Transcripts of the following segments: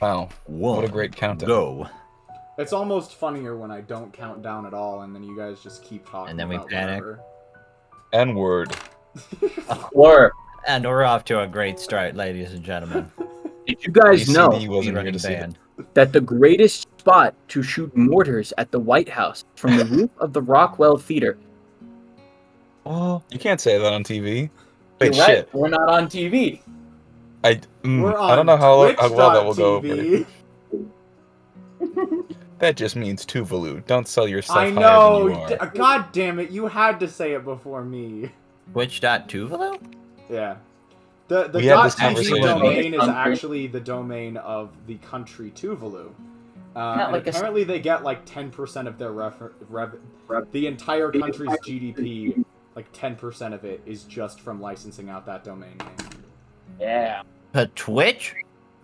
Wow. What a great countdown. Go. It's almost funnier when I don't count down at all, and then you guys just keep talking And then we about panic. whatever. N-word. And we're off to a great start, ladies and gentlemen. Did you guys know ACD wasn't here Running to see it. band. that the greatest spot to shoot mortars at the White House from the roof of the Rockwell Theater? Oh, you can't say that on TV. You're Wait, right, shit. we're not on TV. We're I don't know how well that will go over. Twitch.tv. That just means Tuvalu. Don't sell yourself I higher know. than you are. God damn it! You had to say it before me. Twitch.tuvalu? Yeah. The We had this .tv conversation. domain is actually the domain of the country Tuvalu. And like apparently they get like 10% of their the entire country's GDP, like 10% of it is just from licensing out that domain name. Yeah. To Twitch?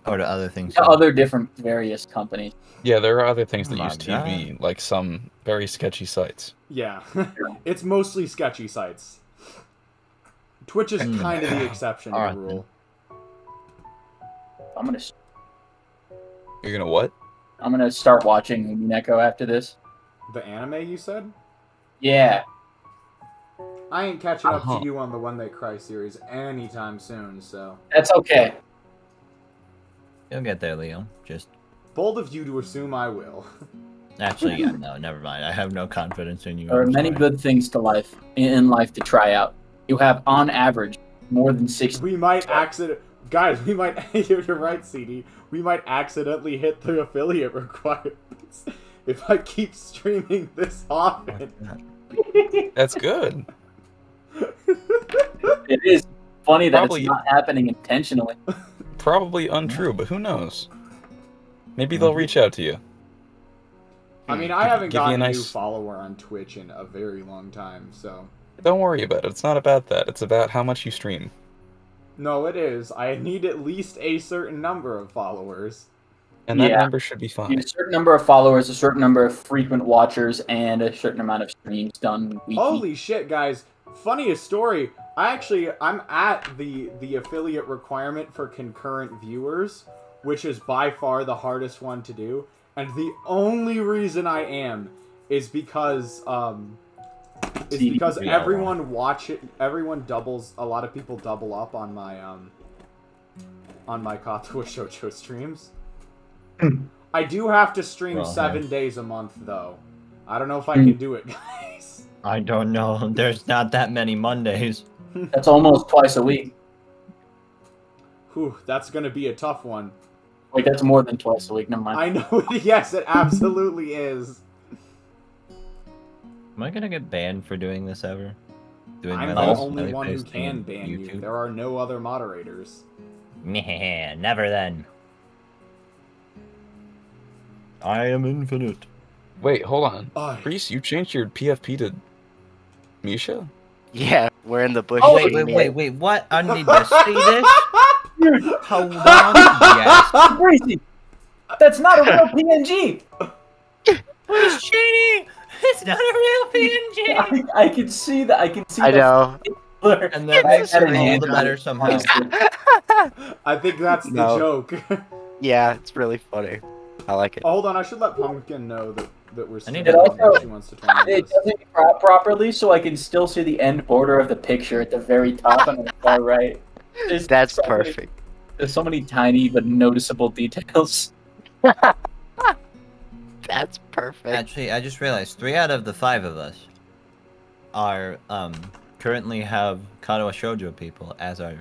Or to other things? To other different various companies. Yeah, there are other things that Oh my use TV, like some very sketchy sites. Yeah. It's mostly sketchy sites. Twitch is kind of the exception to the rule. You're gonna what? I'm gonna start watching Neko after this. The anime, you said? Yeah. I ain't catching up to you on the When They Cry series anytime soon, so... That's okay. You'll get there, Leo. Just... Bold of you to assume I will. Actually, yeah, no, never mind. I have no confidence in you. There are I'm many sorry. good things to life in life to try out. You have, on average, more than 60. We might Guys, we might... You're right, CD. We might accidentally hit the affiliate requirements if I keep streaming this often. That's good. It is funny that Probably- it's not happening intentionally. Probably untrue, but who knows? Maybe they'll reach out to you. I mean, I haven't Give you a gotten a new nice- follower on Twitch in a very long time, so... Don't worry about it. It's not about that. It's about how much you stream. No, it is. I need at least a certain number of followers. And that Yeah. number should be You fine. need a certain number of followers, a certain number of frequent watchers, and a certain amount of streams done weekly. Holy shit, guys. Funniest story. I'm at the affiliate requirement for concurrent viewers, which is by far the hardest one to do. And the only reason I am is because everyone doubles, a lot of people double up on my Katawa Shoujo streams. I do have to stream 7 days a month, though. I don't know if I can do it, guys. I don't know. There's not that many Mondays. That's almost twice a week. Whew, that's gonna be a tough one. Wait, that's more than twice a week. Never mind. I know, yes, it absolutely is. Am I gonna get banned for doing this ever? Doing I'm my the last only Let's one Play who stream can on ban you. YouTube? There are no other moderators. Meh, never then. I am infinite. Wait, hold on. Oh, Priest, you changed your PFP to Misha? Yeah, we're in the bush. Oh, wait, what? I need to see this? Hold on, yes. Crazy. That's not a real PNG. It's cheating! It's not a real PNG! I can see that. I can see. I know. The And then I makes had it an all the Android. better somehow. I think that's the No. joke. Yeah, it's really funny. I like it. Oh, hold on, I should let Pumpkin know that we're need streaming to- and that she wants to turn on It this. doesn't crop properly, so I can still see the end border of the picture at the very top and the far right. That's so many- perfect. There's so many tiny but noticeable details. That's perfect. Actually, I just realized 3 out of the 5 of us are currently have Katawa Shoujo people as our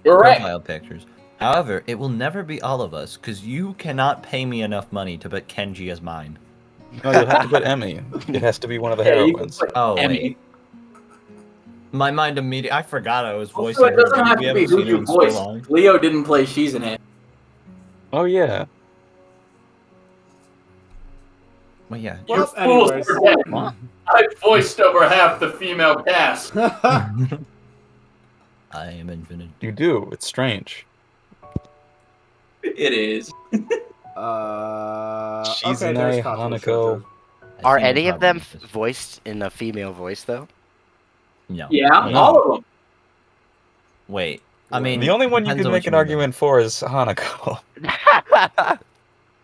You're right. profile pictures. However, it will never be all of us because you cannot pay me enough money to put Kenji as mine. No, you'll have to put Emmy. It has to be one of the Yeah, you can heroines. put Oh Emmy. wait, my mind immediately. I forgot I was voicing Also, it her. doesn't have We to be haven't who seen her you in so voice. long. Leo didn't play Shizune. Oh, yeah. Well, yeah. Well, anyways. What? I voiced over half the female cast. I am infinite. You do. It's strange. It is. Okay, Shizune, there's Katawa Hanako. Shoujo. I Are think any it of them probably is. voiced in a female voice, though? No. Yeah, No. all of them. Wait. I mean, The only one you depends can on make what an mean. argument for is Hanako.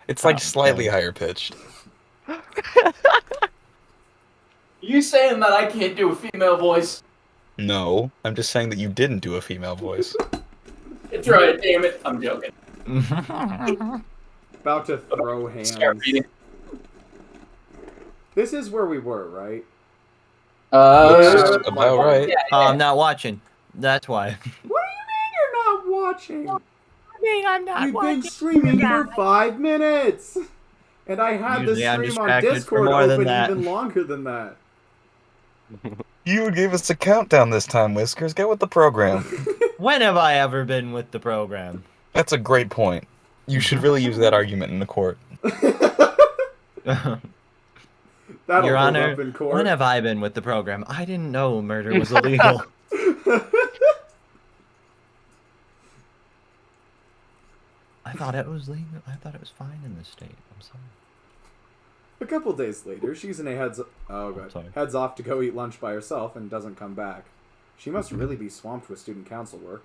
It's like Oh, slightly okay. higher pitched. You saying that I can't do a female voice? No, I'm just saying that you didn't do a female voice. It's right, damn it. I'm joking. About to throw hands. Start reading. This is where we were, right? Looks about right. Yeah, I'm not watching. That's why. What do you mean you're not watching? I'm not We've been streaming for 5 minutes! And I had Usually the I'm stream on distracted for Discord more than open that. even longer than that. You gave us a countdown this time, Whiskers. Get with the program. When have I ever been with the program? That's a great point. You should really use that argument in the court. That'll Your hold Honor, up in court. when have I been with the program? I didn't know murder was illegal. I thought it was legal. I thought it was fine in this state. I'm sorry. A couple days later, Shizune heads off to go eat lunch by herself and doesn't come back. She must really be swamped with student council work,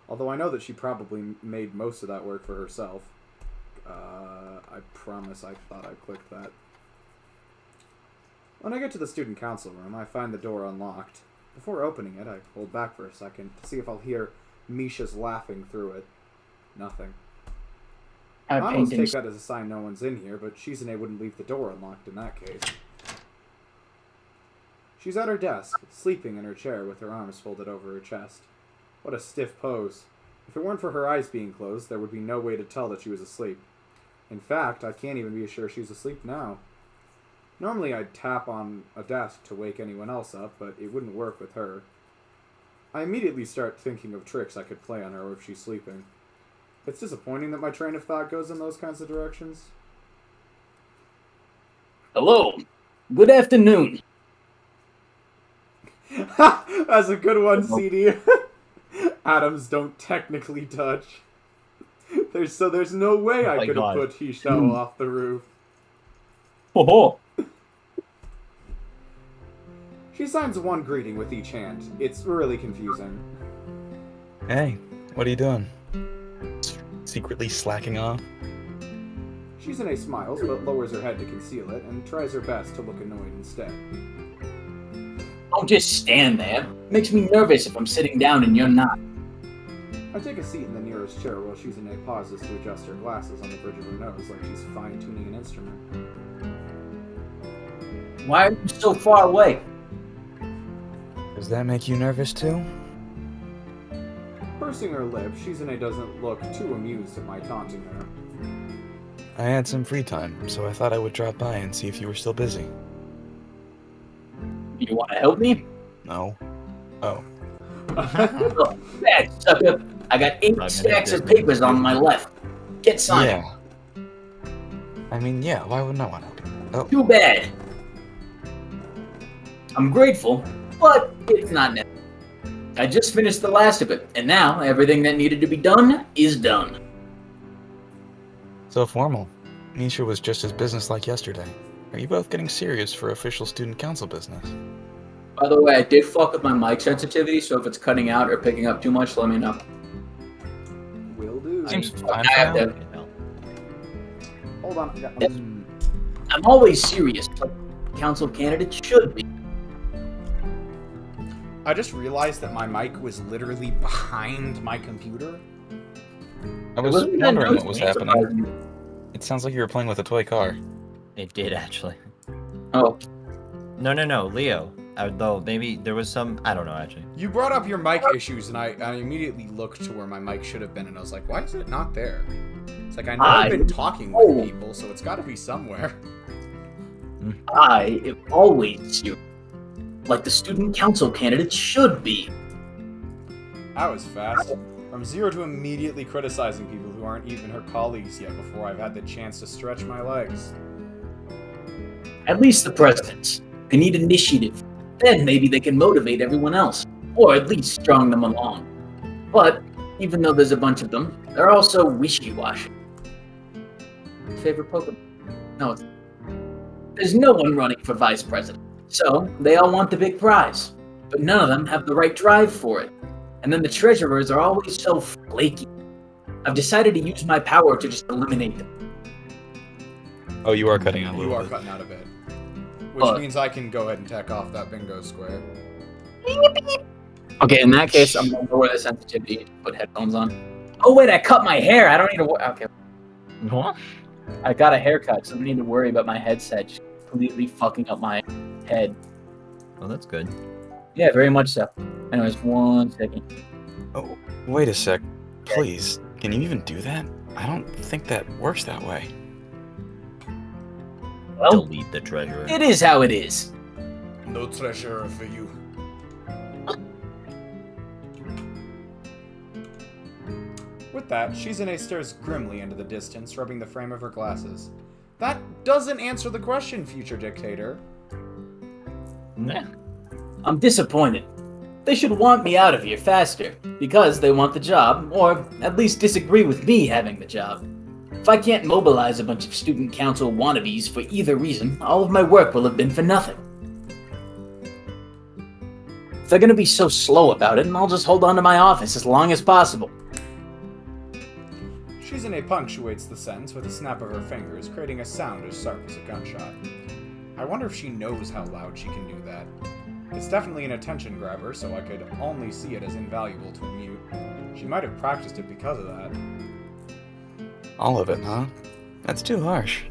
although I know that she probably made most of that work for herself. I promise I thought I clicked that. When I get to the student council room, I find the door unlocked. Before opening it, I hold back for a second to see if I'll hear Misha's laughing through it. Nothing. I almost take that as a sign no one's in here, but Shizune wouldn't leave the door unlocked in that case. She's at her desk, sleeping in her chair with her arms folded over her chest. What a stiff pose. If it weren't for her eyes being closed, there would be no way to tell that she was asleep. In fact, I can't even be sure she's asleep now. Normally I'd tap on a desk to wake anyone else up, but it wouldn't work with her. I immediately start thinking of tricks I could play on her if she's sleeping. It's disappointing that my train of thought goes in those kinds of directions. Hello. Good afternoon. That's a good one, CD. Atoms don't technically touch. There's no way I could have put Hisao off the roof. Oh. She signs one greeting with each hand. It's really confusing. Hey, what are you doing? Secretly slacking off? Shizune smiles, but lowers her head to conceal it, and tries her best to look annoyed instead. Don't just stand there. Makes me nervous if I'm sitting down and you're not. I take a seat in the nearest chair while Shizune pauses to adjust her glasses on the bridge of her nose like she's fine-tuning an instrument. Why are you so far away? Does that make you nervous too? Pursing her lips, Shizune doesn't look too amused at my taunting her. I had some free time, so I thought I would drop by and see if you were still busy. You want to help me? No. Oh. Look, bad sucker. I got 8 stacks of papers on my left. Get signed. Yeah. I mean, yeah, why wouldn't I want to help you? Oh. Too bad. I'm grateful, but it's not necessary. I just finished the last of it, and now everything that needed to be done is done. So formal. Misha was just as businesslike yesterday. Are you both getting serious for official student council business? By the way, I did fuck with my mic sensitivity, so if it's cutting out or picking up too much, let me know. Will do. Seems fine I for have now. to. Hold on. I'm always serious, like council candidates should be. I just realized that my mic was literally behind my computer. I was wondering what was happening. It sounds like you were playing with a toy car. It did, actually. Oh, No, Leo. Though maybe there was some... I don't know, actually. You brought up your mic issues, and I immediately looked to where my mic should have been, and I was like, why is it not there? It's like, I know I've been talking with people, so it's got to be somewhere. I am always serious, like the student council candidates should be. That was fast. From zero to immediately criticizing people who aren't even her colleagues yet before I've had the chance to stretch my legs. At least the presidents. They need initiative. Then maybe they can motivate everyone else, or at least strong them along. But even though there's a bunch of them, they're also wishy-washy. Favorite Pokemon? No, there's no one running for vice president, so they all want the big prize. But none of them have the right drive for it. And then the treasurers are always so flaky. I've decided to use my power to just eliminate them. Oh, you are cutting out a You little are bit. cutting out a bit. Which means I can go ahead and tack off that bingo square. Okay, in that case, I'm going to lower the sensitivity and put headphones on. Oh, wait, I cut my hair. I don't need to worry. Okay. What? I got a haircut, so I don't need to worry about my headset just completely fucking up my head. Well, that's good. Yeah, very much so. Anyways, 1 second. Oh, wait a sec. Please, can you even do that? I don't think that works that way. Well, Delete the treasure. it is how it is. No treasure for you. With that, Shizune stares grimly into the distance, rubbing the frame of her glasses. That doesn't answer the question, future dictator. Nah. I'm disappointed. They should want me out of here faster, because they want the job, or at least disagree with me having the job. If I can't mobilize a bunch of student council wannabes for either reason, all of my work will have been for nothing. If they're gonna be so slow about it, I'll just hold on to my office as long as possible. Shizune punctuates the sentence with a snap of her fingers, creating a sound as sharp as a gunshot. I wonder if she knows how loud she can do that. It's definitely an attention grabber, so I could only see it as invaluable to a mute. She might have practiced it because of that. All of it, huh? That's too harsh.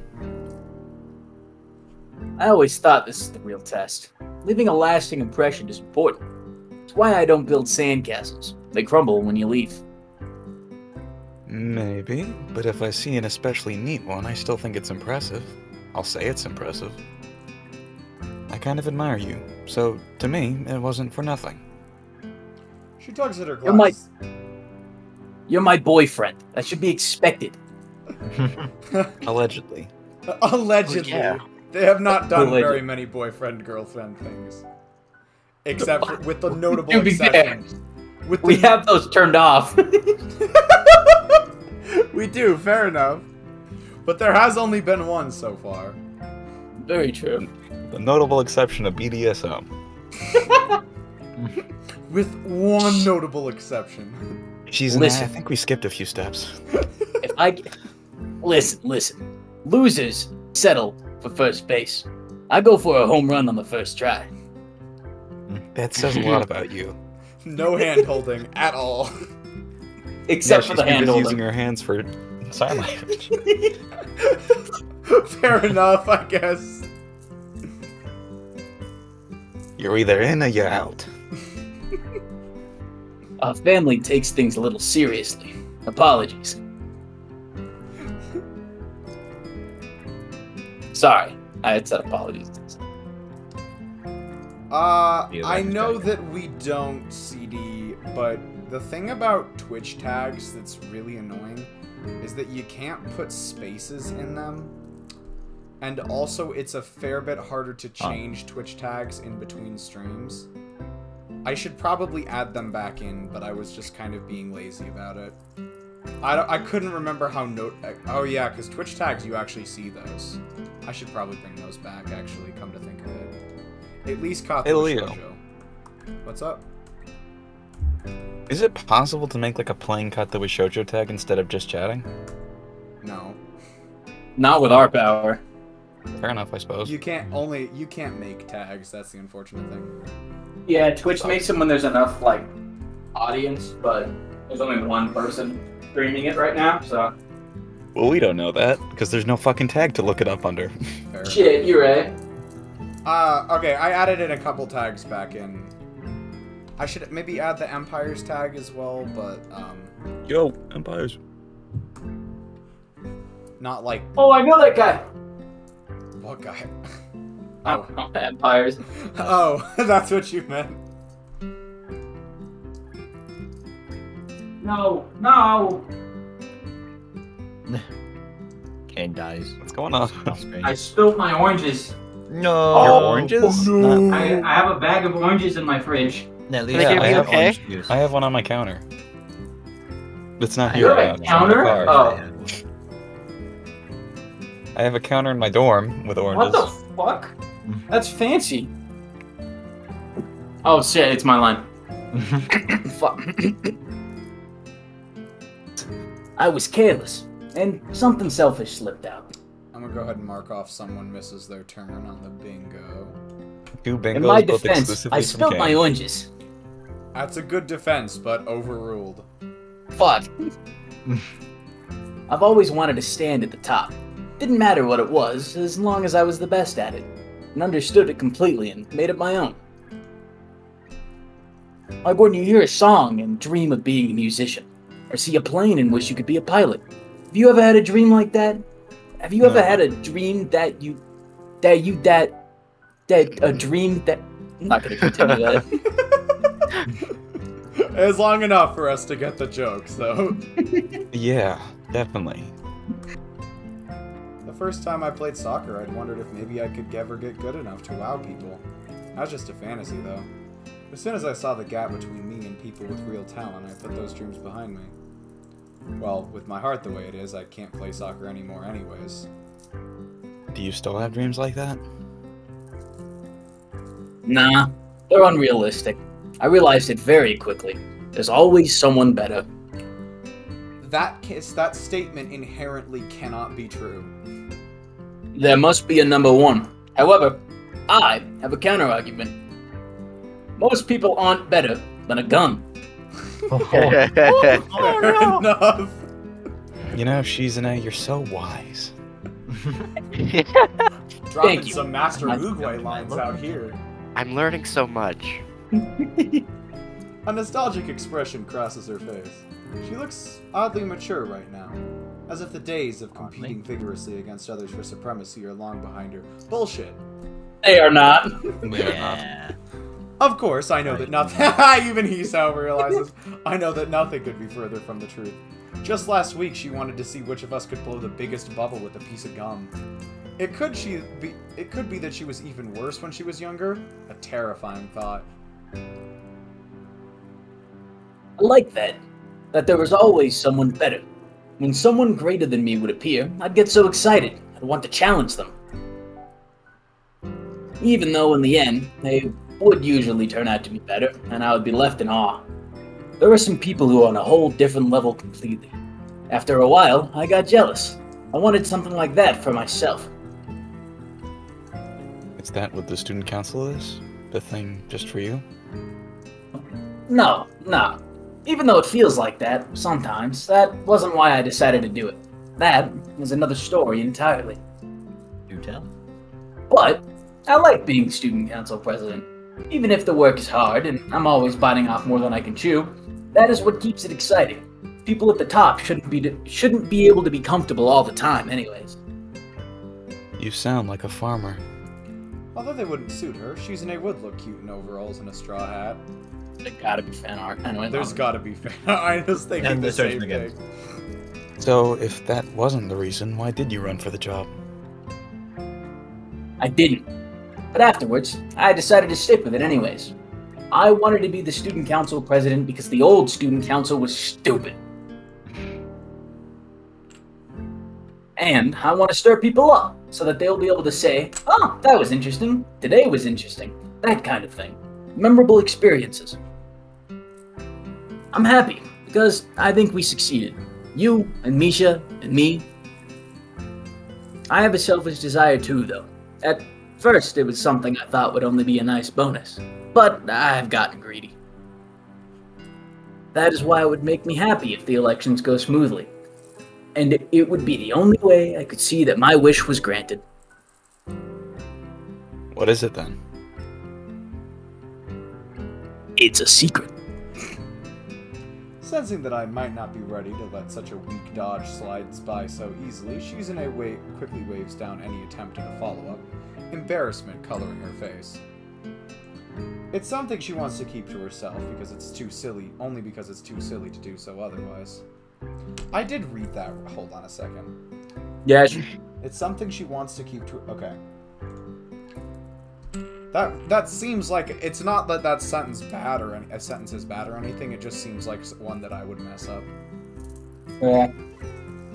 I always thought this is the real test. Leaving a lasting impression is important. It's why I don't build sandcastles. They crumble when you leave. Maybe, but if I see an especially neat one, I still think it's impressive. I'll say it's impressive. I kind of admire you, so to me, it wasn't for nothing. She tugs at her You're my- glass. You're my boyfriend. That should be expected. Allegedly. Allegedly. Yeah. They have not done Alleged. very many boyfriend-girlfriend things. Except for, with the notable To be fair, exception. With we the- have those turned off. We do, fair enough. But there has only been one so far. Very true. The notable exception of BDSM. With one notable exception. Shizune, Listen. I think we skipped a few steps. If I listen, losers settle for first base. I go for a home run on the first try. That says a lot about you. No hand-holding at all. Except Yeah, for the she's hand using holding. her hands for sign language. Fair enough, I guess. You're either in or you're out. Our family takes things a little seriously. Apologies. Sorry, I had said apologies. I know that we don't CD, but the thing about Twitch tags that's really annoying is that you can't put spaces in them. And also, it's a fair bit harder to change Twitch tags in between streams. I should probably add them back in, but I was just kind of being lazy about it. I couldn't remember how oh yeah, because Twitch tags, you actually see those. I should probably bring those back, actually, come to think of it. At least Katawa Hey, Leo. Shoujo. What's up? Is it possible to make like a plain Katawa Shoujo tag instead of just chatting? No. Not with our power. Fair enough, I suppose. You can't make tags, that's the unfortunate thing. Yeah, Twitch makes them when there's enough like audience, but there's only one person streaming it right now, so. Well, we don't know that, because there's no fucking tag to look it up under. Fair. Shit, you're right. Okay, I added in a couple tags back in. I should maybe add the Empires tag as well, but, Yo, Empires. not like, Oh, I know that guy. what guy? Oh, Empires. Oh, that's what you meant. No. Kane dies. What's going on? I spilled my oranges. No. Your Oh, oranges? no. I have a bag of oranges in my fridge. At least Think you'll I be have okay? orange juice. I have one on my counter. It's not You here. have a now, it's on my counter? car. Oh. I have a counter in my dorm with oranges. What the fuck? That's fancy. Oh shit, it's my line. Fuck. I was careless, and something selfish slipped out. I'm gonna go ahead and mark off someone misses their turn on the bingo. 2 bingos, In my both defense, exclusively I from spilled my Cam. oranges. That's a good defense, but overruled. Fuck. I've always wanted to stand at the top. Didn't matter what it was, as long as I was the best at it, and understood it completely and made it my own. Like when you hear a song and dream of being a musician, or see a plane and wish you could be a pilot. Have you ever had a dream like that? Have you ever No. had a dream a dream that... I'm not gonna continue that. It's long enough for us to get the jokes, though. Yeah, definitely. The first time I played soccer, I'd wondered if maybe I could ever get good enough to wow people. That was just a fantasy, though. As soon as I saw the gap between me and people with real talent, I put those dreams behind me. Well, with my heart the way it is, I can't play soccer anymore anyways. Do you still have dreams like that? Nah, they're unrealistic. I realized it very quickly. There's always someone better. That statement inherently cannot be true. There must be a number one. However, I have a counter-argument. Most people aren't better than a gun. Fair enough. You know, Shizune, you're so wise. Dropping you. some Master Oogway lines out here. I'm learning so much. A nostalgic expression crosses her face. She looks oddly mature right now, as if the days of competing vigorously against others for supremacy are long behind her. Bullshit. They are not. Yeah. Of course, I know that nothing. Even Hisao realizes. I know that nothing could be further from the truth. Just last week, she wanted to see which of us could blow the biggest bubble with a piece of gum. It could be that she was even worse when she was younger. A terrifying thought. I like that. That there was always someone better. When someone greater than me would appear, I'd get so excited. I'd want to challenge them. Even though in the end, they would usually turn out to be better, and I would be left in awe. There are some people who are on a whole different level completely. After a while, I got jealous. I wanted something like that for myself. Is that what the student council is? The thing just for you? No. Even though it feels like that, sometimes, that wasn't why I decided to do it. That was another story entirely. Do tell. But I like being student council president. Even if the work is hard and I'm always biting off more than I can chew, that is what keeps it exciting. People at the top shouldn't be able to be comfortable all the time anyways. You sound like a farmer. Although they wouldn't suit her, Shizune would look cute in overalls and a straw hat. There gotta be fan art. Anyway, There's gotta be fan. I was thinking And the the same search begins. thing. So, if that wasn't the reason, why did you run for the job? I didn't. But afterwards, I decided to stick with it anyways. I wanted to be the student council president because the old student council was stupid. And I want to stir people up so that they'll be able to say, oh, that was interesting, today was interesting, that kind of thing. Memorable experiences. I'm happy because I think we succeeded. You and Misha and me. I have a selfish desire too, though. At first, it was something I thought would only be a nice bonus, but I've gotten greedy. That is why it would make me happy if the elections go smoothly. And it would be the only way I could see that my wish was granted. What is it then? It's a secret. Sensing that I might not be ready to let such a weak dodge slide by so easily, Shizune quickly waves down any attempt at a follow-up, embarrassment coloring her face. It's something she wants to keep to herself because it's too silly, only because it's too silly to do so otherwise. I did read that. Hold on a second. Yeah, It's something she wants to keep to. Okay. That seems like it's not that sentence bad or a sentence is bad or anything. It just seems like one that I would mess up. yeah.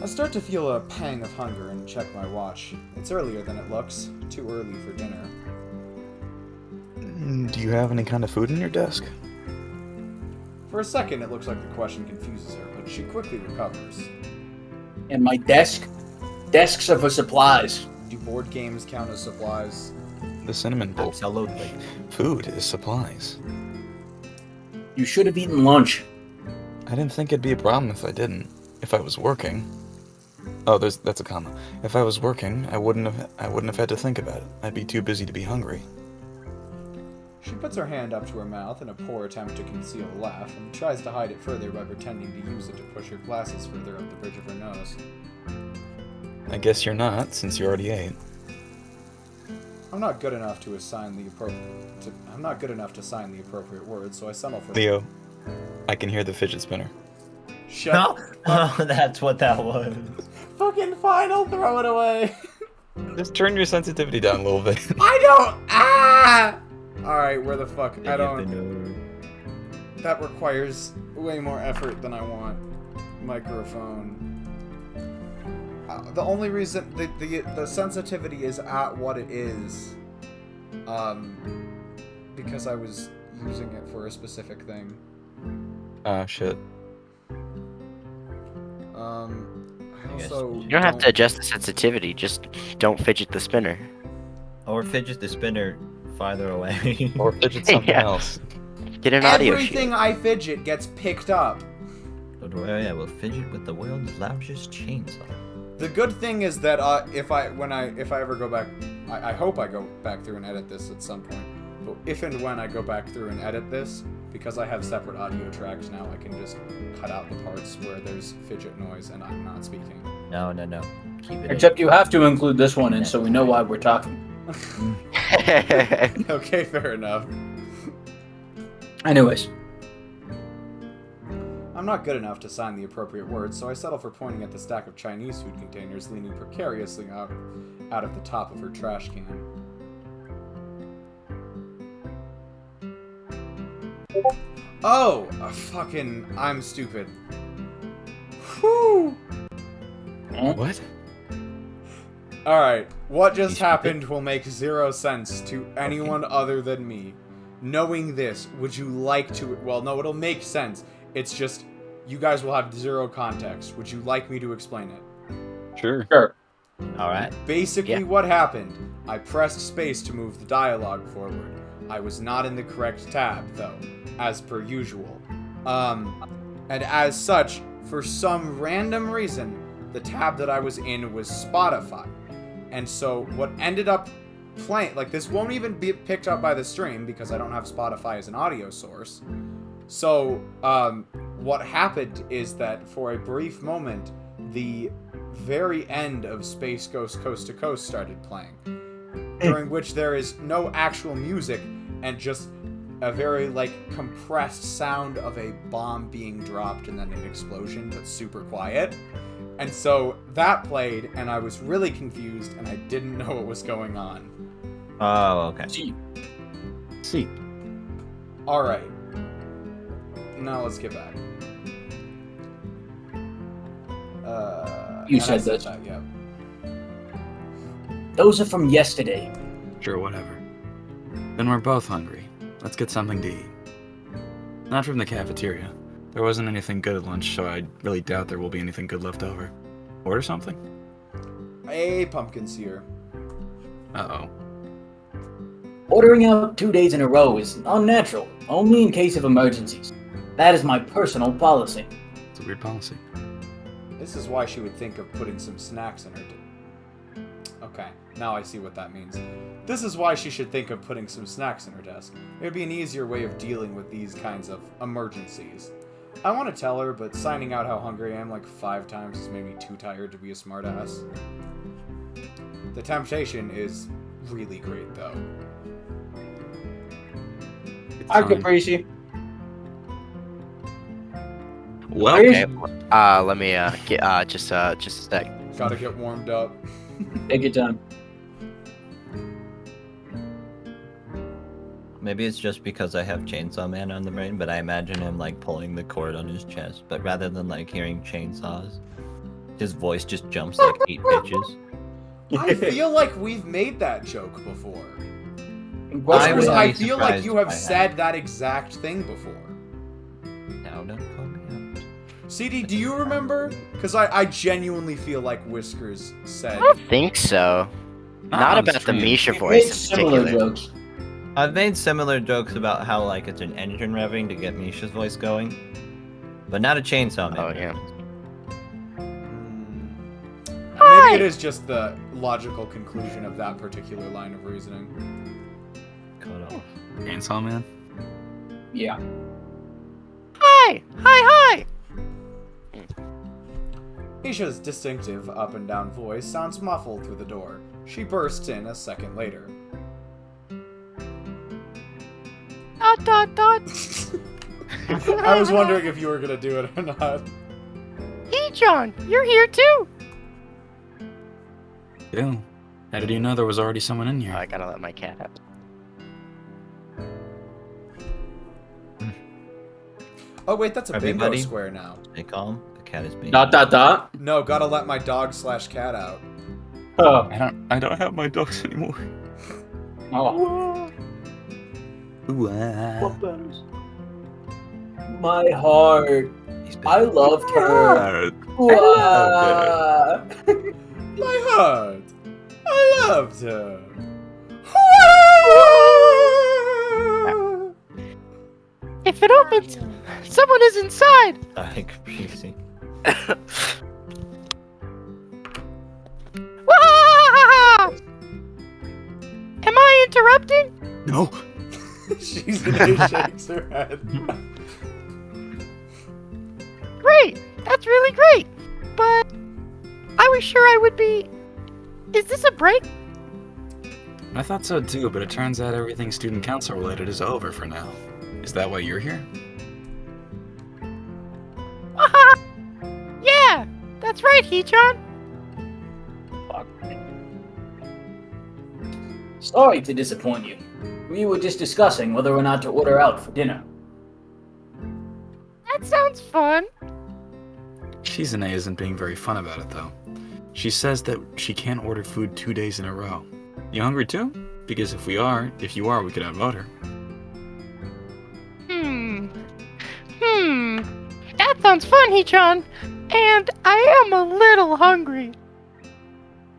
I start to feel a pang of hunger and check my watch. It's earlier than it looks. Too early for dinner. Do you have any kind of food in your desk? For a second, it looks like the question confuses her, but she quickly recovers. And my desk? Desks are for supplies. Do board games count as supplies? The cinnamon bowl. Absolutely. Food is supplies. You should have eaten lunch. I didn't think it'd be a problem if I didn't. If I was working. Oh, that's a comma. If I was working, I wouldn't have had to think about it. I'd be too busy to be hungry. She puts her hand up to her mouth in a poor attempt to conceal a laugh, and tries to hide it further by pretending to use it to push her glasses further up the bridge of her nose. I guess you're not, since you already ate. I'm not good enough to sign the appropriate words, so I settle for. Leo, I can hear the fidget spinner. Shut No, oh, that's what that was. Fucking fine, I'll throw it away. Just turn your sensitivity down a little bit. I don't. Ah. All right, where the fuck? I don't. That requires way more effort than I want. Microphone. The only reason the sensitivity is at what it is, because I was using it for a specific thing. Ah, shit. I also You don't have to adjust the sensitivity, just don't fidget the spinner. Or fidget the spinner farther away. Or fidget something Yeah. else. Get an audio Everything sheet. I fidget gets picked up. Don't worry, I will fidget with the world's loudest chainsaw. The good thing is that if I ever go back, I hope I go back through and edit this at some point. But if and when I go back through and edit this, because I have separate audio tracks now, I can just cut out the parts where there's fidget noise and I'm not speaking. No. Keep it Except you have to include this one in so we know why we're talking. Okay, fair enough. Anyways, I'm not good enough to sign the appropriate words, so I settle for pointing at the stack of Chinese food containers leaning precariously out of the top of her trash can. Oh, I'm stupid. Whew. What? Alright, what just happened will make zero sense to anyone other than me. Knowing this, would you like to... Well, no, it'll make sense. It's just, you guys will have zero context. Would you like me to explain it? Sure. sure. Alright. Basically, Yeah. what happened, I pressed space to move the dialogue forward. I was not in the correct tab, though, as per usual. And as such, for some random reason, the tab that I was in was Spotify. And so what ended up playing, like, this won't even be picked up by the stream because I don't have Spotify as an audio source. So, what happened is that for a brief moment, the very end of Space Ghost Coast to Coast started playing, during which there is no actual music and just a very, like, compressed sound of a bomb being dropped and then an explosion, but super quiet. And so that played, and I was really confused, and I didn't know what was going on. Oh, okay. See. Alright. Now let's get back. You and I said this. that, yeah. Those are from yesterday. Sure, whatever. Then we're both hungry. Let's get something to eat. Not from the cafeteria. There wasn't anything good at lunch, so I really doubt there will be anything good left over. Order something? A pumpkin sear. Uh-oh. Ordering out 2 days in a row is unnatural, only in case of emergencies. That is my personal policy. It's a weird policy. This is why she would think of putting some snacks in her Okay, now I see what that means. This is why she should think of putting some snacks in her desk. It would be an easier way of dealing with these kinds of emergencies. I want to tell her, but signing out how hungry I am like 5 times has made me too tired to be a smartass. The temptation is really great, though. It's I fine. appreciate. Well, Okay. Let me get just a sec. Gotta get warmed up. Take your time. Maybe it's just because I have Chainsaw Man on the brain, but I imagine him like pulling the cord on his chest. But rather than like hearing chainsaws, his voice just jumps like 8 pitches. I feel like we've made that joke before. I would I be feel like you have surprised if I said had. that exact thing before. Now don't call me out. CD, do you remember? Because I genuinely feel like Whiskers said. I don't think so. Not on about the stream. Misha We've voice made in similar particular. jokes. I've made similar jokes about how like it's an engine revving to get Misha's voice going, but not a chainsaw man. Oh yeah. Maybe it is just the logical conclusion of that particular line of reasoning. Cut off. Chainsaw Man? Yeah. Hi! Hi! Misha's distinctive up and down voice sounds muffled through the door. She bursts in a second later. Dot dot dot. I was wondering if you were gonna do it or not. Hey John, you're here too. Ew. How did you know there was already someone in Oh, here? I gotta let my cat out. Oh wait, that's a bingo Everybody? square now. Stay calm. The cat is being. Dot. No, gotta let my dog/cat out. Oh. I don't have my dogs anymore. Oh. Ooh, My heart. He's been- I loved her. My heart! I loved her! If it opens, someone is inside. Sorry, Caprese. Wah! Am I interrupting? No. Shizune shakes her head. Great, that's really great. But I was sure I would be. Is this a break? I thought so too, but it turns out everything student council related is over for now. Is that why you're here? Wah! Yeah, that's right, Hee-chan. Sorry to disappoint you. We were just discussing whether or not to order out for dinner. That sounds fun. Shizune isn't being very fun about it though. She says that she can't order food 2 days in a row. You hungry too? Because if you are, we could outvote her. That sounds fun, Hee-chan. And I am a little hungry.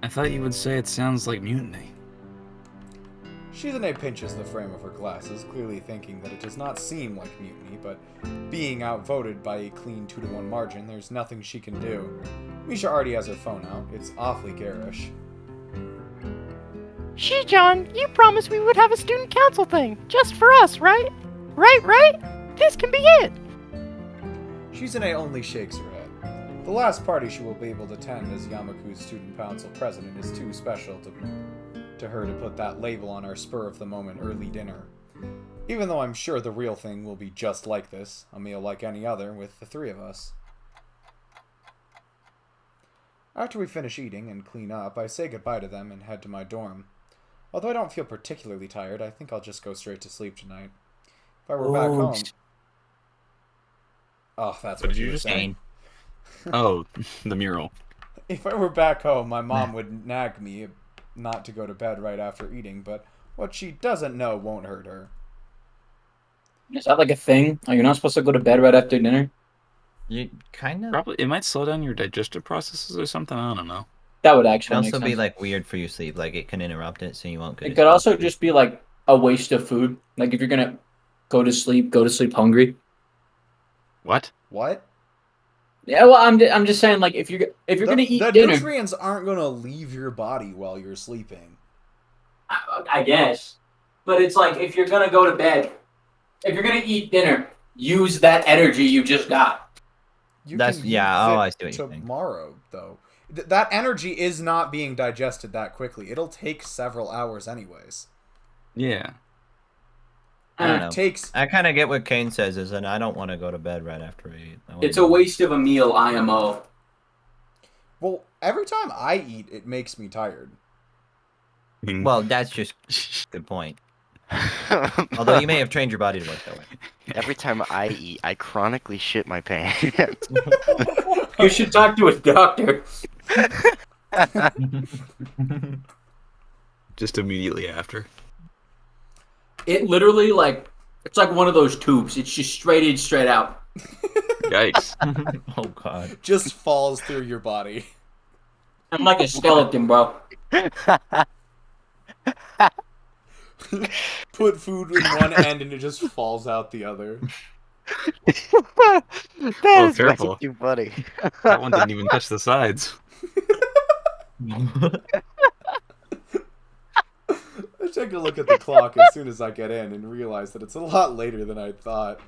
I thought you would say it sounds like mutiny. Shizune pinches the frame of her glasses, clearly thinking that it does not seem like mutiny, but being outvoted by a clean 2-to-1 margin, there's nothing she can do. Misha already has her phone out. It's awfully garish. Shi-chan, you promised we would have a student council thing, just for us, right? Right? This can be it. Shizune only shakes her head. The last party she will be able to attend as Yamaku's student council president is too special to her to put that label on our spur-of-the-moment early dinner. Even though I'm sure the real thing will be just like this, a meal like any other with the three of us. After we finish eating and clean up, I say goodbye to them and head to my dorm. Although I don't feel particularly tired, I think I'll just go straight to sleep tonight. If I were back home... Oh, that's what you were saying. Oh, the mural. If I were back home, my mom would nag me not to go to bed right after eating, but what she doesn't know won't hurt her. Is that like a thing? Are you not supposed to go to bed right after dinner? You kind of. Probably it might slow down your digestive processes or something. I don't know. That would It actually can make also sense. be like weird for your sleep. Like it can interrupt it, so you won't go. It to could sleep. also just be like a waste of food. Like if you're gonna go to sleep hungry. What? What? Yeah, well, I'm just saying, like if you're gonna eat the dinner, nutrients aren't gonna leave your body while you're sleeping. I guess. But it's like if you're gonna go to bed, if you're gonna eat dinner, use that energy you just got. You That's- can yeah, use oh, it I see what you're saying. tomorrow, though. That energy is not being digested that quickly. It'll take several hours anyways. Yeah. I don't know. It takes... I kind of get what Kane says, is that I don't want to go to bed right after I eat. It's a waste of a meal, IMO. Well, every time I eat, it makes me tired. Well, that's just the point. Although you may have trained your body to work that way. Every time I eat, I chronically shit my pants. You should talk to a doctor. Just immediately after. It literally it's like one of those tubes. It's just straight in, straight out. Yikes. Oh god. Just falls through your body. I'm like a skeleton, bro. Put food in one end and it just falls out the other. That Oh, is way careful. too funny. That one didn't even touch the sides. I take a look at the clock as soon as I get in and realize that it's a lot later than I thought.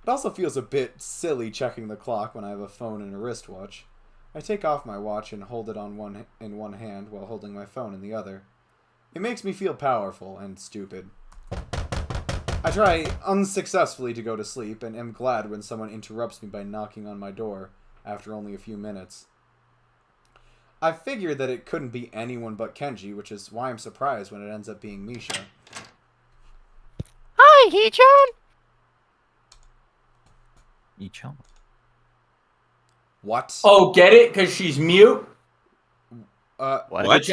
It also feels a bit silly checking the clock when I have a phone and a wristwatch. I take off my watch and hold it in one hand while holding my phone in the other. It makes me feel powerful and stupid. I try unsuccessfully to go to sleep and am glad when someone interrupts me by knocking on my door after only a few minutes. I figured that it couldn't be anyone but Kenji, which is why I'm surprised when it ends up being Misha. Hi, Hee-chan! Ichon. What? Oh, get it? Because she's mute? What?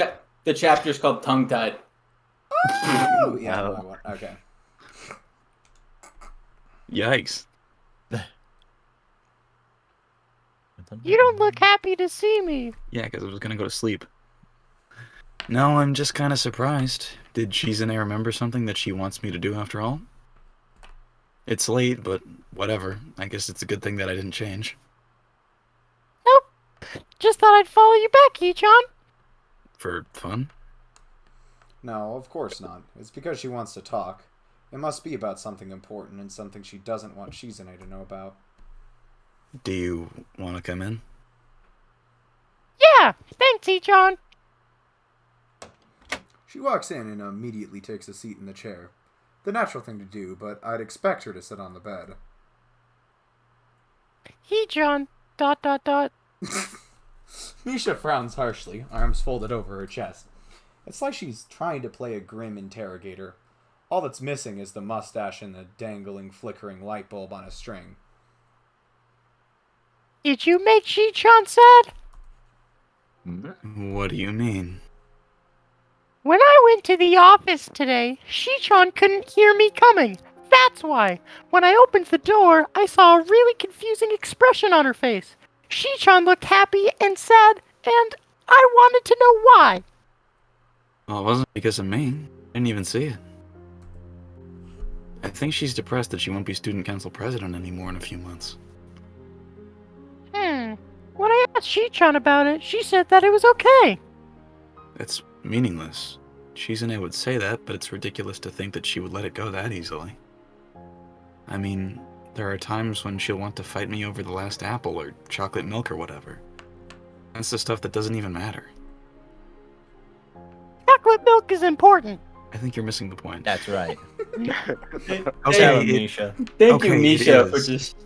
The chapter's called Tongue Tied. Oh, yeah, No. okay. Yikes. You don't look happy to see me. Yeah, because I was gonna go to sleep. No, I'm just kind of surprised. Did Shizune remember something that she wants me to do after all? It's late, but whatever. I guess it's a good thing that I didn't change. Nope. Just thought I'd follow you back, Hee-chan. For fun? No, of course not. It's because she wants to talk. It must be about something important and something she doesn't want Shizune to know about. Do you want to come in? Yeah, thanks, Hee-chan. She walks in and immediately takes a seat in the chair. The natural thing to do, but I'd expect her to sit on the bed. Hee-chan, ... Misha frowns harshly, arms folded over her chest. It's like she's trying to play a grim interrogator. All that's missing is the mustache and the dangling, flickering light bulb on a string. Did you make Hee-chan sad? What do you mean? When I went to the office today, Hee-chan couldn't hear me coming. That's why. When I opened the door, I saw a really confusing expression on her face. Hee-chan looked happy and sad, and I wanted to know why. Well, it wasn't because of me. I didn't even see it. I think she's depressed that she won't be student council president anymore in a few months. When I asked Hee-chan about it, she said that it was okay. It's meaningless. Shizune would say that, but it's ridiculous to think that she would let it go that easily. I mean, there are times when she'll want to fight me over the last apple or chocolate milk or whatever. That's the stuff that doesn't even matter. Chocolate milk is important. I think you're missing the point. That's right. Okay, Tell him, it- Misha. Thank you, Okay, it Misha, for is. just...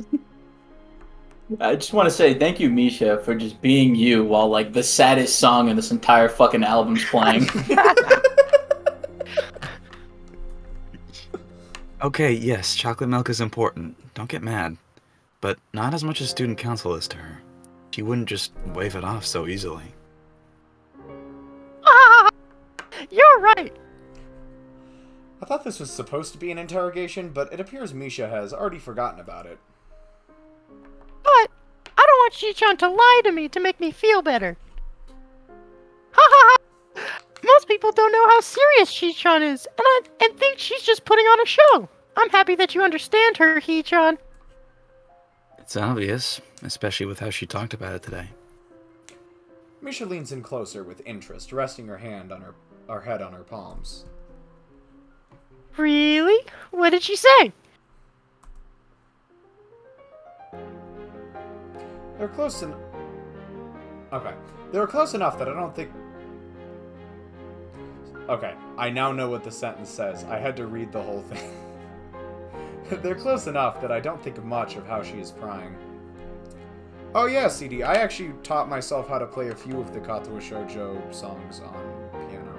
I just want to say thank you, Misha, for just being you while, like, the saddest song in this entire fucking album's playing. Okay, yes, chocolate milk is important. Don't get mad. But not as much as student council is to her. She wouldn't just wave it off so easily. You're right. I thought this was supposed to be an interrogation, but it appears Misha has already forgotten about it. But I don't want Hee-chan to lie to me to make me feel better. Ha ha ha! Most people don't know how serious Hee-chan is, and think she's just putting on a show. I'm happy that you understand her, Hee-chan. It's obvious, especially with how she talked about it today. Misha leans in closer with interest, resting her head on her palms. Really? What did she say? They're close enough. Okay. They were close enough that I don't think. Okay, I now know what the sentence says. I had to read the whole thing. They're close enough that I don't think much of how she is prying. Oh yeah, CD, I actually taught myself how to play a few of the Katawa Shoujo songs on piano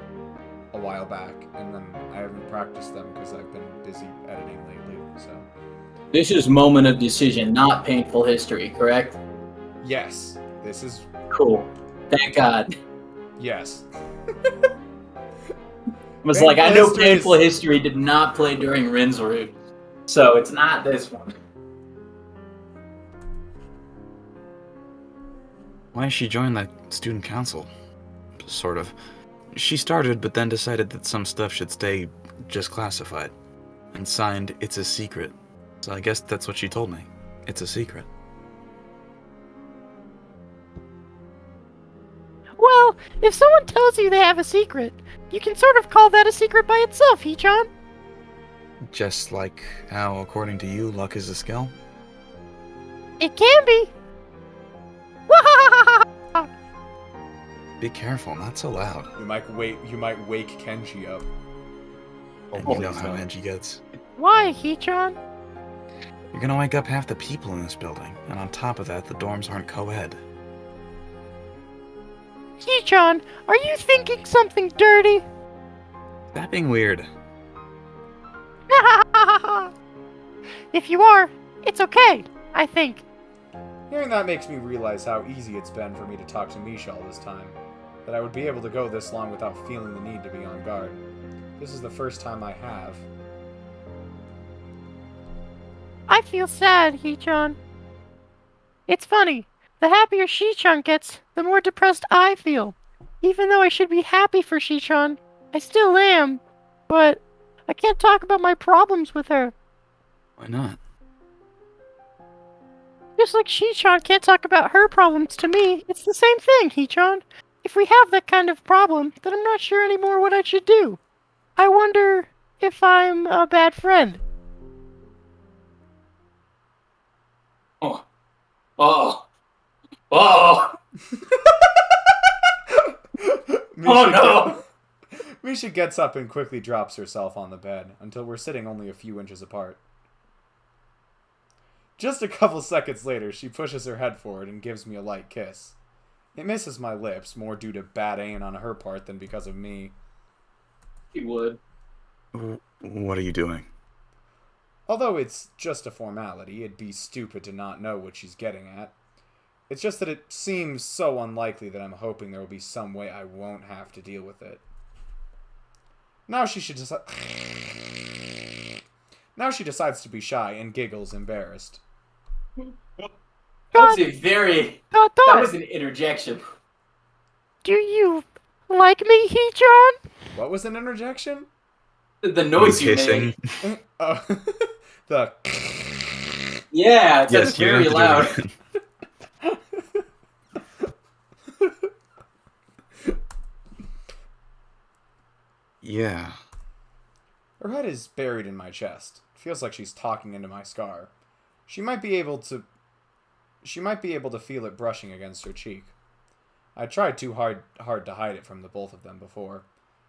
a while back, and then I haven't practiced them because I've been busy editing lately, so... This is moment of decision, not painful history, correct? Yes, this is... Cool. Thank God. Yes. I was like, I know History is- painful history did not play during Rin's route, so it's not this one. Why she joined the student council? Sort of. She started, but then decided that some stuff should stay just classified. And signed, "It's a secret." So I guess that's what she told me. It's a secret. Well, if someone tells you they have a secret, you can sort of call that a secret by itself, Hichan. Just like how, according to you, luck is a skill? It can be. Be careful, not so loud. You might wake Kenji up. And you know how Kenji gets. Why, Hichan? You're gonna wake up half the people in this building, and on top of that, the dorms aren't co-ed. Hichan, are you thinking something dirty? That being weird. If you are, it's okay, I think. Hearing that makes me realize how easy it's been for me to talk to Misha all this time. That I would be able to go this long without feeling the need to be on guard. This is the first time I have. I feel sad, Hichan. It's funny. The happier Shichan gets, the more depressed I feel. Even though I should be happy for Shichan, I still am. But I can't talk about my problems with her. Why not? Just like Shichan can't talk about her problems to me, it's the same thing, Hichan. If we have that kind of problem, then I'm not sure anymore what I should do. I wonder if I'm a bad friend. Oh. Oh. Oh. Oh no! Misha gets up and quickly drops herself on the bed, until we're sitting only a few inches apart. Just a couple seconds later, she pushes her head forward and gives me a light kiss. It misses my lips, more due to bad aim on her part than because of me. He would. What are you doing? Although it's just a formality, it'd be stupid to not know what she's getting at. It's just that it seems so unlikely that I'm hoping there will be some way I won't have to deal with it. Now she decides to be shy and giggles embarrassed. That was a very... That was an interjection. Do you like me, Hichan? What was an interjection? The noise you Kissing. made. Oh, the... Yeah, that's Yes, you very have to do loud. it again. Yeah. Her head is buried in my chest. It feels like she's talking into my scar. She might be able to feel it brushing against her cheek. I tried too hard to hide it from the both of them before.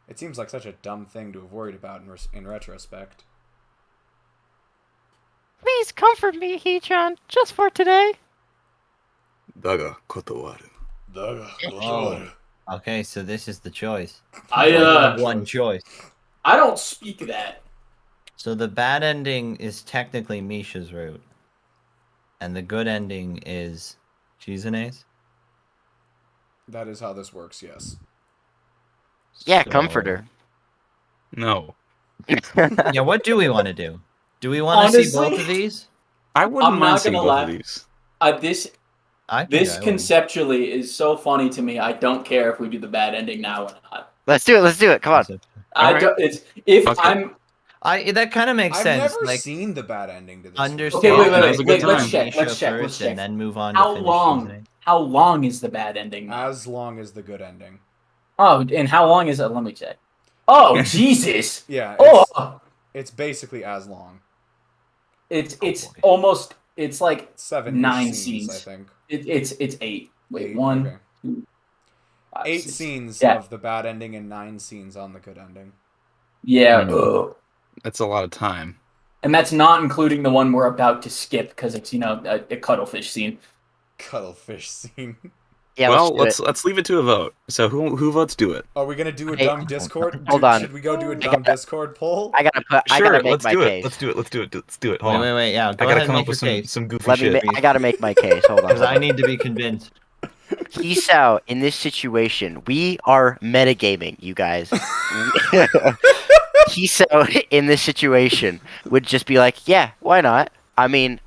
It seems like such a dumb thing to have worried about in retrospect. Please comfort me, Hichan, just for today. Daga kotowaru. Oh. Okay, so this is the choice. I choice. I don't speak that. So the bad ending is technically Misha's route. And the good ending is Shizune's? That is how this works, yes. Yeah, So- comforter. No. Yeah, what do we want to do? Do we want to see Honestly, both of these? I wouldn't I'm mind not seeing gonna both lie. of these. This I think this I would. conceptually is so funny to me. I don't care if we do the bad ending now or not. Let's do it. Come on. I Alright. don't. It's if Okay. I'm. That kind of makes I've sense. never Like, seen the bad ending to this. understand. Okay, wait, That was a good let's time. check. Misha Let's check. first Let's check. and then move on How to finish long? Shizune. How long is the bad ending? As long as the good ending. Oh, and how long is it? Let me check. Oh, Jesus! Yeah, it's, Oh, it's basically as long. it's boy. almost. It's like 7 9 scenes, I scenes. think. It's 8. Wait, 8, 1, okay. 2, 5, 8 6. scenes Yeah. of the bad ending and 9 scenes on the good ending. Yeah, That's a lot of time. and that's not including the one we're about to skip because it's a cuttlefish scene. Cuttlefish scene. Yeah, well, let's do it. let's leave it to a vote. So who votes do it? Are we gonna do a Hey, dumb Discord? hold on. Should we go do a dumb Discord poll? I Sure, gotta make let's my do it. case. Let's do it. Let's do it. Hold on. Wait. Yeah, go I ahead gotta and come make up with your case. some goofy Let me. shit. I gotta make my case. Hold on. Because I need to be convinced. Hisao, in this situation, we are metagaming, you guys. Hisao, in this situation, would just be like, yeah, why not? I mean,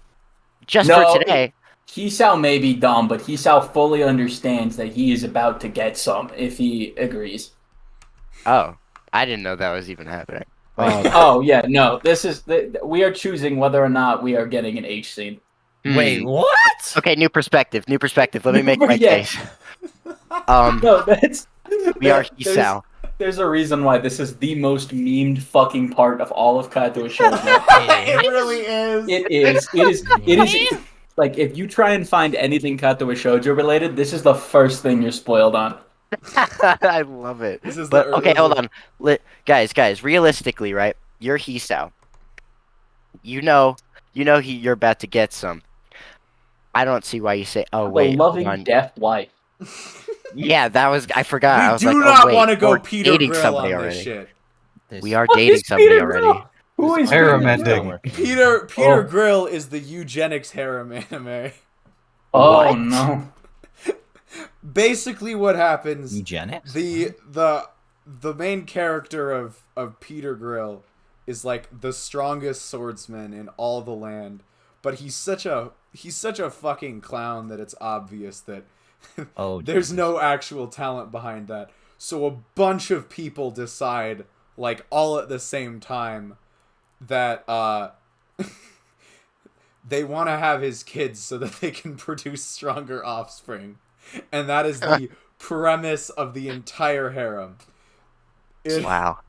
just No. for today. Hisao may be dumb, but Hisao fully understands that he is about to get some if he agrees. Oh, I didn't know that was even happening. Oh yeah, no. We are choosing whether or not we are getting an H scene. Wait, Hmm. what? Okay, new perspective. New perspective. Let me make my Yeah. case. No, that's We are that- there's- Hisao. There's a reason why this is the most memed fucking part of all of Katawa Shoujo. It really is. It is. It is. Like, if you try and find anything Katawa Shoujo related, this is the first thing you're spoiled on. I love it. This is But the- okay, this hold is- on. Guys, realistically, right? You're Hisao. You know you're about to get some. I don't see why you say. Oh The wait, hold loving on. deaf wife. Yeah, I forgot. I We was do like, not oh, wait, want to go we're Peter dating Grill somebody on this already. shit. We are What dating is somebody Peter already. Grill? Who is Harem Peter ending. Grill? Peter Oh. Grill is the eugenics harem anime. Oh What? no. Basically, what happens? Eugenics? The main character of Peter Grill is like the strongest swordsman in all the land, but he's such a fucking clown that it's obvious that Oh, there's Jesus. no actual talent behind that. So a bunch of people decide, like all at the same time, that they want to have his kids so that they can produce stronger offspring, and that is the premise of the entire harem. Wow.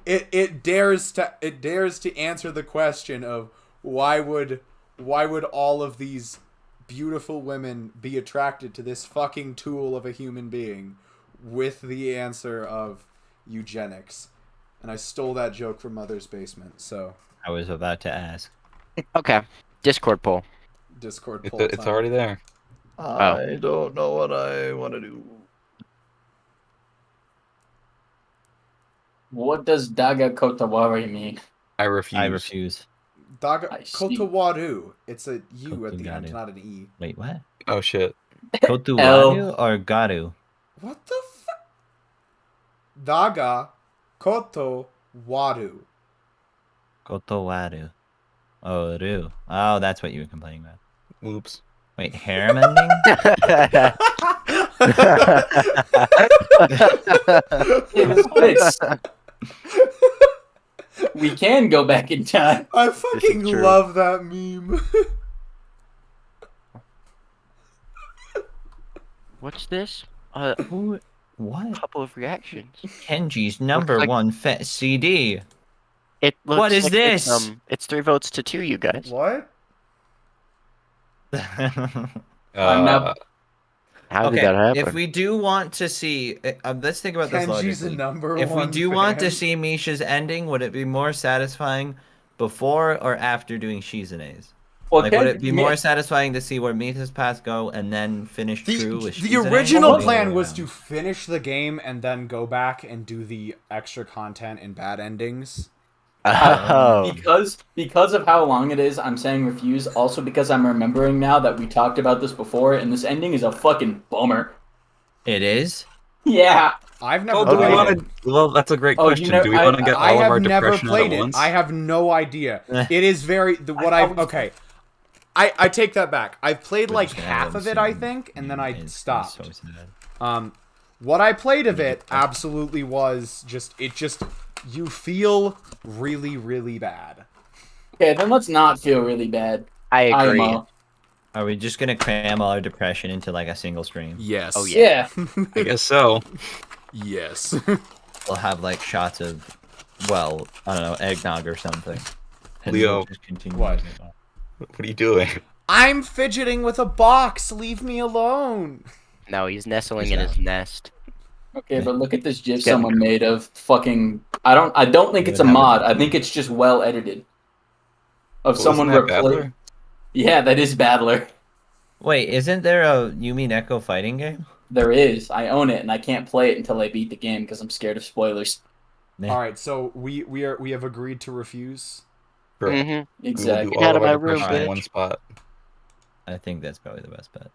It dares to answer the question of why would all of these beautiful women be attracted to this fucking tool of a human being, with the answer of eugenics. And I stole that joke from Mother's Basement, so I was about to ask. Okay. Discord poll. Discord poll It's time. already there. I don't know what I want to do. What does Daga Kotawari mean? I refuse. I refuse. Daga I see. Kotowaru. It's a U at the end, Kotogaru. not an E. Wait, what? Oh shit. Kotuwaru or Garu? What the fuck? Daga Kotowaru. Kotowaru. Oh, Ru. Oh, that's what you were complaining about. Oops. Wait, harem ending? We can go back in time. I fucking true. love that meme. What's this? Who? What? Couple of reactions. Kenji's number like- one CD. It looks What is like this? It's 3 votes to 2, you guys. What? I'm not- How did that happen? if we do want to see, let's think about this Kenji's logically. a number If we one do want to fan. see Misha's ending, would it be more satisfying before or after doing Shizune's? Well, Like, would it be more yeah, satisfying to see where Misha's paths go and then finish true with The Shizune? original Or the plan other was way to around? finish the game and then go back and do the extra content and bad endings. Oh. because of how long it is, I'm saying refuse. Also because I'm remembering now that we talked about this before, and this ending is a fucking bummer. It is? Yeah. I've never Oh, do we played want it. to? Well, that's a great Oh, you question. know, do we want to get I all of have our never depression played at it. once? I have no idea. It is very what I I was- okay. I take that back. I've played We're like just gonna half have of them it, I soon. think, and then I It's stopped. so sad. What I played of it absolutely was just you feel really, really bad. Okay, then let's not feel really bad. I agree. IMO. Are we just gonna cram all our depression into like a single stream? Yes. Oh, yeah. Yeah. I guess so. Yes. We'll have like shots of, well, I don't know, eggnog or something. And Leo. we'll just continue What? using it. What are you doing? I'm fidgeting with a box. Leave me alone. No, he's nestling He's in out. his nest. Okay, but look at this GIF Getting someone made of fucking. I don't think it's a What mod. happened? I think it's just well edited. Of Wasn't someone that repla- Battler? Yeah, that is Battler. Wait, isn't there a Yumi Neko fighting game? There is. I own it, and I can't play it until I beat the game because I'm scared of spoilers. Yeah. All right, so we have agreed to refuse. Correct. Mm-hmm. We will Exactly. do Get out all of our my room, depression in bitch. one spot. I think that's probably the best bet.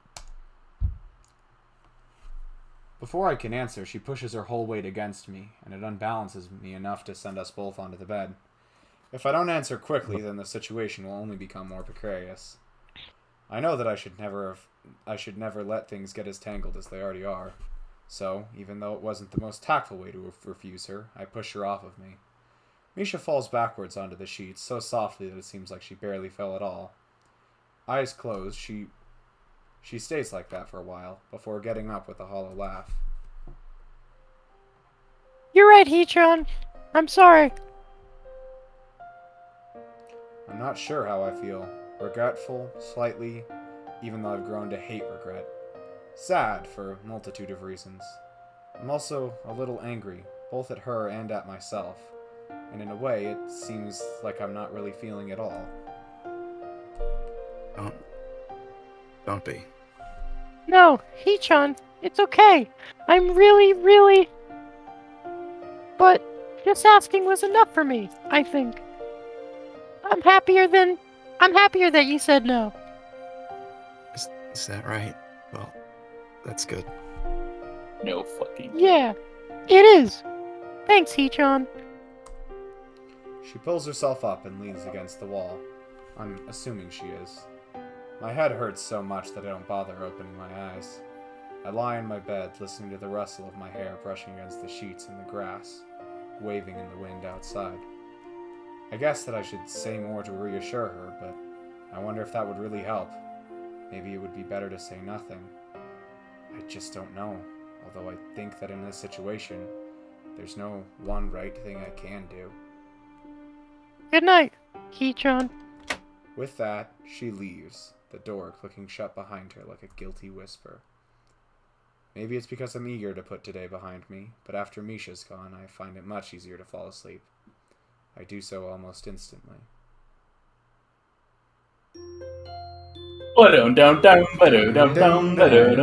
Before I can answer, she pushes her whole weight against me, and it unbalances me enough to send us both onto the bed. If I don't answer quickly, then the situation will only become more precarious. I know that I should never let things get as tangled as they already are. So, even though it wasn't the most tactful way to refuse her, I push her off of me. Misha falls backwards onto the sheets so softly that it seems like she barely fell at all. Eyes closed, she stays like that for a while, before getting up with a hollow laugh. You're right, Hichon. I'm sorry. I'm not sure how I feel. Regretful, slightly, even though I've grown to hate regret. Sad, for a multitude of reasons. I'm also a little angry, both at her and at myself. And in a way, it seems like I'm not really feeling at all. Don't be. No, Hichon, it's okay. I'm really... But just asking was enough for me, I think. I'm happier that you said no. Is that right? Well, that's good. No fucking. Yeah, it is. Thanks, Hichon. She pulls herself up and leans against the wall. I'm assuming she is. My head hurts so much that I don't bother opening my eyes. I lie in my bed, listening to the rustle of my hair brushing against the sheets and the grass, waving in the wind outside. I guess that I should say more to reassure her, but I wonder if that would really help. Maybe it would be better to say nothing. I just don't know, although I think that in this situation, there's no one right thing I can do. Good night, Hichon. With that, she leaves, the door clicking shut behind her like a guilty whisper. Maybe it's because I'm eager to put today behind me, but after Misha's gone, I find it much easier to fall asleep. I do so almost instantly. I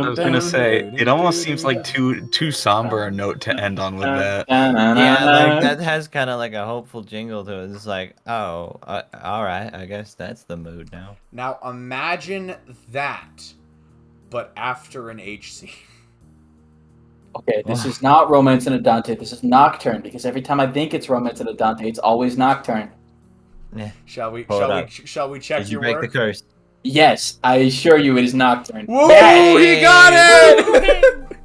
was gonna say, it almost seems like too somber a note to end on with that. Yeah, like that has kind of like a hopeful jingle to it. It's like, oh, all right, I guess that's the mood now. Now imagine that, but after an H scene. Okay, this is not Romance in a Dante. This is Nocturne, because every time I think it's Romance in a Dante, it's always Nocturne. Yeah. Shall we check Did you your break work? the curse? Yes, I assure you it is Nocturne. Woo! Yay! He got it!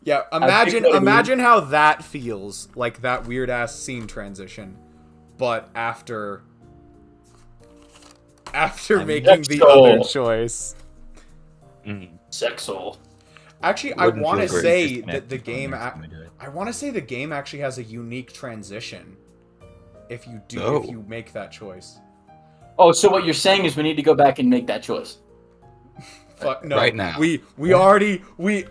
Yeah, imagine how that feels, like that weird ass scene transition, but after making the other choice. Sexual. Actually, I Wouldn't want to feel great. say Just that the game. next time we do it. I want to say the game actually has a unique transition. If you do, Oh. if you make that choice. Oh, so what you're saying is we need to go back and make that choice. Fuck no. Right now. We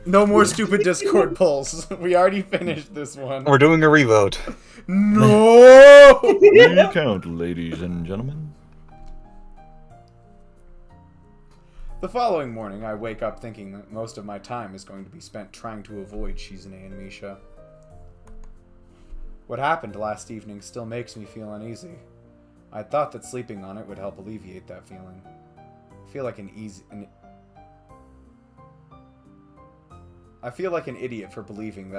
no more stupid Discord polls. We already finished this one. We're doing a revote. No. Recount, ladies and gentlemen. The following morning, I wake up thinking that most of my time is going to be spent trying to avoid Shizune and Misha. What happened last evening still makes me feel uneasy. I thought that sleeping on it would help alleviate that feeling. I feel like an idiot for believing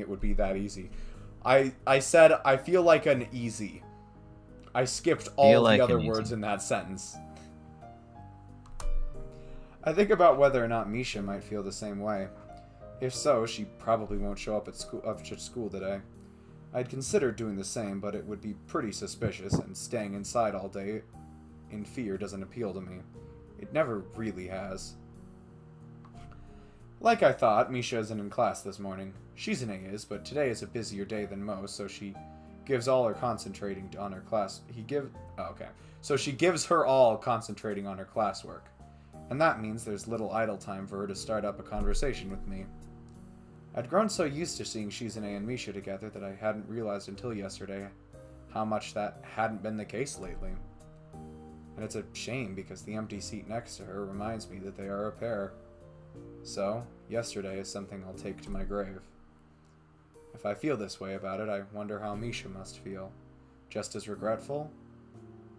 it would be that easy. I said I feel like an easy. I skipped all like the other an words easy. in that sentence. I think about whether or not Misha might feel the same way. If so, she probably won't show up at school today. I'd considered doing the same, but it would be pretty suspicious, and staying inside all day in fear doesn't appeal to me. It never really has. Like I thought, Misha isn't in class this morning. Shizune is, but today is a busier day than most, so she gives all her concentrating on her class. So she gives her all concentrating on her classwork. And that means there's little idle time for her to start up a conversation with me. I'd grown so used to seeing Shizune and Misha together that I hadn't realized until yesterday how much that hadn't been the case lately. And it's a shame because the empty seat next to her reminds me that they are a pair. So, yesterday is something I'll take to my grave. If I feel this way about it, I wonder how Misha must feel. Just as regretful?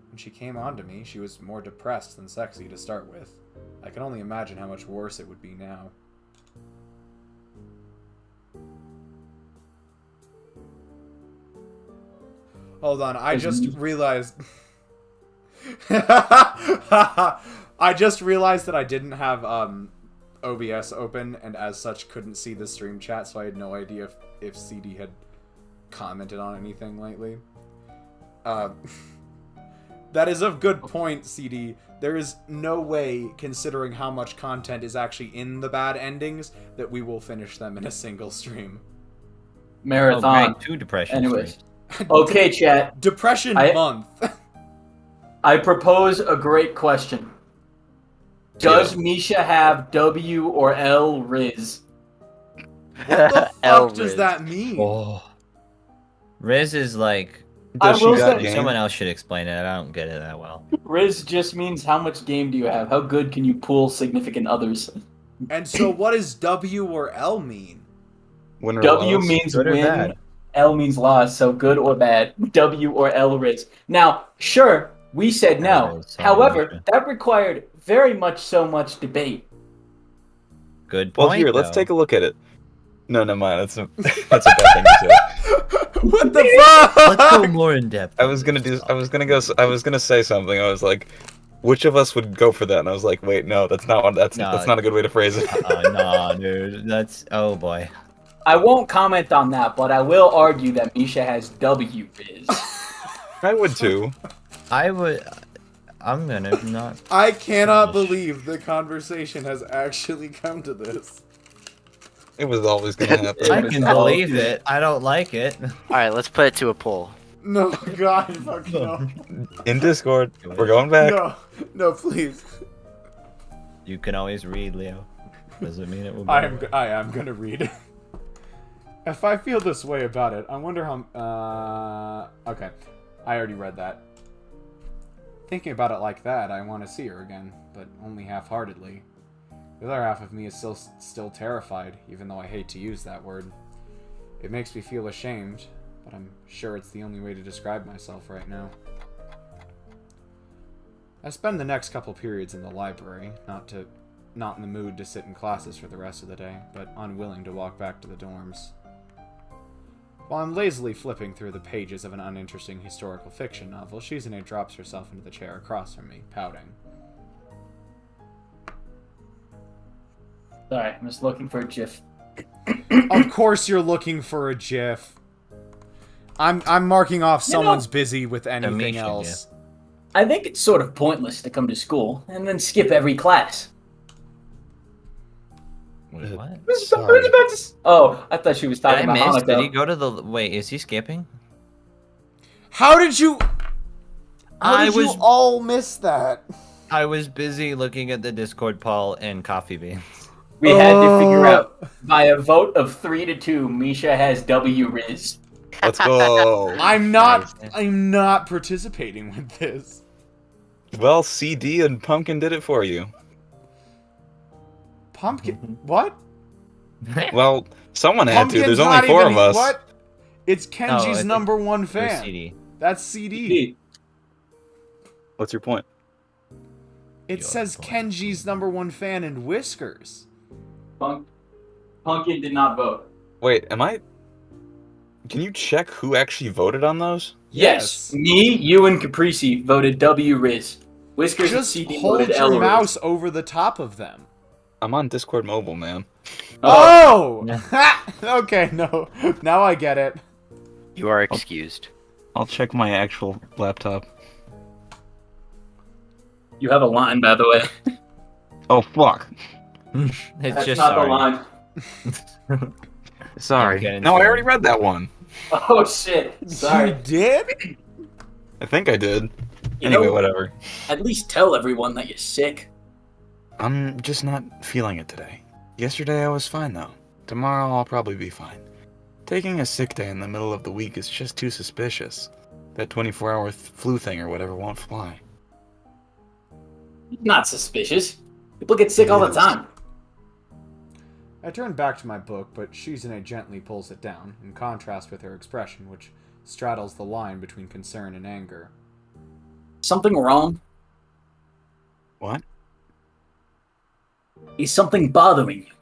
When she came on to me, she was more depressed than sexy to start with. I can only imagine how much worse it would be now. Hold on, I just realized I just realized that I didn't have OBS open, and as such couldn't see the stream chat, so I had no idea if CD had commented on anything lately. That is a good point, CD. There is no way, considering how much content is actually in the bad endings, that we will finish them in a single stream. Marathon. Great, 2 depression Anyways. Okay, chat. Depression month. I propose a great question. Does Misha have W or L Riz? What the fuck does Riz. that mean? Oh. Riz is like... I will say, Someone else should explain it. I don't get it that well. Riz just means how much game do you have? How good can you pull significant others? And so what does W or L mean? Winner W loss. means Good or win, bad? L means loss, so good or bad. W or L Riz. Now, sure, we said no. Riz, However, Misha. that required very much debate. Good point, Well, here, let's though. take a look at it. No, never mind. That's a bad thing to say. What the fuck? Let's go more in depth. I was gonna say something. I was like, which of us would go for that? And I was like, wait, no, that's not a good way to phrase it. Nah, dude. That's... Oh, boy. I won't comment on that, but I will argue that Misha has W Riz. I would too. I would... I'm gonna not... I cannot believe the conversation has actually come to this. It was always gonna happen. I can believe it. I don't like it. Alright, let's put it to a poll. No, God, fuck no. In Discord, we're going back. No, please. You can always read, Leo. Doesn't mean it will be... I am gonna read. If I feel this way about it, I wonder how... Okay. I already read that. Thinking about it like that, I want to see her again, but only half-heartedly. The other half of me is still terrified, even though I hate to use that word. It makes me feel ashamed, but I'm sure it's the only way to describe myself right now. I spend the next couple periods in the library, not in the mood to sit in classes for the rest of the day, but unwilling to walk back to the dorms. While I'm lazily flipping through the pages of an uninteresting historical fiction novel, Shizune drops herself into the chair across from me, pouting. Sorry, I'm just looking for a GIF. Of course you're looking for a GIF. I'm marking off someone's busy with anything Misha else. I think it's sort of pointless to come to school and then skip every class. Wait, what? Sorry. Oh, I thought she was Did talking I about miss? Did he Hanukkah. go to the... Wait, is he skipping? How did you I was... all miss that? I was busy looking at the Discord poll and coffee beans. We had to figure out, by a vote of 3-2, Misha has W Riz. Let's go. I'm not participating with this. Well, CD and Pumpkin did it for you. Pumpkin what? Well, someone had to. Pumpkin's There's not only 4 even- of us. What? It's I Kenji's think number one Or fan. CD. That's CD. What's your point? It says Kenji's number one fan and Whiskers. Pumpkin did not vote. Wait, am I... Can you check who actually voted on those? Yes. Me, you, and Caprese voted W Riz. Whiskers and Just CD hold voted your L mouse over the top of them. I'm on Discord Mobile, man. Oh! Okay, no. Now I get it. You are excused. I'll check my actual laptop. You have a line, by the way. Oh, fuck. It's That's just not sorry. the line. Sorry. Okay, No, I already read that one. Oh, shit. You Sorry. did? I think I did. You Anyway, know, whatever. at least tell everyone that you're sick. I'm just not feeling it today. Yesterday I was fine, though. Tomorrow I'll probably be fine. Taking a sick day in the middle of the week is just too suspicious. That 24-hour flu thing or whatever won't fly. Not suspicious. People get sick all the time. I turn back to my book, but Shizune gently pulls it down, in contrast with her expression, which straddles the line between concern and anger. Something wrong? What? Is something bothering you?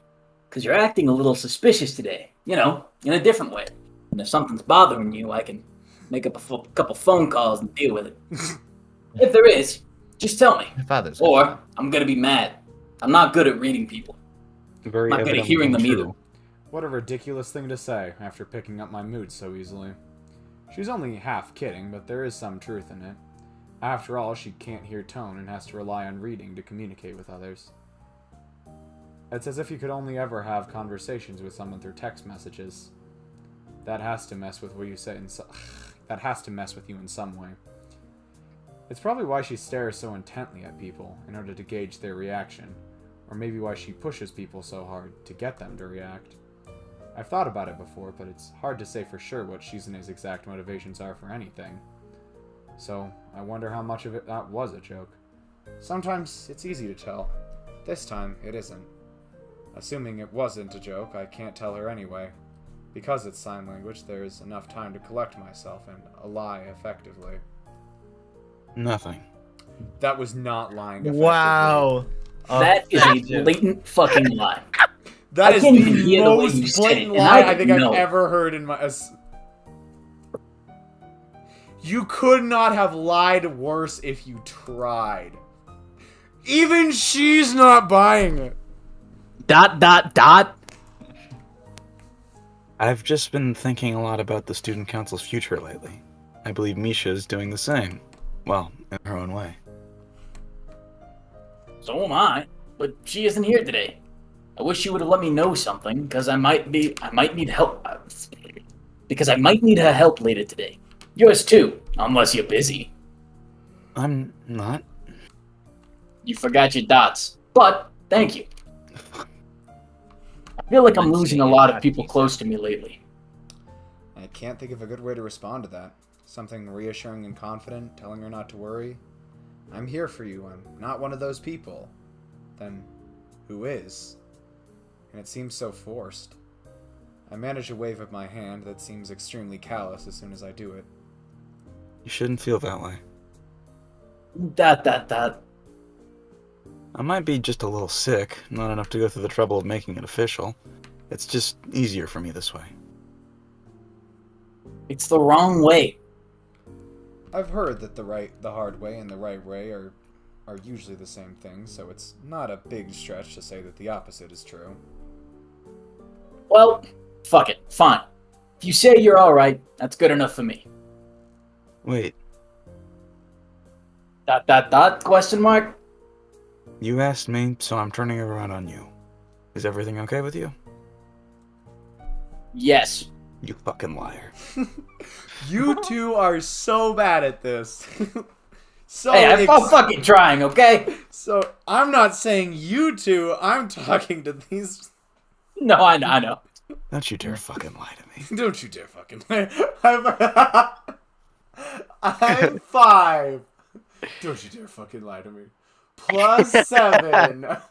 Because you're acting a little suspicious today. You know, in a different way. And if something's bothering you, I can make up a couple phone calls and deal with it. If there is, just tell me. My father's. Or I'm gonna be mad. I'm not good at reading people. Very Not good at evidently hearing them untrue. either. What a ridiculous thing to say after picking up my mood so easily. She's only half kidding, but there is some truth in it. After all, she can't hear tone and has to rely on reading to communicate with others. It's as if you could only ever have conversations with someone through text messages. That has to mess with what you say that has to mess with you in some way. It's probably why she stares so intently at people in order to gauge their reaction, or maybe why she pushes people so hard to get them to react. I've thought about it before, but it's hard to say for sure what Shizune's exact motivations are for anything. So, I wonder how much of it that was a joke. Sometimes it's easy to tell. This time, it isn't. Assuming it wasn't a joke, I can't tell her anyway. Because it's sign language, there's enough time to collect myself and lie effectively. Nothing. That was not lying effectively. Wow. That is a blatant fucking lie. That I is can't even hear the the way you most say blatant it, and lie I I think know. I've ever heard in my... You could not have lied worse if you tried. Even she's not buying it. ... I've just been thinking a lot about the student council's future lately. I believe Misha's doing the same. Well, in her own way. So am I, but she isn't here today. I wish she would have let me know something, because I might need help. Because I might need her help later today. Yours too, unless you're busy. I'm not. You forgot your dots, but thank you. I feel like I'm losing a lot of people close to me lately. I can't think of a good way to respond to that. Something reassuring and confident, telling her not to worry. I'm here for you. I'm not one of those people. Then, who is? And it seems so forced. I manage a wave of my hand that seems extremely callous as soon as I do it. You shouldn't feel that way. I might be just a little sick, not enough to go through the trouble of making it official. It's just easier for me this way. It's the wrong way. I've heard that the hard way and the right way are usually the same thing, so it's not a big stretch to say that the opposite is true. Well, fuck it, fine. If you say you're alright, that's good enough for me. Wait, Question mark? you asked me, so I'm turning it around on you. Is everything okay with you? Yes. You fucking liar. You two are so bad at this. Hey, I'm fucking trying, okay? So, I'm not saying you two, I'm talking to these... No, I know. Don't you dare fucking lie to me. Don't you dare fucking lie. I'm 5. Don't you dare fucking lie to me. +7.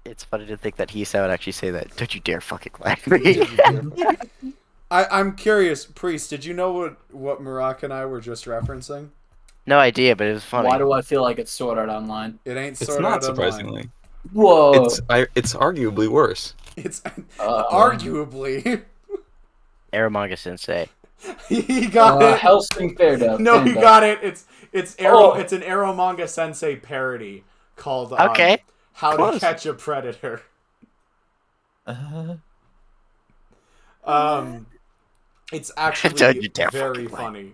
It's funny to think that Hisao would actually say that. Don't you dare fucking lie to me. I'm curious, Priest, did you know what Murak and I were just referencing? No idea, but it was funny. Why do I feel like it's Sword Art Online? It ain't It's Sword not, Art Online. surprisingly. Whoa. It's arguably worse. It's arguably. Aramanga Sensei. He got it. Hellsing Fair No, he got it. It's an Arrow Manga Sensei parody called Okay. How Close. to Catch a Predator. It's actually Don't you dare very fucking lie. funny.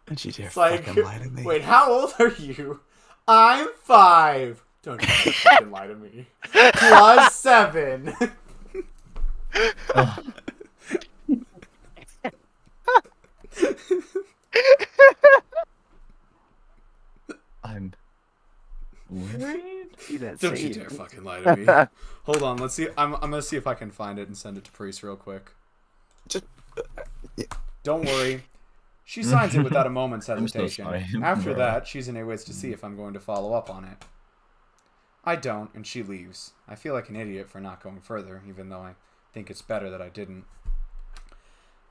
Don't you dare It's like, fucking lie to me. wait, how old are you? I'm 5. Don't you dare fucking lie to me. +7. I'm Don't you dare fucking lie to me. Hold on, let's see. I'm gonna see if I can find it and send it to Priest real quick. Just, Don't worry. She signs it without a moment's I'm so hesitation. sorry. After that, Shizune waits to see if I'm going to follow up on it. I don't, and she leaves. I feel like an idiot for not going further, even though I think it's better that I didn't.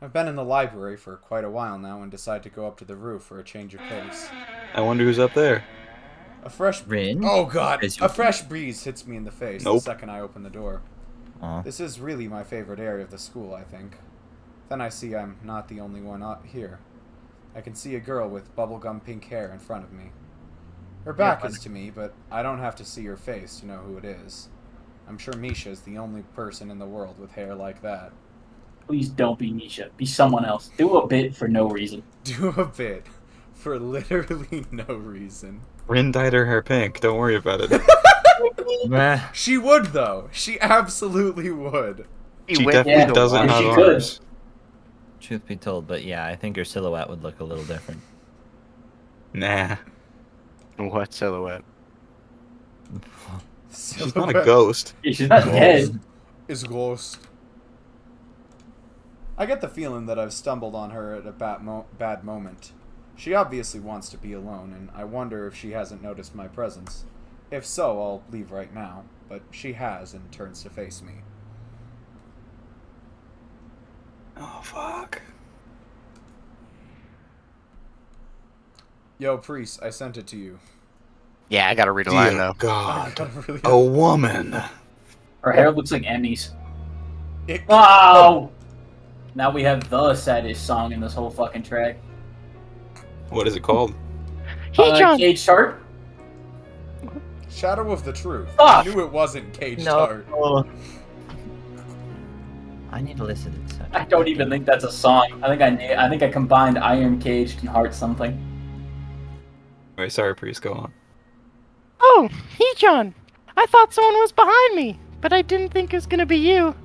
I've been in the library for quite a while now and decide to go up to the roof for a change of pace. I wonder who's up there. A fresh... Rin? Oh god! Is A fresh breeze hits me in the face Nope. the second I open the door. Aw. This is really my favorite area of the school, I think. Then I see I'm not the only one out here. I can see a girl with bubblegum pink hair in front of me. Her back is to me, but I don't have to see her face to know who it is. I'm sure Misha's the only person in the world with hair like that. Please don't be Misha. Be someone else. Do a bit for no reason. Do a bit for literally no reason. Rin dyed her hair pink. Don't worry about it. Meh. She would, though. She absolutely would. She went definitely through the doesn't wash. have She could. arms. Truth be told, but yeah, I think her silhouette would look a little different. Nah. What silhouette? She's not a ghost. She's not dead. Is ghost. I get the feeling that I've stumbled on her at a bad moment. She obviously wants to be alone, and I wonder if she hasn't noticed my presence. If so, I'll leave right now, but she has and turns to face me. Oh, fuck. Yo, Priest, I sent it to you. Yeah, I gotta read a line Dear though. God. Really- A woman. Her hair looks like Emmy's. It- Wow! Now we have the saddest song in this whole fucking track. What is it called? He-chan! Cage Heart? Shadow of the Truth. Fuck. I knew it wasn't Caged Heart. I need to listen to this. I don't even think that's a song. I think I combined Iron Caged and Heart something. Wait, sorry, Priest, go on. Oh, He-chan! I thought someone was behind me, but I didn't think it was gonna be you.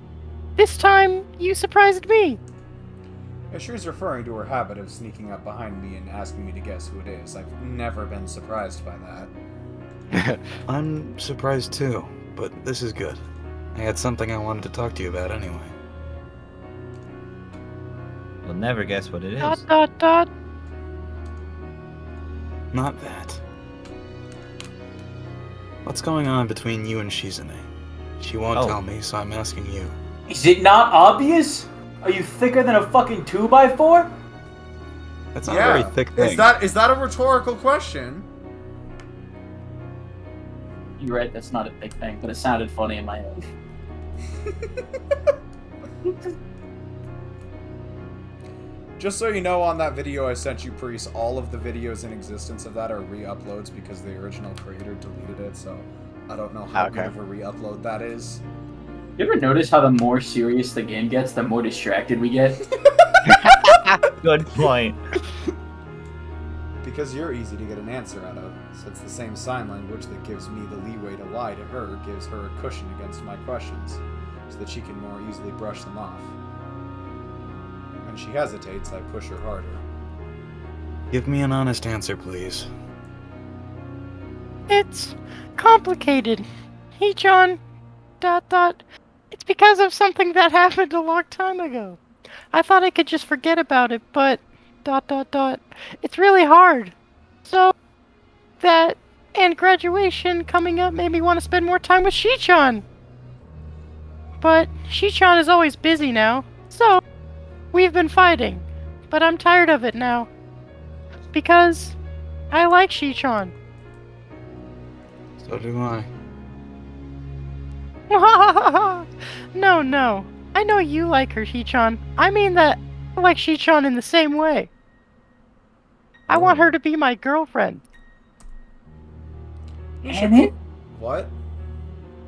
This time, you surprised me. If she's referring to her habit of sneaking up behind me and asking me to guess who it is, I've never been surprised by that. I'm surprised too, but this is good. I had something I wanted to talk to you about anyway. You'll never guess what it is. Dot dot dot. Not that. What's going on between you and Shizune? She won't Oh. tell me, so I'm asking you. Is it not obvious? Are you thicker than a fucking 2x4? That's not a very thick thing. Is that a rhetorical question? You're right, that's not a big thing, but it sounded funny in my head. Just so you know, on that video I sent you, Priest, all of the videos in existence of that are re-uploads because the original creator deleted it, so I don't know how good of a re-upload that is. You ever notice how the more serious the game gets, the more distracted we get? Good point. Because you're easy to get an answer out of, so it's the same sign language that gives me the leeway to lie to her, gives her a cushion against my questions, so that she can more easily brush them off. When she hesitates, I push her harder. Give me an honest answer, please. It's complicated. He-chan, dot dot. It's because of something that happened a long time ago. I thought I could just forget about it, but dot dot dot. It's really hard. So that and graduation coming up made me want to spend more time with Shi-chan. But Shi-chan is always busy now, so we've been fighting. But I'm tired of it now. Because I like Shi-chan. So do I. No. I know you like her, Shi-chan. I mean that I like Shi-chan in the same way. I want her to be my girlfriend. Canon? What?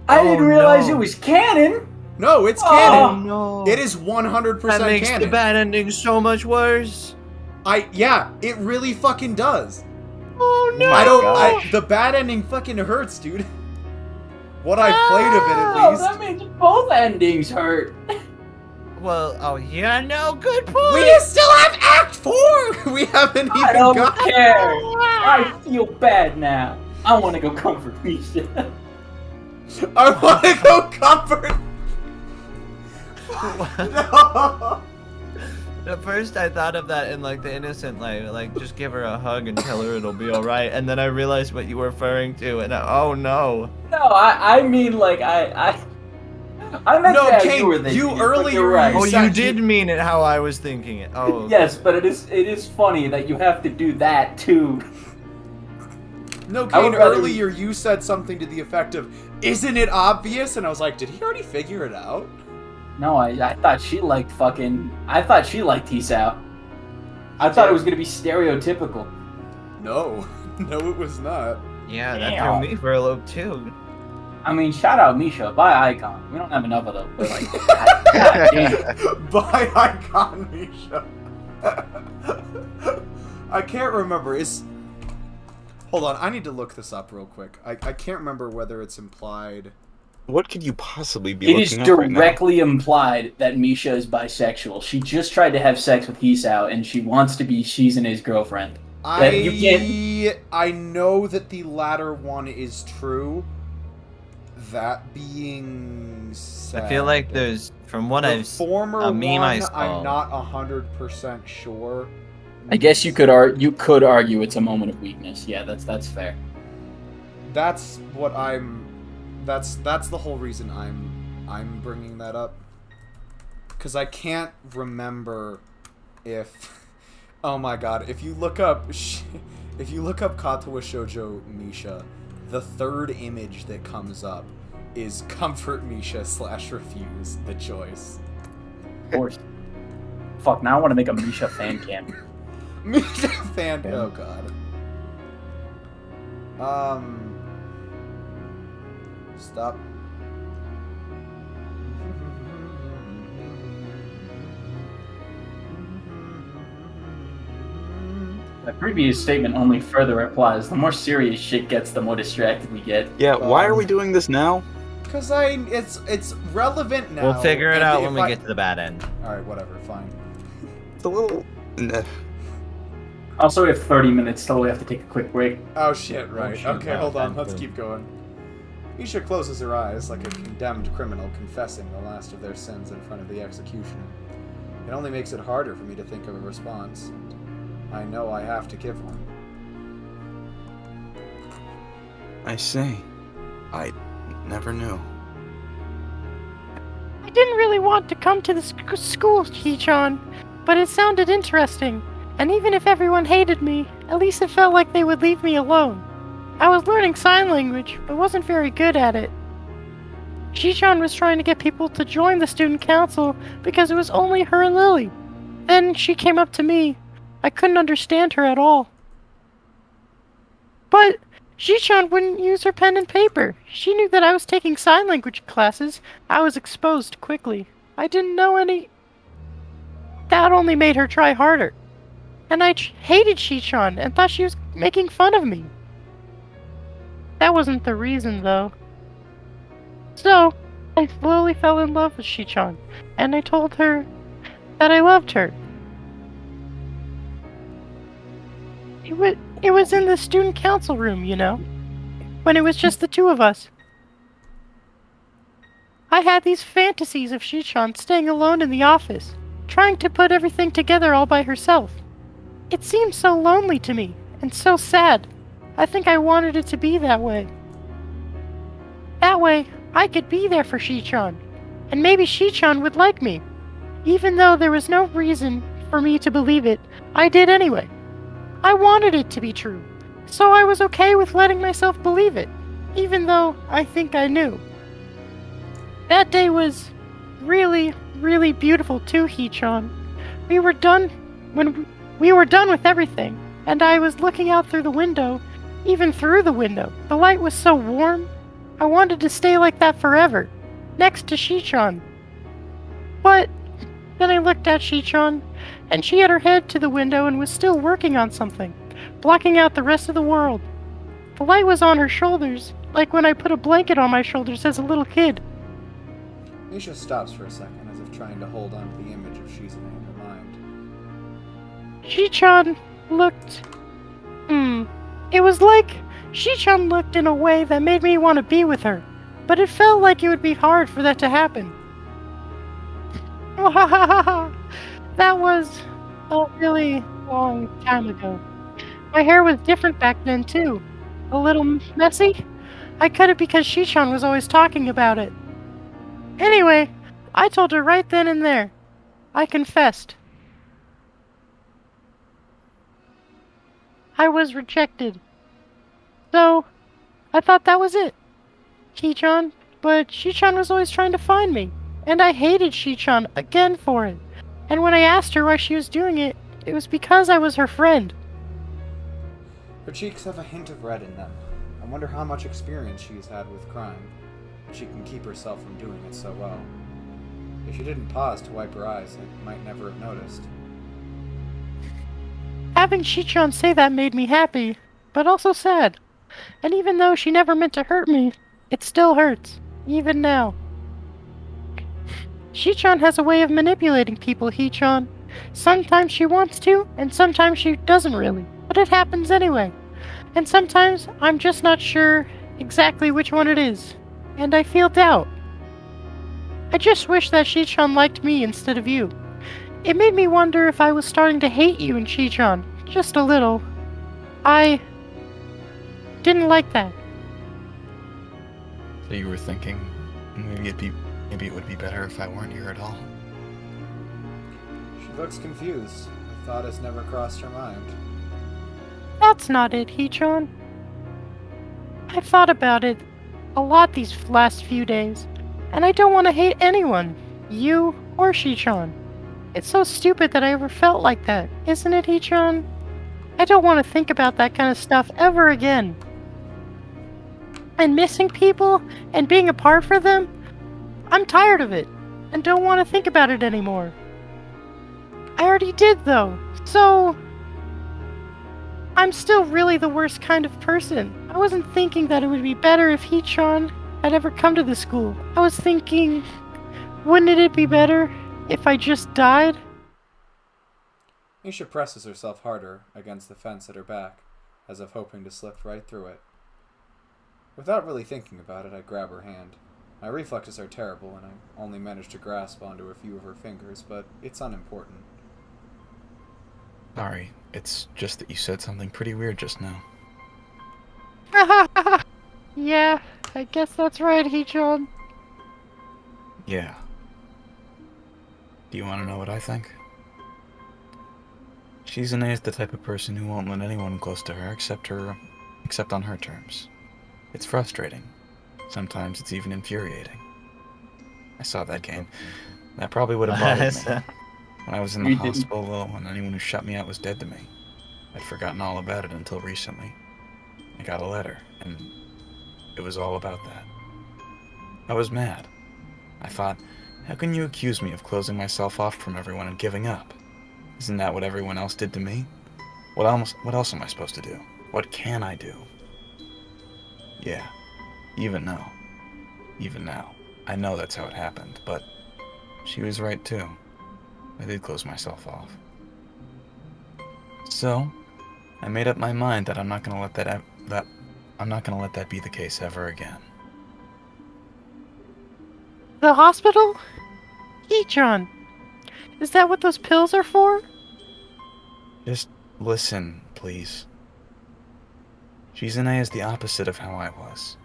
I didn't realize no. it was canon! No, it's Oh. canon! no. It is 100% That makes canon. the bad ending so much worse. Yeah, it really fucking does. Oh no! The bad ending fucking hurts, dude. What I've played of it, at least. That means both endings hurt. Well, oh yeah, no, good point. We still have Act 4! We haven't even I don't got care. I feel bad now. I want to go comfort Misha. I want to go comfort. No. At first, I thought of that in like the innocent, like just give her a hug and tell her it'll be all right. And then I realized what you were referring to, and oh no. No, I mean like I meant No, that Kane, you were thinking you it, but earlier you're right. Oh, said you did mean it how I was thinking it. Oh. Yes, but it is funny that you have to do that too. No, I would Kane, rather- earlier you said something to the effect of, "Isn't it obvious?" And I was like, did he already figure it out? No, I thought she liked Hisao. I thought it was gonna be stereotypical. No, no, it was not. Yeah, that Damn. threw me for a loop too. I mean, shout out Misha, buy Icon. We don't have enough of them, but like, God damn. By Icon Misha. I can't remember. Hold on, I need to look this up real quick. I can't remember whether it's implied. What could you possibly be It looking is up right now? directly implied that Misha is bisexual. She just tried to have sex with Hisao, and she wants to be Shizune's girlfriend. I know that the latter one is true. That being said, I feel like there's, from what I've seen, former a meme one, I saw. I'm not 100% sure. I guess you could argue it's a moment of weakness. Yeah, that's fair. That's what I'm. That's the whole reason I'm bringing that up. Because I can't remember if. Oh my god! If you look up Katawa Shoujo Misha, the third image that comes up is Comfort Misha / Refuse the choice. Of course. Fuck, now I want to make a Misha fan cam. Misha fan. Oh god. Stop. My previous statement only further applies. The more serious shit gets, the more distracted we get. Yeah, why are we doing this now? Because it's relevant now. We'll figure it and out if when we get to the bad end. Alright, whatever, fine. It's a little... Also, we have 30 minutes till we have to take a quick break. Oh shit, right. shit, Okay, no, hold on, thank let's you. keep going. Misha closes her eyes like a condemned criminal confessing the last of their sins in front of the executioner. It only makes it harder for me to think of a response, and I know I have to give one. I see. I never knew. I didn't really want to come to the school, Chi-chan, but it sounded interesting. And even if everyone hated me, at least it felt like they would leave me alone. I was learning sign language, but wasn't very good at it. Chi-chan was trying to get people to join the student council because it was only her and Lily. Then she came up to me. I couldn't understand her at all. But Chi-chan wouldn't use her pen and paper. She knew that I was taking sign language classes. I was exposed quickly. I didn't know any... That only made her try harder. And I hated Chi-chan and thought she was making fun of me. That wasn't the reason, though. So, I slowly fell in love with Chi-chan, and I told her that I loved her. It was in the student council room, you know, when it was just the two of us. I had these fantasies of Chi-chan staying alone in the office, trying to put everything together all by herself. It seemed so lonely to me, and so sad. I think I wanted it to be that way. That way, I could be there for Chi-chan, and maybe Chi-chan would like me. Even though there was no reason for me to believe it, I did anyway. I wanted it to be true, so I was okay with letting myself believe it, even though I think I knew. That day was really, really beautiful too, Hi-chan. We were done with everything, and I was looking out through the window, even through the window. The light was so warm. I wanted to stay like that forever, next to Chi-chan. But then I looked at Chi-chan, and she had her head to the window and was still working on something, blocking out the rest of the world. The light was on her shoulders, like when I put a blanket on my shoulders as a little kid. Misha stops for a second, as if trying to hold on to the image of Shizune in her mind. Chi-chan looked... It was like Chi-chan looked in a way that made me want to be with her, but it felt like it would be hard for that to happen. That was a really long time ago. My hair was different back then too. A little messy. I cut it because Chi-chan was always talking about it. Anyway, I told her right then and there. I confessed. I was rejected. So, I thought that was it. Chi-chan, but Chi-chan was always trying to find me. And I hated Shichan again for it. And when I asked her why she was doing it, it was because I was her friend. Her cheeks have a hint of red in them. I wonder how much experience she's had with crime. She can keep herself from doing it so well. If she didn't pause to wipe her eyes, I might never have noticed. Having Shichan say that made me happy, but also sad. And even though she never meant to hurt me, it still hurts, even now. Shichan has a way of manipulating people, Hichan. Sometimes she wants to, and sometimes she doesn't really, but it happens anyway. And sometimes I'm just not sure exactly which one it is, and I feel doubt. I just wish that Shichan liked me instead of you. It made me wonder if I was starting to hate you and Shichan, just a little. I didn't like that. So you were thinking maybe it would be better if I weren't here at all? She looks confused. The thought has never crossed her mind. That's not it, Hichan. I've thought about it a lot these last few days, and I don't want to hate anyone, you or Shichan. It's so stupid that I ever felt like that, isn't it, Hichan? I don't want to think about that kind of stuff ever again. And missing people and being apart from them, I'm tired of it, and don't want to think about it anymore. I already did, though, so I'm still really the worst kind of person. I wasn't thinking that it would be better if Hichan had ever come to the school. I was thinking, wouldn't it be better if I just died? Misha presses herself harder against the fence at her back, as if hoping to slip right through it. Without really thinking about it, I grab her hand. My reflexes are terrible, and I only manage to grasp onto a few of her fingers, but it's unimportant. Sorry, it's just that you said something pretty weird just now. Yeah, I guess that's right, Hichan. Yeah. Do you want to know what I think? Shizune is the type of person who won't let anyone close to her except on her terms. It's frustrating. Sometimes it's even infuriating. I saw that game. That probably would have bothered me. When I was in the hospital, though, and anyone who shut me out was dead to me. I'd forgotten all about it until recently. I got a letter, and it was all about that. I was mad. I thought, how can you accuse me of closing myself off from everyone and giving up? Isn't that what everyone else did to me? What else am I supposed to do? What can I do? Yeah, even now, I know that's how it happened, but she was right too. I did close myself off. So, I made up my mind that I'm not gonna let that be the case ever again. The hospital? Hichan, is that what those pills are for? Just listen, please. Shizune is the opposite of how I was.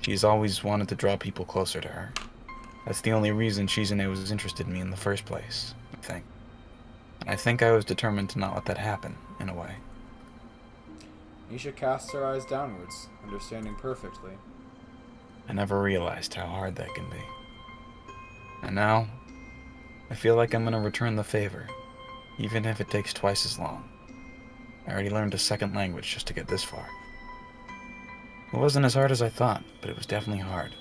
She's always wanted to draw people closer to her. That's the only reason Shizune was interested in me in the first place, I think. And I think I was determined to not let that happen, in a way. Misha casts her eyes downwards, understanding perfectly. I never realized how hard that can be. And now, I feel like I'm gonna return the favor, even if it takes twice as long. I already learned a second language just to get this far. It wasn't as hard as I thought, but it was definitely hard.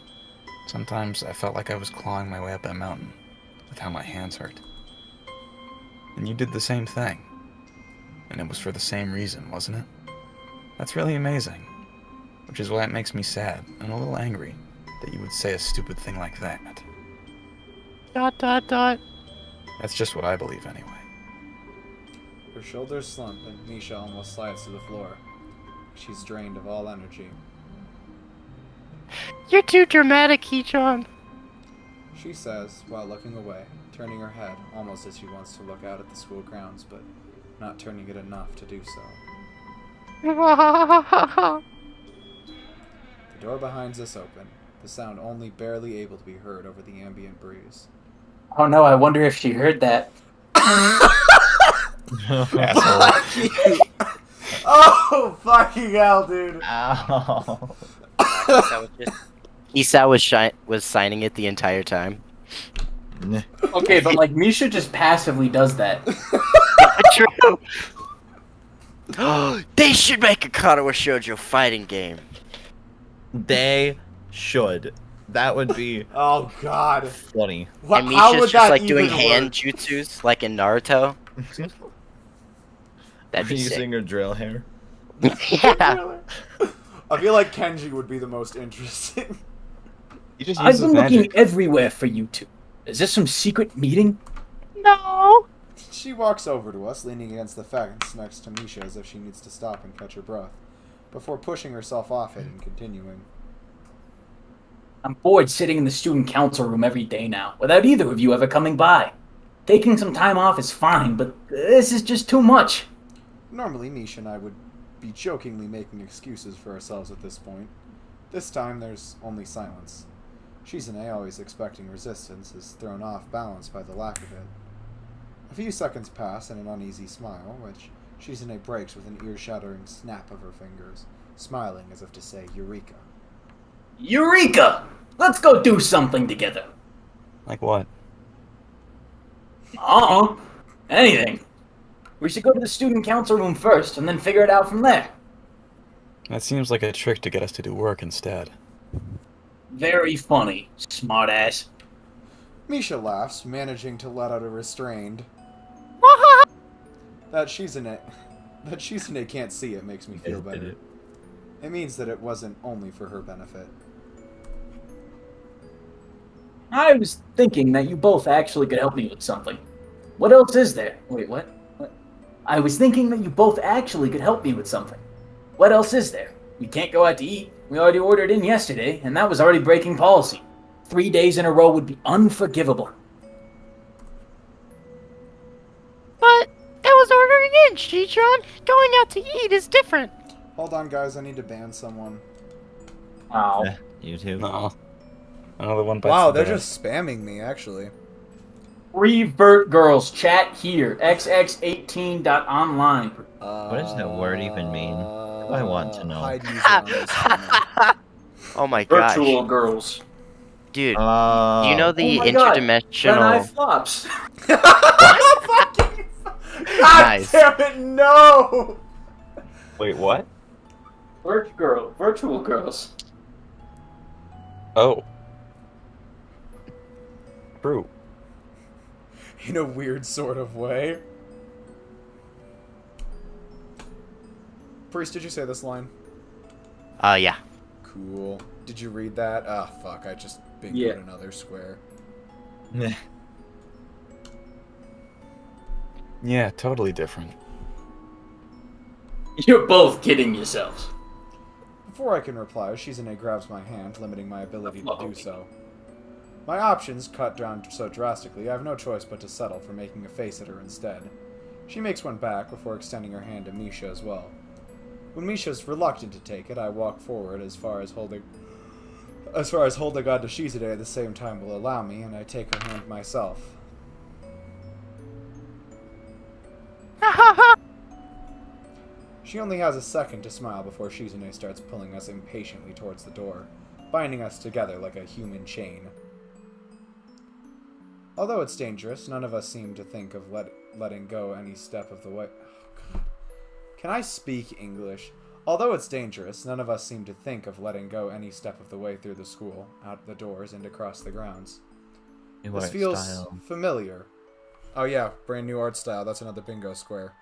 Sometimes I felt like I was clawing my way up a mountain, with how my hands hurt. And you did the same thing. And it was for the same reason, wasn't it? That's really amazing. Which is why it makes me sad and a little angry that you would say a stupid thing like that. ... That's just what I believe anyway. Her shoulders slump and Misha almost slides to the floor. She's drained of all energy. You're too dramatic, Hichan. She says, while looking away, turning her head almost as she wants to look out at the school grounds, but not turning it enough to do so. The door behind us open, the sound only barely able to be heard over the ambient breeze. Oh no, I wonder if she heard that. Fuck you! Oh, fucking hell, dude! Ow. Hisao was signing it the entire time. Okay, but like Misha just passively does that. True. They should make a Katawa Shoujo fighting game. They should. That would be Oh God. funny. What, And how Misha's would just that like doing even hand work? jutsus like in Naruto. That'd be sick. Using her drill hair. Yeah. I feel like Kenji would be the most interesting. You just I've use been magic. looking everywhere for you two. Is this some secret meeting? No. She walks over to us, leaning against the fence next to Misha as if she needs to stop and catch her breath, before pushing herself off it and continuing. I'm bored sitting in the student council room every day now, without either of you ever coming by. Taking some time off is fine, but this is just too much. Normally, Misha and I would be jokingly making excuses for ourselves at this point. This time, there's only silence. Shizune, always expecting resistance, is thrown off balance by the lack of it. A few seconds pass and an uneasy smile, which Shizune breaks with an ear-shattering snap of her fingers, smiling as if to say, Eureka. Eureka! Let's go do something together. Like what? Anything. We should go to the student council room first, and then figure it out from there. That seems like a trick to get us to do work instead. Very funny, smartass. Misha laughs, managing to let out a restrained. That Shizune can't see it makes me feel better. It means that it wasn't only for her benefit. I was thinking that you both actually could help me with something. What else is there? Wait, what? I was thinking that you both actually could help me with something. What else is there? We can't go out to eat. We already ordered in yesterday, and that was already breaking policy. 3 days in a row would be unforgivable. But that was ordering in, Shichon. Going out to eat is different. Hold on, guys, I need to ban someone. Wow. You too. No. Another one bites Wow, the they're dust. just spamming me, actually. Revert girls, chat here. xx18.online. What does that word even mean? I want to know. Hide user on this channel. Oh my gosh. Virtual girls. Dude, Oh. you know the Oh my God. interdimensional... flops. Fucking... God Nice. damn it, no! Wait, what? Virtual girls. Oh. True. In a weird sort of way. Priest, did you say this line? Yeah. Cool. Did you read that? Ah, fuck, I just bingoed Yeah. another square. Yeah, totally different. You're both kidding yourselves. Before I can reply, Shizune grabs my hand, limiting my ability to do so. My options cut down so drastically, I have no choice but to settle for making a face at her instead. She makes one back before extending her hand to Misha as well. When Misha's reluctant to take it, I walk forward as far as holding on to Shizune at the same time will allow me, and I take her hand myself. She only has a second to smile before Shizune starts pulling us impatiently towards the door, binding us together like a human chain. Although it's dangerous, none of us seem to think of letting go any step of the way. Oh, God. Can I speak English? Although it's dangerous, none of us seem to think of letting go any step of the way through the school, out the doors, and across the grounds. New This art feels style. familiar. Oh yeah, brand new art style. That's another bingo square.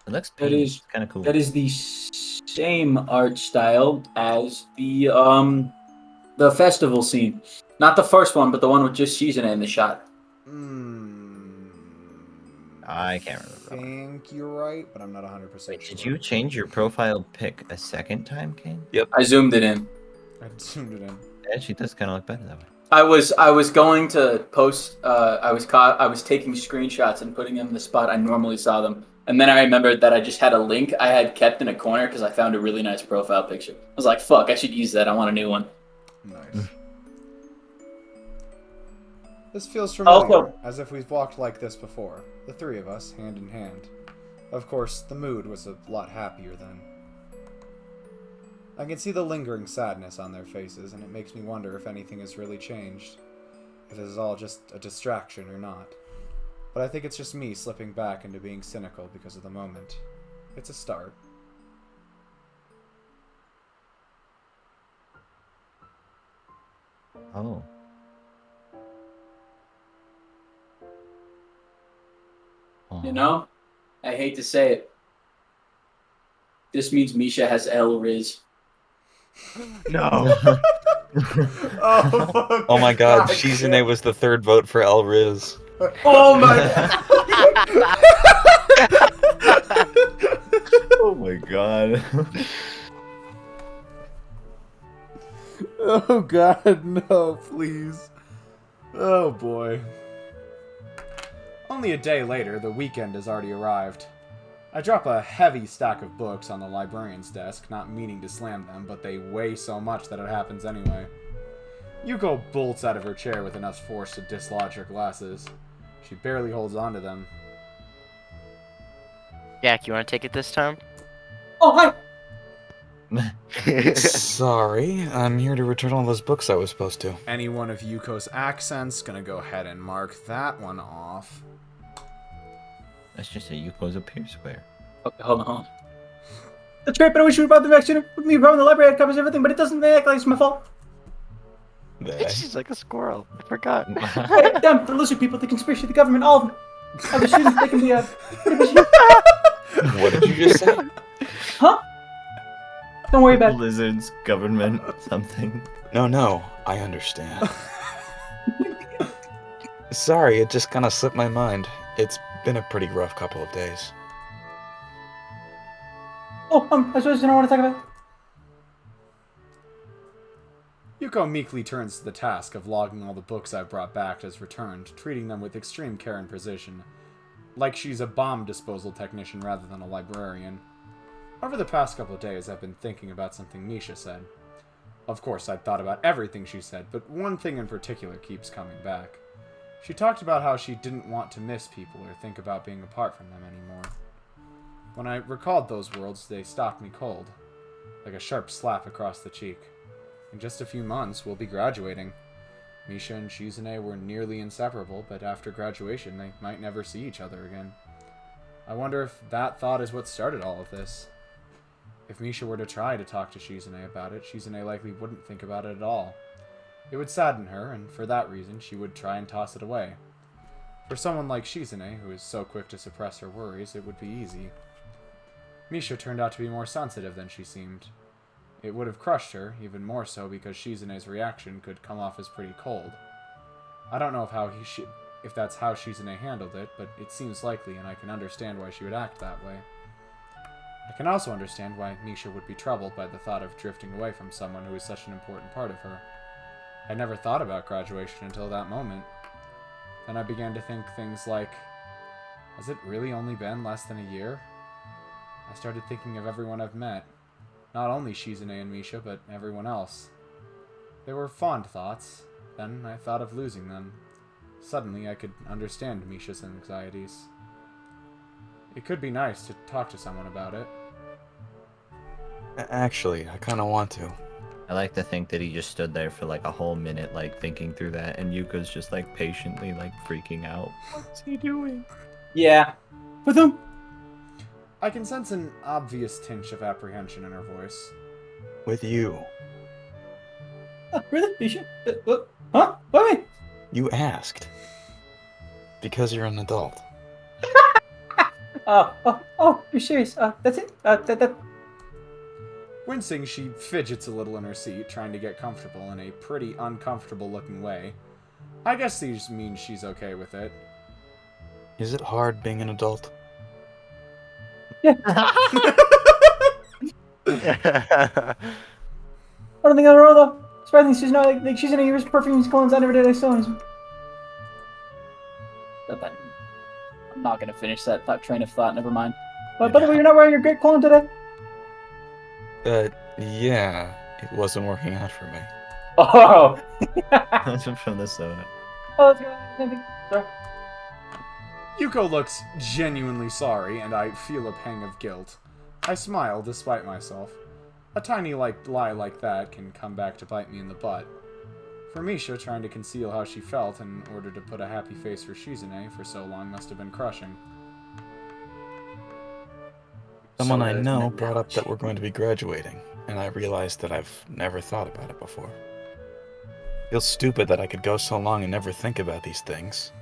It looks That pink. is- kind of cool. That is the same art style as the festival scene. Not the first one, but the one with just Shizune in the shot. I can't I remember. think you're right, but I'm not 100% sure. Did you change your profile pic a second time, Kane? I zoomed it in. I zoomed it in. It actually does kind of look better that way. I was going to post. I was taking screenshots and putting them in the spot I normally saw them, and then I remembered that I just had a link I had kept in a corner because I found a really nice profile picture. I was like, "Fuck, I should use that. I want a new one." Nice. This feels familiar, Also- as if we've walked like this before. The three of us, hand in hand. Of course, the mood was a lot happier then. I can see the lingering sadness on their faces, and it makes me wonder if anything has really changed. if this is all just a distraction or not. But I think it's just me slipping back into being cynical because of the moment. It's a start. Oh. You know, I hate to say it. This means Misha has L Riz. No. Oh my god, Shizune was the third vote for El Riz. Oh my! Oh my god. Oh god, no, please. Oh boy. Only a day later, the weekend has already arrived. I drop a heavy stack of books on the librarian's desk, not meaning to slam them, but they weigh so much that it happens anyway. Yuko bolts out of her chair with enough force to dislodge her glasses. She barely holds on to them. Jack, you want to take it this time? Oh hi! Sorry, I'm here to return all those books I was supposed to. Any one of Yuko's accents, gonna go ahead and mark that one off. Let's just say Yuko's a peer square. Okay, hold on. That's great, but I wish you would brought them back sooner. With me from the library, it covers everything, but it doesn't act like it's my fault. She's like a squirrel. I forgot. Hey, damn, the lizard people, the conspiracy, the government, all of them. Oh, the students, they can be, What did you just say? Huh? Don't worry about it. Lizards, government, something. No, I understand. Sorry, it just kind of slipped my mind. It's been a pretty rough couple of days. Oh, I suppose you don't want to talk about it. Yuko meekly turns to the task of logging all the books I've brought back as returned, treating them with extreme care and precision, like she's a bomb disposal technician rather than a librarian. Over the past couple of days, I've been thinking about something Misha said. Of course, I'd thought about everything she said, but one thing in particular keeps coming back. She talked about how she didn't want to miss people or think about being apart from them anymore. When I recalled those words, they stopped me cold, like a sharp slap across the cheek. In just a few months, we'll be graduating. Misha and Shizune were nearly inseparable, but after graduation, they might never see each other again. I wonder if that thought is what started all of this. If Misha were to try to talk to Shizune about it, Shizune likely wouldn't think about it at all. It would sadden her, and for that reason, she would try and toss it away. For someone like Shizune, who is so quick to suppress her worries, it would be easy. Misha turned out to be more sensitive than she seemed. It would have crushed her, even more so because Shizune's reaction could come off as pretty cold. I don't know if that's how Shizune handled it, but it seems likely, and I can understand why she would act that way. I can also understand why Misha would be troubled by the thought of drifting away from someone who is such an important part of her. I never thought about graduation until that moment. Then I began to think things like, has it really only been less than a year? I started thinking of everyone I've met. Not only Shizune and Misha, but everyone else. They were fond thoughts. Then I thought of losing them. Suddenly I could understand Misha's anxieties. It could be nice to talk to someone about it. Actually, I kind of want to. I like to think that he just stood there for like a whole minute, like thinking through that, and Yuko's just like patiently like freaking out. What's he doing? Yeah. With whom? I can sense an obvious tinge of apprehension in her voice. With you. Oh, really? You should. What? Huh? What? You asked. Because you're an adult. You're serious? That's it? That. Wincing, she fidgets a little in her seat, trying to get comfortable in a pretty uncomfortable-looking way. I guess these means she's okay with it. Is it hard being an adult? Yeah. I don't think I'm wrong though. Surprisingly, she's not like she's in a year's perfume colognes I never did. I saw him. I'm not gonna finish that train of thought. Never mind. But by the way, you're not wearing your great cologne today. Yeah, it wasn't working out for me. Oh. That's from the soda. Oh, that's good. Sorry. Yuko looks genuinely sorry, and I feel a pang of guilt. I smile despite myself. A tiny lie like that can come back to bite me in the butt. For Misha, trying to conceal how she felt in order to put a happy face for Shizune for so long must have been crushing. Someone So I there's know an brought up that analogy. we're going to be graduating, and I realized that I've never thought about it before. Feels stupid that I could go so long and never think about these things.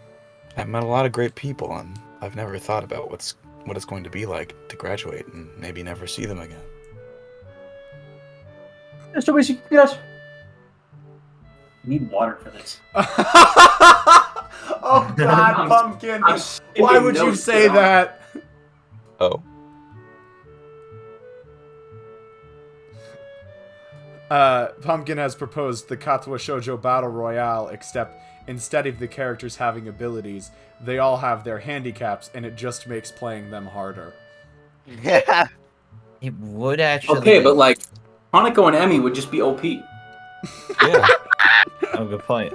I've met a lot of great people, and I've never thought about what it's going to be like to graduate and maybe never see them again. Mr. Whiskers. You need water for this. Oh God, Pumpkin! Why would you say that? Oh. Pumpkin has proposed the Katawa Shoujo Battle Royale, except instead of the characters having abilities, they all have their handicaps, and it just makes playing them harder. Yeah. It would actually. Okay, but like, Hanako and Emmy would just be OP. Yeah. Oh, good point.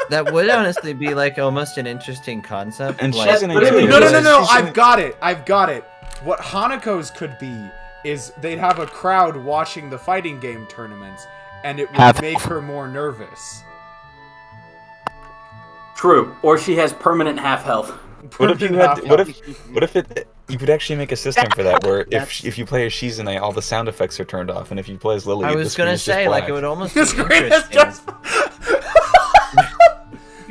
That would honestly be like almost an interesting concept. And like, Shizune but I mean, too. No, because Shizune- I've got it. What Hanako's could be is they'd have a crowd watching the fighting game tournaments, and it would make her more nervous. True. Or she has permanent half health. What if you had? What if it? You could actually make a system for that, where if you play as Shizune, all the sound effects are turned off, and if you play as Lily, I the was screen gonna is just say, like, black. it would almost be The screen is interesting. just.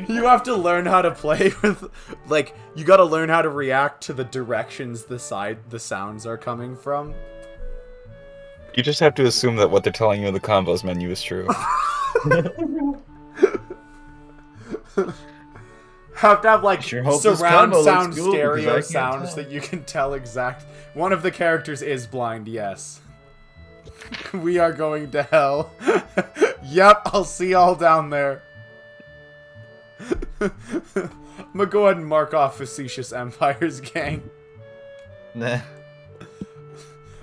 You have to learn how to play with, like, you got to learn how to react to the directions the sounds are coming from. You just have to assume that what they're telling you in the combos menu is true. Have to have, like, Sure hope this surround combo sound looks cool, because I stereo can't sounds tell. that you can tell exact. One of the characters is blind, yes. We are going to hell. Yep, I'll see y'all down there. I'm gonna go ahead and mark off Facetious Empires, gang. Nah.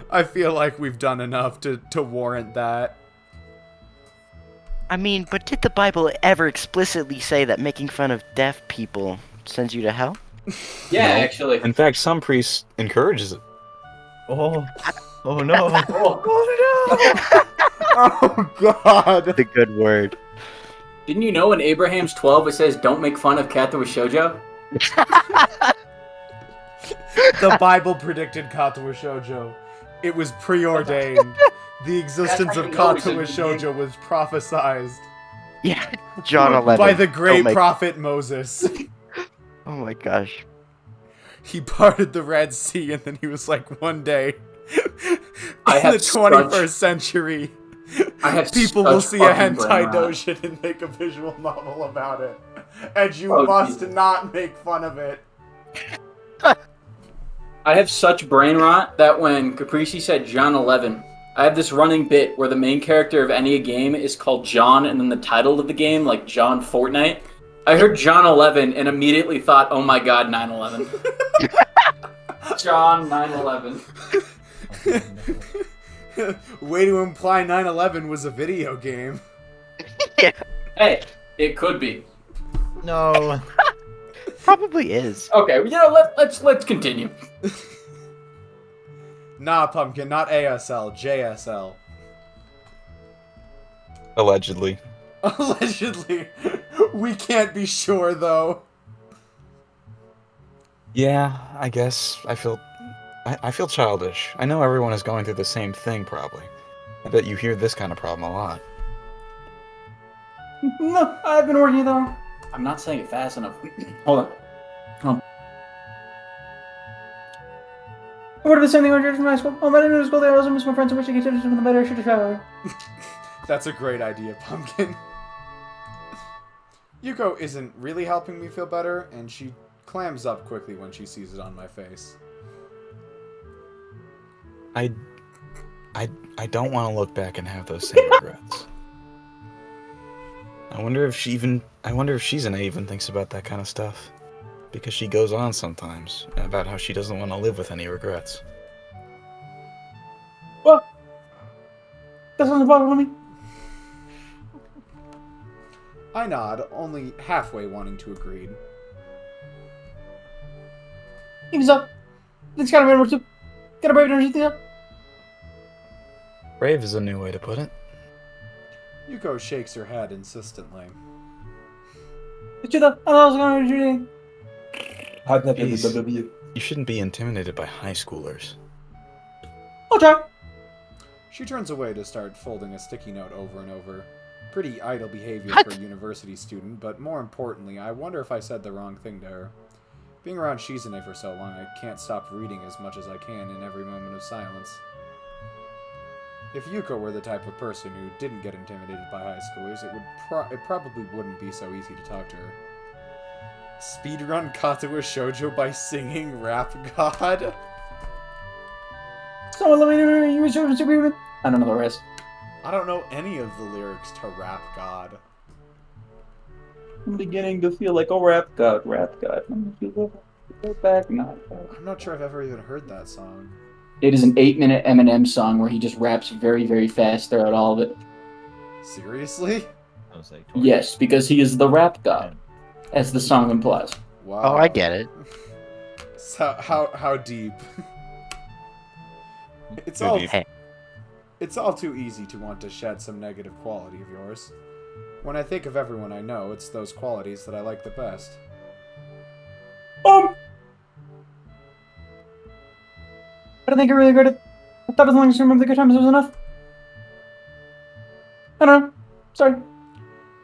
I feel like we've done enough to warrant that. I mean, but did the Bible ever explicitly say that making fun of deaf people sends you to hell? Yeah, actually. In fact, some priests encourages it. Oh. Oh no. Oh god. The good word. Didn't you know in Abraham's 12 it says don't make fun of Katawa Shoujo? The Bible predicted Katawa Shoujo. It was preordained. The existence of Katawa Shoujo was prophesized Yeah, John 11. by the great Don't make- prophet Moses. Oh my gosh. He parted the Red Sea, and then he was like, one day, I in have the 21st century, I have people will such see a fucking brain hentai rot. doshin and make a visual novel about it. And you Oh, must Jesus. not make fun of it. I have such brain rot that when Capricci said John 11, I have this running bit where the main character of any game is called John and then the title of the game, like John Fortnite. I heard John 11 and immediately thought, oh my god, 9/11. John 9/11. Way to imply 9/11 was a video game. Hey, it could be. No. Probably is. Okay, you know, let's continue. Nah, Pumpkin, not ASL, JSL. Allegedly. Allegedly. We can't be sure, though. Yeah, I guess I feel childish. I know everyone is going through the same thing, probably. I bet you hear this kind of problem a lot. No, I've been working though. I'm not saying it fast enough. Hold on. What are the same thing when you're from high school? Oh, I didn't go to school there. I also miss my friends. I wish I could take them better. I should have tried. That's a great idea, Pumpkin. Yuko isn't really helping me feel better, and she clams up quickly when she sees it on my face. I don't want to look back and have those same regrets. I wonder if Shizune even thinks about that kind of stuff. Because she goes on sometimes about how she doesn't want to live with any regrets. Well, that doesn't bother me. I nod, only halfway wanting to agree. Even so, it's kind of remember to get a brave and everything up. Brave is a new way to put it. Yuko shakes her head insistently. You shouldn't be intimidated by high schoolers. She turns away to start folding a sticky note over and over. Pretty idle behavior What? for a university student, but more importantly, I wonder if I said the wrong thing to her. Being around Shizune for so long, I can't stop reading as much as I can in every moment of silence. If Yuko were the type of person who didn't get intimidated by high schoolers, it probably wouldn't be so easy to talk to her. Speedrun Katawa Shoujo by singing Rap God? I don't know the rest. I don't know any of the lyrics to Rap God. I'm beginning to feel like a rap god. Go back, not. I'm not sure I've ever even heard that song. It is an 8-minute Eminem song where he just raps very, very fast throughout all of it. Seriously? I was like, Yes, because he is the rap god, as the song implies. Wow. Oh, I get it. So, how deep? It's Too all deep. Hey. It's all too easy to want to shed some negative quality of yours. When I think of everyone I know, it's those qualities that I like the best. I don't think I really regret it. I thought as long as you remember the good times, it was enough. I don't know. Sorry.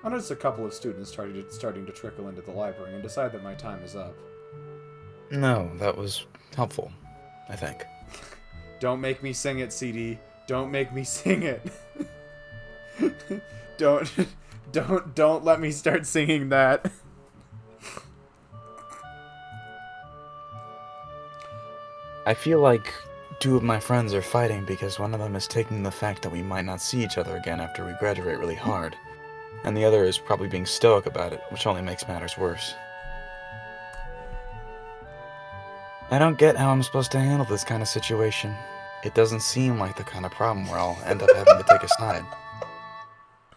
I noticed a couple of students starting to trickle into the library and decide that my time is up. No, that was helpful, I think. Don't make me sing it, CD. Don't make me sing it. Don't let me start singing that. I feel like two of my friends are fighting because one of them is taking the fact that we might not see each other again after we graduate really hard, and the other is probably being stoic about it, which only makes matters worse. I don't get how I'm supposed to handle this kind of situation. It doesn't seem like the kind of problem where I'll end up having to take a side.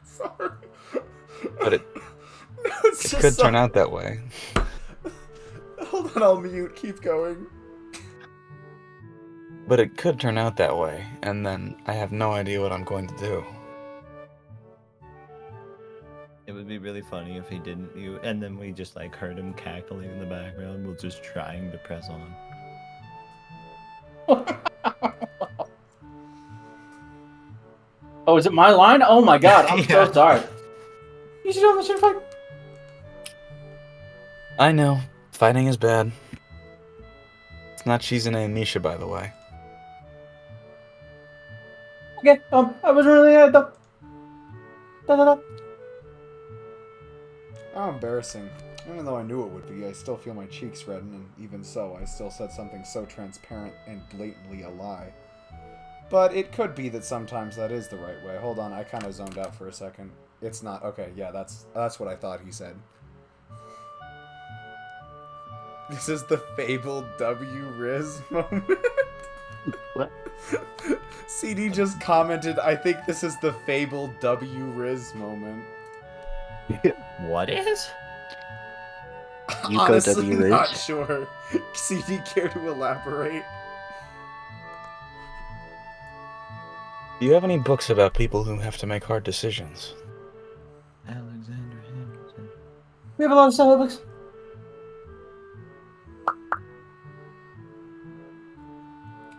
Sorry. But it No, it's just could so- turn out that way. Hold on, I'll mute. Keep going. But it could turn out that way, and then I have no idea what I'm going to do. it would be really funny if he didn't. And then we just like heard him cackling in the background while just trying to press on. Oh, is it my line? Oh my god, I'm Yeah. so sorry. You should have a fight. I know, fighting is bad. It's not Shizune and Misha, by the way. Okay, I wasn't really How embarrassing. Even though I knew it would be, I still feel my cheeks redden, and even so, I still said something so transparent and blatantly a lie. But it could be that sometimes that is the right way. Hold on, I kind of zoned out for a second. It's not. Okay, yeah, that's what I thought he said. This is the fabled W Riz moment. What? CD just commented, I think this is the fabled W Riz moment. What is? Yuko Honestly, W. Riz? not sure. CD, care to elaborate? Do you have any books about people who have to make hard decisions? Alexander Hamilton. We have a lot of solo books.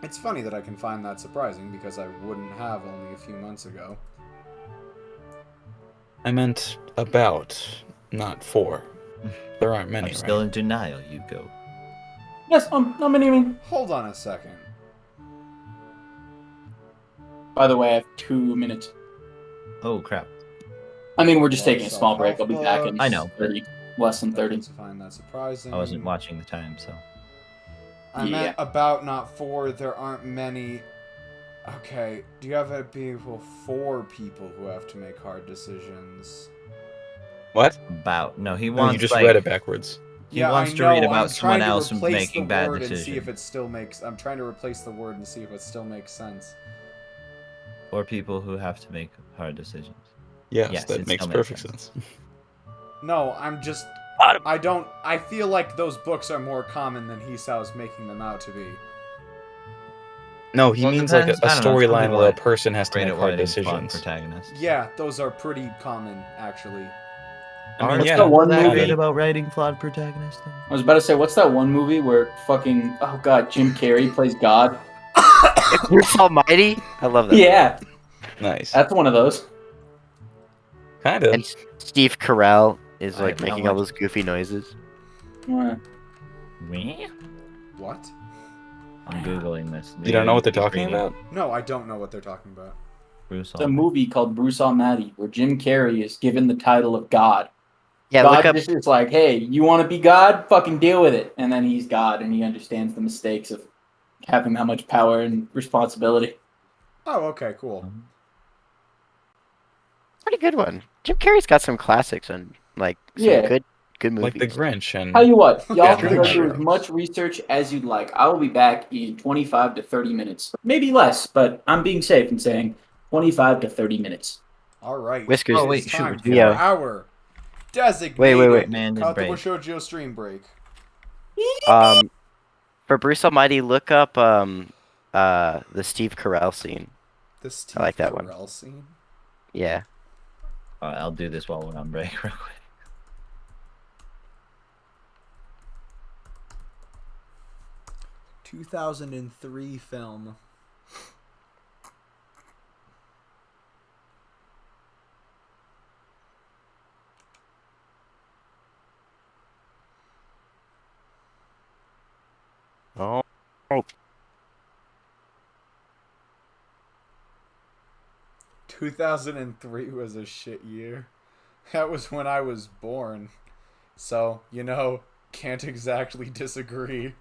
It's funny that I can find that surprising because I wouldn't have only a few months ago. I meant about, not for. There aren't many, I'm still right? in denial, Yuko. Yes, no many. Hold on a second. By the way, I have 2 minutes. Oh crap. I mean, we're just Well, taking a small break. I'll be back in I know. 30, less than I 30. find that surprising. I wasn't watching the time, so. I meant about, not for. There aren't many. Okay, do you have a people for people who have to make hard decisions? What? About. No, he No, wants you just like, read it backwards. He wants to read about someone else replace making the bad word and see if decisions. it still makes. I'm trying to replace the word and see if it still makes sense. Or people who have to make hard decisions. Yes, Yes, that it makes still makes perfect sense. No, I'm just. I don't. I feel like those books are more common than Hisao's making them out to be. No, he Well, means like a depends. I don't know, some storyline people where a aren't person has to great make at hard writing plot decisions. protagonists. Yeah, those are pretty common, actually. I mean, Are yeah. that people one that movie? great about writing flawed protagonists? Though? I was about to say, what's that one movie where fucking Jim Carrey plays God? Bruce Almighty. I love that. Yeah, Nice. that's one of those. Kind of. And Steve Carell is I like have not making all watched those goofy noises. Me? What? I'm googling this. You don't know what they're Keep talking reading. about? No, I don't know what they're talking about. Bruce It's a movie called Bruce Almighty where Jim Carrey is given the title of God. Yeah, God look up. just is like, hey, you want to be God? Fucking deal with it. And then he's God, and he understands the mistakes of having that much power and responsibility. Oh, okay, cool. Pretty good one. Jim Carrey's got some classics and like some Yeah. good movies. Like the Grinch and Tell you what, y'all Yeah, can go true. do as much research as you'd like. I will be back in 25 to 30 minutes. Maybe less, but I'm being safe and saying 25 to 30 minutes. All right. Whiskers. Oh, wait, It's shoot, time we're for doing- Yeah. our designated Wait. Demanded Katawa break. Shoujo stream break. For Bruce Almighty, look up the Steve Carell scene. The Steve I like that one. Carell scene. Yeah. I'll do this while we're on break real quick. Two 2003 film. Oh. 2003 was a shit year. That was when I was born. So, can't exactly disagree.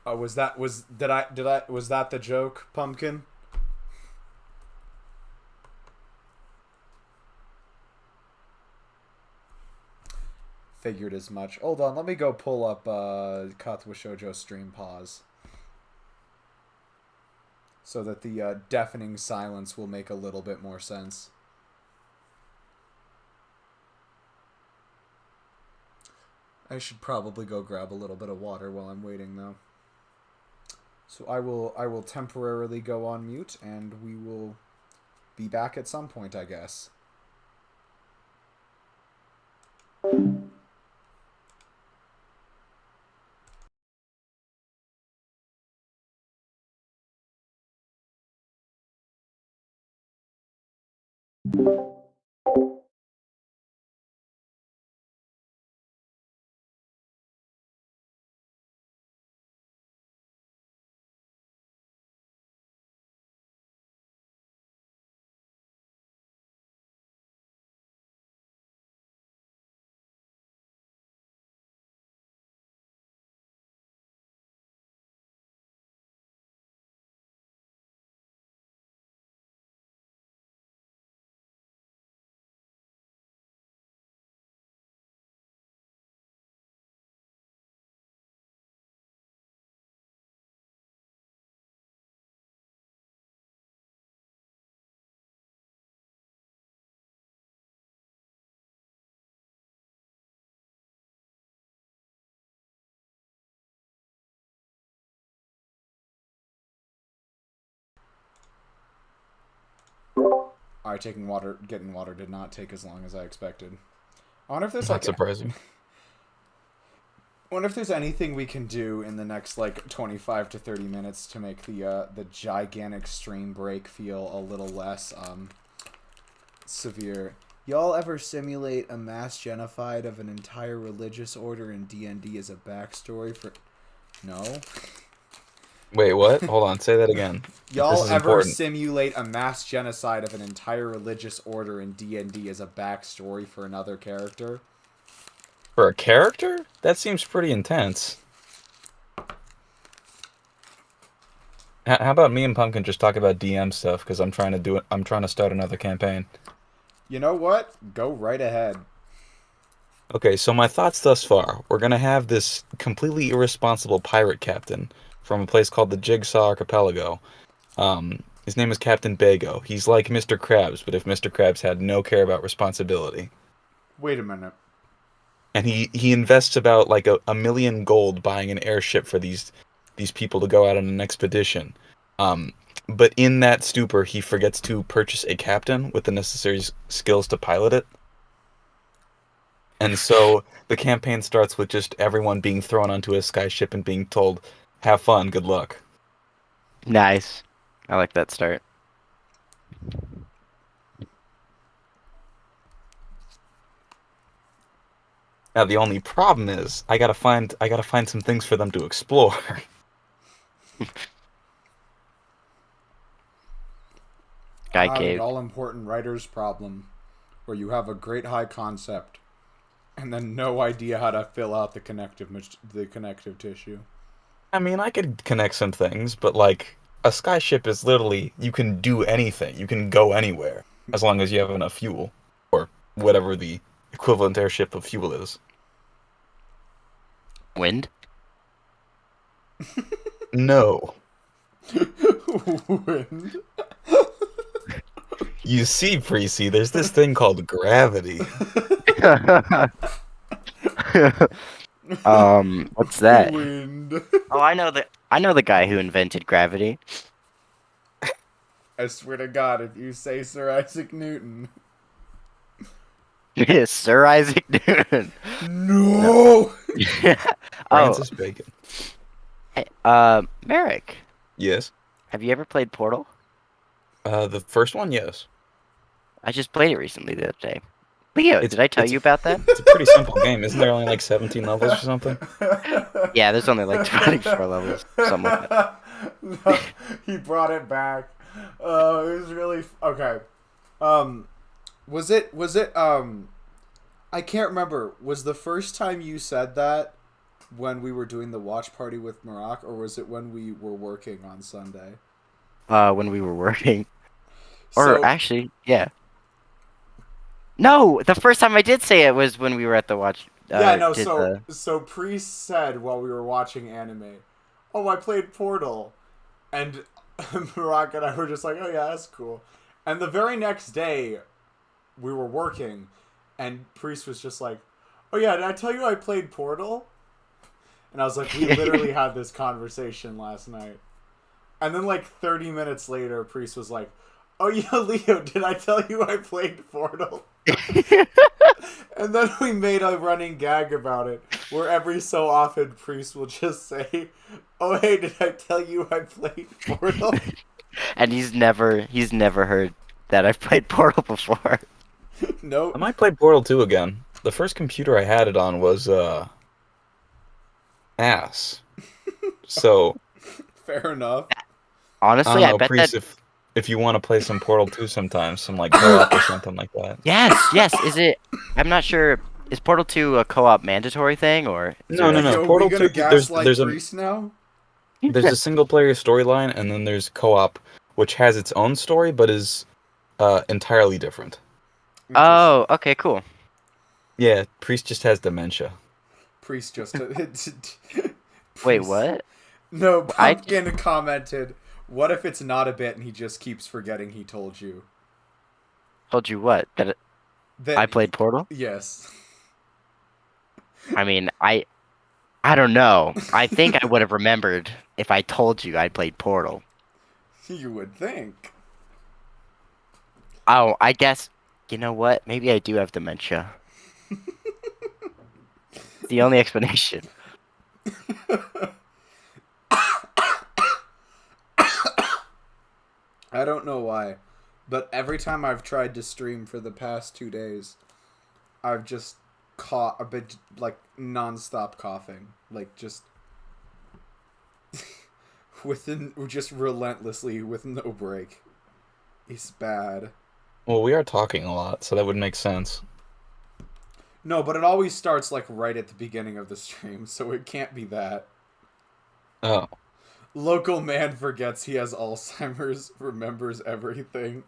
Oh, was that the joke, Pumpkin? Figured as much. Hold on, let me go pull up Katawa Shoujo stream pause. So that the deafening silence will make a little bit more sense. I should probably go grab a little bit of water while I'm waiting, though. So I will temporarily go on mute, and we will be back at some point, I guess. Alright, getting water did not take as long as I expected. I wonder if there's not surprising. I wonder if there's anything we can do in the next 25 to 30 minutes to make the gigantic stream break feel a little less severe. Y'all ever simulate a mass genocide of an entire religious order in D&D as a backstory for... No? Wait, what? Hold on, say that again. Y'all ever important. simulate a mass genocide of an entire religious order in D&D as a backstory for another character? For a character? That seems pretty intense. How about me and Pumpkin just talk about DM stuff, because I'm trying to start another campaign. You know what? Go right ahead. Okay, so my thoughts thus far. We're gonna have this completely irresponsible pirate captain from a place called the Jigsaw Archipelago. His name is Captain Bago. He's like Mr. Krabs, but if Mr. Krabs had no care about responsibility. Wait a minute. And he invests about like a million gold buying an airship for these people to go out on an expedition. But in that stupor, he forgets to purchase a captain with the necessary skills to pilot it. And so the campaign starts with just everyone being thrown onto a skyship and being told, "Have fun, good luck." Nice. I like that start. Now the only problem is I gotta find some things for them to explore. Guy An cave. all-important writer's problem, where you have a great high concept, and then no idea how to fill out the connective tissue. I mean, I could connect some things, but like a skyship is literally you can do anything. You can go anywhere as long as you have enough fuel or whatever the equivalent airship of fuel is. Wind? No. Wind. You see, Precy, there's this thing called gravity. What's that? Wind. Oh, I know the guy who invented gravity. I swear to God, if you say Sir Isaac Newton. Sir Isaac Newton. No! Francis Bacon. Hey, Merrick, Yes. have you ever played Portal? The first one, yes. I just played it recently the other day. Leo, It's- did I tell it's- you about that? It's a pretty simple game. Isn't there only like 17 levels or something? Yeah, there's only like 24 levels. Something like that. No, he brought it back. It was really okay. Was it I can't remember. Was the first time you said that when we were doing the watch party with Marak, or was it when we were working on Sunday? When we were working. Or So- actually, yeah. No, the first time I did say it was when we were at the watch. Yeah, no, did so Priest said while we were watching anime, "Oh, I played Portal." And Marak and I were just like, "Oh yeah, that's cool." And the very next day, we were working, and Priest was just like, "Oh yeah, did I tell you I played Portal?" And I was like, "We literally had this conversation last night." And then like 30 minutes later, Priest was like, "Oh yeah, Leo, did I tell you I played Portal?" And then we made a running gag about it, where every so often Priest will just say, "Oh hey, did I tell you I played Portal?" And he's never heard that I've played Portal before. Nope. I might play Portal 2 again. The first computer I had it on was, ass. So, Fair enough. I Honestly, don't I know, bet Priest, that. if you want to play some Portal 2 sometime, some like co-op or something like that. Yes. Is it? I'm not sure. Is Portal 2 a co-op mandatory thing or? is No, there- no. Yo, Portal we gonna 2, gaslight there's a Priest now? there's a single player storyline, and then there's co-op, which has its own story, but is entirely different. Oh, okay, cool. Yeah, Priest just has dementia. Priest just. Wait, Priest- what? No, I- Pumpkin commented, "What if it's not a bit and he just keeps forgetting he told you?" Told you what? That That I played Portal? Yes. I mean, I don't know. I think I would have remembered if I told you I played Portal. You would think. Oh, I guess. You know what? Maybe I do have dementia. The only explanation. I don't know why, but every time I've tried to stream for the past 2 days, I've just caught a bit, like, non-stop coughing. Like, just... just relentlessly with no break. It's bad. Well, we are talking a lot, so that would make sense. No, but it always starts, like, right at the beginning of the stream, so it can't be that. Oh. Local man forgets he has Alzheimer's, remembers everything.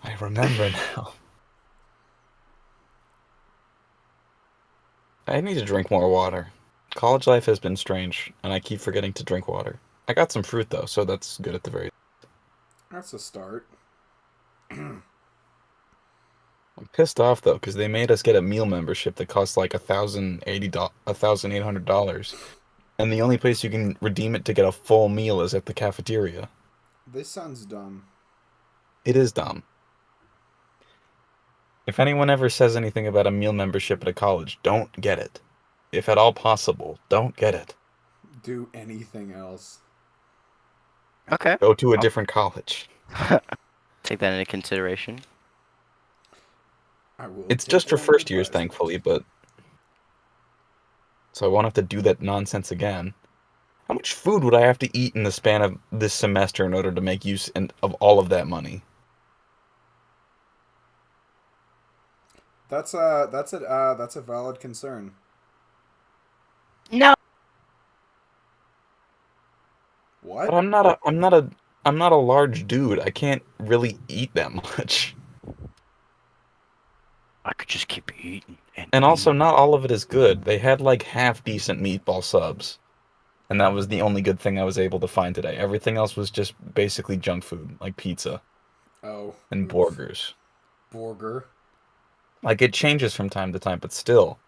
I remember now. I need to drink more water. College life has been strange, and I keep forgetting to drink water. I got some fruit, though, so that's good at the very... That's a start. I'm pissed off, though, because they made us get a meal membership that costs like $1,800, and the only place you can redeem it to get a full meal is at the cafeteria. This sounds dumb. It is dumb. If anyone ever says anything about a meal membership at a college, don't get it. If at all possible, don't get it. Do anything else. Okay. Go to a different college. Take that into consideration. I will. It's take just for one first years, classes. thankfully, but... So I won't have to do that nonsense again. How much food would I have to eat in the span of this semester in order to make use of all of that money? That's a valid concern. No. What? But I'm not a large dude. I can't really eat that much. I could just keep eating. And also, not all of it is good. They had like half-decent meatball subs. And that was the only good thing I was able to find today. Everything else was just basically junk food, like pizza Oh. and burgers. Burger. Like, it changes from time to time, but still.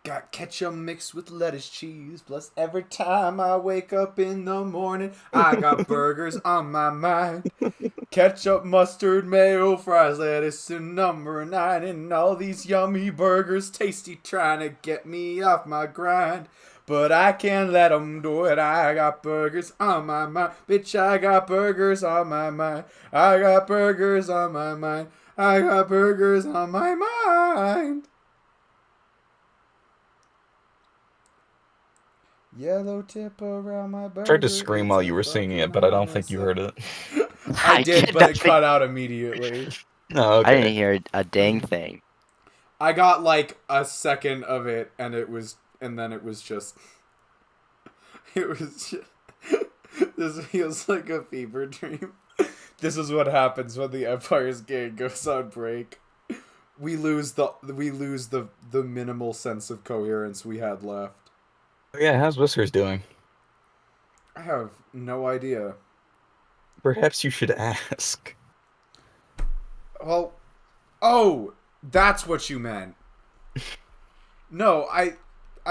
Got ketchup mixed with lettuce cheese. Plus, every time I wake up in the morning, I got burgers on my mind. Ketchup, mustard, mayo, fries, lettuce, and number 9. And all these yummy burgers, tasty, trying to get me off my grind. But I can't let them do it. I got burgers on my mind. Bitch, I got burgers on my mind. I got burgers on my mind. I got burgers on my mind. Yellow tip around my burger. I tried to scream while you were singing it, but I don't think you heard it. I did, but it nothing. cut out immediately. No, okay. I didn't hear a dang thing. I got like a second of it, and then it was just. This feels like a fever dream. This is what happens when the Empire's gang goes on break. We lose the minimal sense of coherence we had left. Yeah, how's Whiskers doing? I have no idea. Perhaps you should ask. Well, oh, that's what you meant. No, I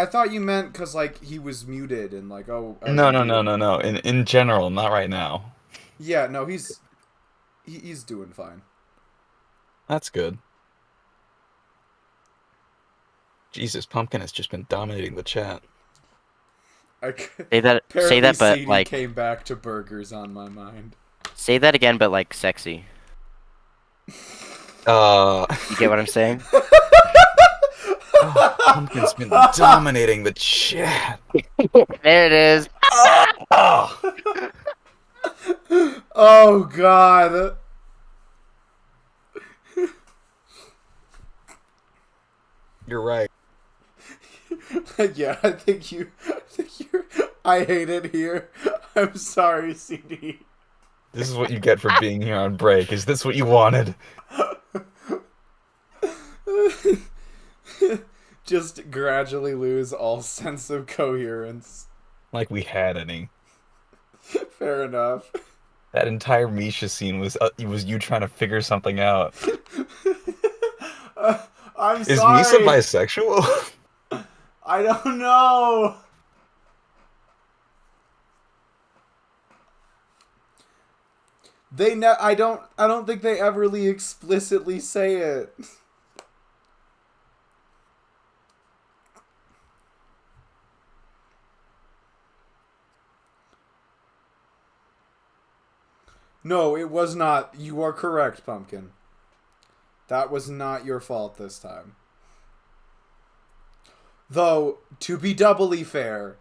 thought you meant because like he was muted and like No. In general, not right now. Yeah, no, he's doing fine. That's good. Jesus, Pumpkin has just been dominating the chat. Say that, but CD like, came back to burgers on my mind. say that again, but like sexy. You You get what I'm saying? Pumpkin's been dominating the chat. There it is. Oh. Oh God. You're right. Yeah, I think you're. I hate it here. I'm sorry, CD. This is what you get for being here on break. Is this what you wanted? Just gradually lose all sense of coherence. Like we had any. Fair enough. That entire Misha scene was you trying to figure something out. I'm Is sorry. Misa bisexual? I don't know. I don't think they ever really explicitly say it. No, it was not. You are correct, Pumpkin. That was not your fault this time. Though, to be doubly fair,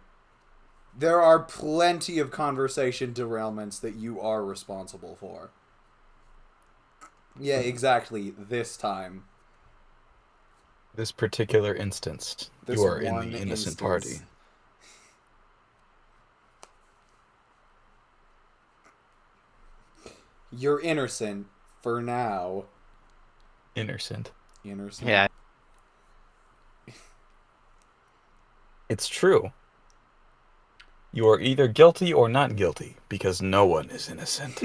there are plenty of conversation derailments that you are responsible for. Yeah, exactly. This time. This particular instance, This you are in one the innocent instance. party. You're innocent for now. Innocent. Innocent. Yeah. It's true. You are either guilty or not guilty, because no one is innocent.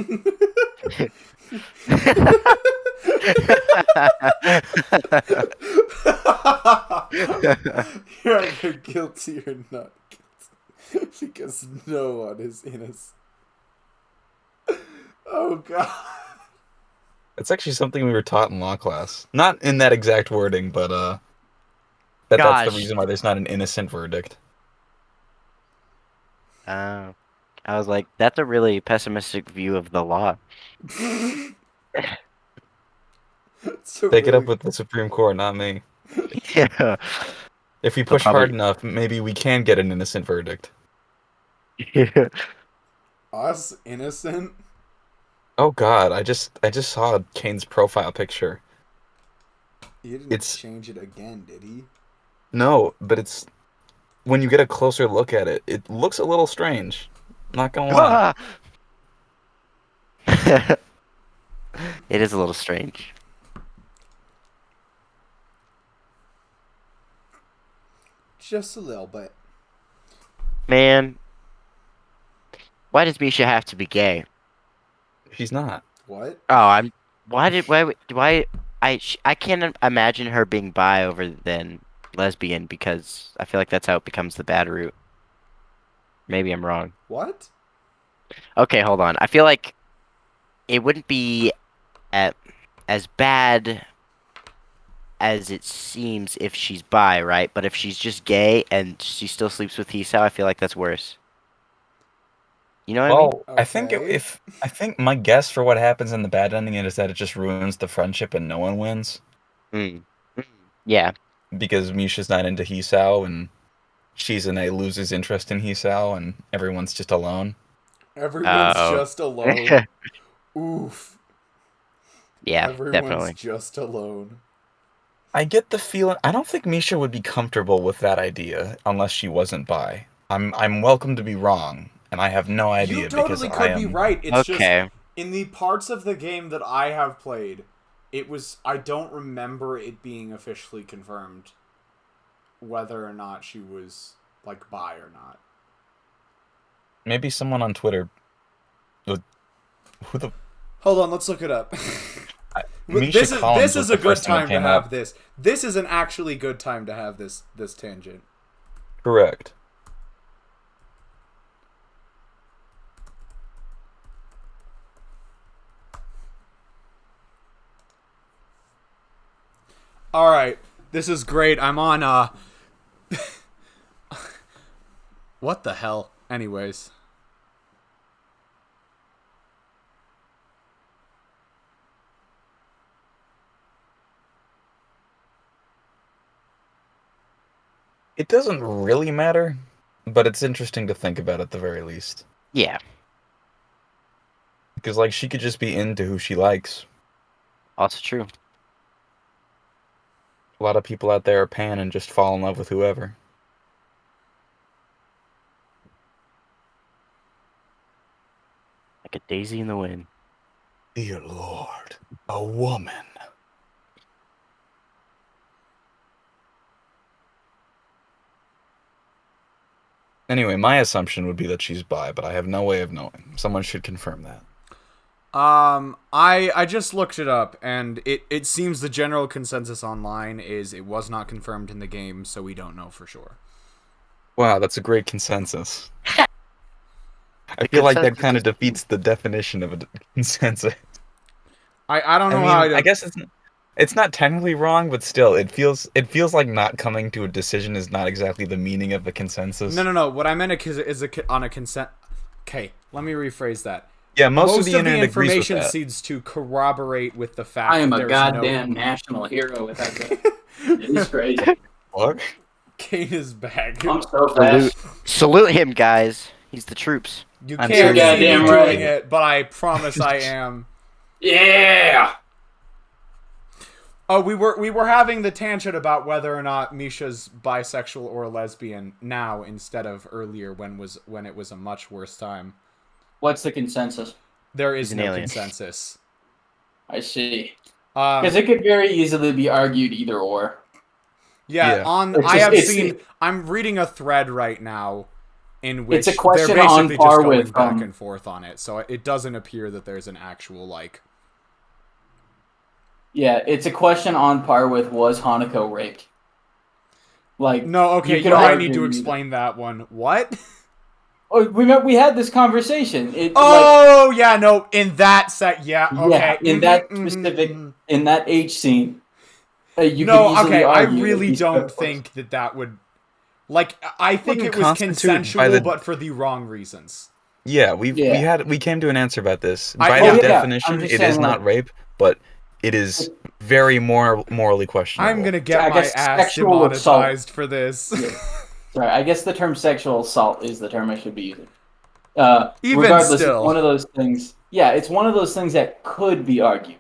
You're either guilty or not guilty. Because no one is innocent. Oh, God. It's actually something we were taught in law class. Not in that exact wording, but that's Gosh. the reason why there's not an innocent verdict. I was like, that's a really pessimistic view of the law. Take it up with the Supreme Court, not me. Yeah. If we push probably- hard enough, maybe we can get an innocent verdict. Us innocent? Oh God, I just saw Kane's profile picture. He didn't It's- change it again, did he? No, but it's when you get a closer look at it, it looks a little strange. Not gonna lie. It is a little strange. Just a little bit. Man, why does Misha have to be gay? She's not. What? Oh, why I can't imagine her being bi over than lesbian because I feel like that's how it becomes the bad route. Maybe I'm wrong. What? Okay, hold on. I feel like it wouldn't be as bad as it seems if she's bi, right? But if she's just gay and she still sleeps with Hisao, I feel like that's worse. You know what I mean? Well, I think Okay. I think my guess for what happens in the bad ending is that it just ruins the friendship and no one wins Mm. Yeah. because Misha's not into Hisao and Shizune loses interest in Hisao and everyone's just alone. Everyone's Oh. just alone. Oof. Yeah, Everyone's definitely. just alone. I get the feeling I don't think Misha would be comfortable with that idea unless she wasn't bi. I'm welcome to be wrong, and I have no idea You totally because could I be am right. It's just Okay. in the parts of the game that I have played, I don't remember it being officially confirmed whether or not she was like bi or not. maybe someone on Twitter. Who the Hold on, let's look it up. Misha Collins This was is the a good first thing that time to came have up. this. This is an actually good time to have this tangent. Correct. All right, this is great. I'm on what the hell? Anyways. It doesn't really matter, but it's interesting to think about at the very least. Yeah. Because like she could just be into who she likes. Also true. A lot of people out there are pan and just fall in love with whoever. Like a daisy in the wind. Dear Lord, a woman. Anyway, my assumption would be that she's bi, but I have no way of knowing. Someone should confirm that. I just looked it up, and it seems the general consensus online is it was not confirmed in the game, so we don't know for sure. Wow, that's a great consensus. I feel like that consensus kind is- of defeats the definition of a consensus. I don't know I mean, how to... I guess it's not technically wrong, but still, it feels like not coming to a decision is not exactly the meaning of a consensus. No. What I meant is on a consent... Okay, let me rephrhrase that. Yeah, most Most of the internet agrees with information that. seems to corroborate with the fact I am that a there's goddamn no... national hero without that. It is crazy. What? Kane is back. I'm so fast. Salute him, guys. He's the troops. You I'm can't sure see me goddamn doing right. it, but I promise I am. Yeah. Oh, we were having the tangent about whether or not Misha's bisexual or lesbian now instead of earlier when it was a much worse time. What's the consensus? There is He's an no alien. consensus. I see. Because Um, it could very easily be argued either or. Yeah, Yeah. I'm reading a thread right now in which It's a question they're on basically par just going with, back and forth on it. So it doesn't appear that there's an actual like. Yeah, it's a question on par with was Hanako raped? Like No, okay, you could might need argue to explain that one. What? Oh, remember we had this conversation. Oh yeah, no, in that set, yeah, okay. Yeah, in that specific, in that H scene, you could No, easily okay, I argue that really he's don't supposed- think that would. Like, I think Wouldn't it was constitute by consensual, the- but for the wrong reasons. Yeah, we Yeah. came to an answer about this. I- By oh, the yeah, definition, I'm just it is saying, not like- rape, but it is very morally questionable. I'm gonna get I my guess ass sexual demonetized for this. Yeah. Sorry, I guess the term sexual assault is the term I should be using. Even Regardless, still. it's one of those things. Yeah, it's one of those things that could be argued.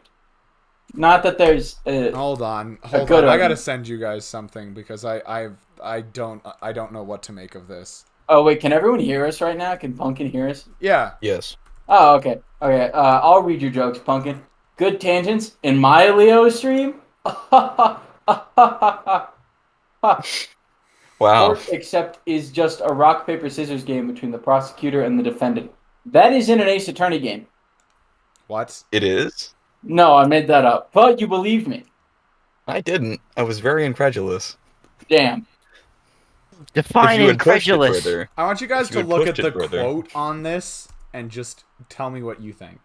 Not that there's. Hold on. good I gotta argument. send you guys something because I don't know what to make of this. Oh wait, can everyone hear us right now? Can Pumpkin hear us? Yeah. Yes. Oh, okay. Okay, I'll read your jokes, Pumpkin. Good tangents in my Leo stream. Wow. Court except is just a rock paper scissors game between the prosecutor and the defendant. That is in an Ace Attorney game. What? It is? No, I made that up, but you believed me. I didn't. I was very incredulous. Damn. Define If you had pushed it incredulous. further, I want you guys If to you had look at pushed the it further. quote on this and just tell me what you think.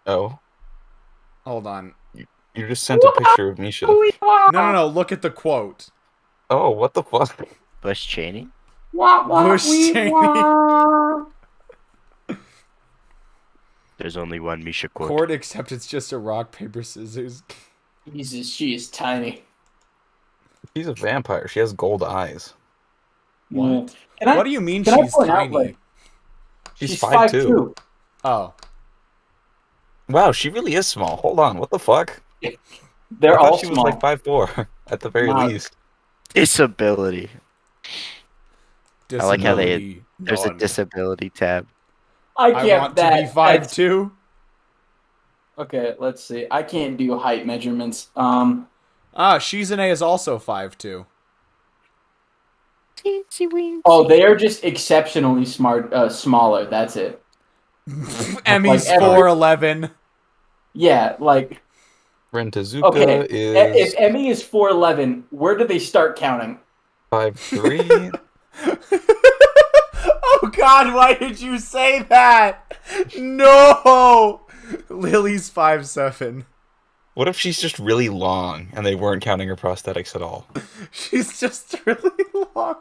Oh, Hold on. you just sent a picture of Misha. No. Look at the quote. Oh, what the fuck? Bush Cheney? Bush Cheney. There's only one Misha quote. Court, except it's just a rock paper scissors. Jesus, she is tiny. She's a vampire. She has gold eyes. What? Can I, What do you mean can I she's point out, tiny? like, She's she's 5'2". 5'2". Oh. Wow, she really is small. Hold on, what the fuck? They're I thought all she small. was like 5'4", at the very Wow. least. Disability. I like how Disability There's a none. disability tab. I can't. want to be 5'2". Okay, let's see. I can't do height measurements. Shizune is also 5'2". Oh, they are just exceptionally smart. Smaller. That's it. Emmy's Like every- 4'11". Yeah, like Rentazuka okay. is If Emmy is 4'11", where do they start counting? 5'3". Oh God! Why did you say that? No. Lily's 5'7". What if she's just really long and they weren't counting her prosthetics at all? She's just really long.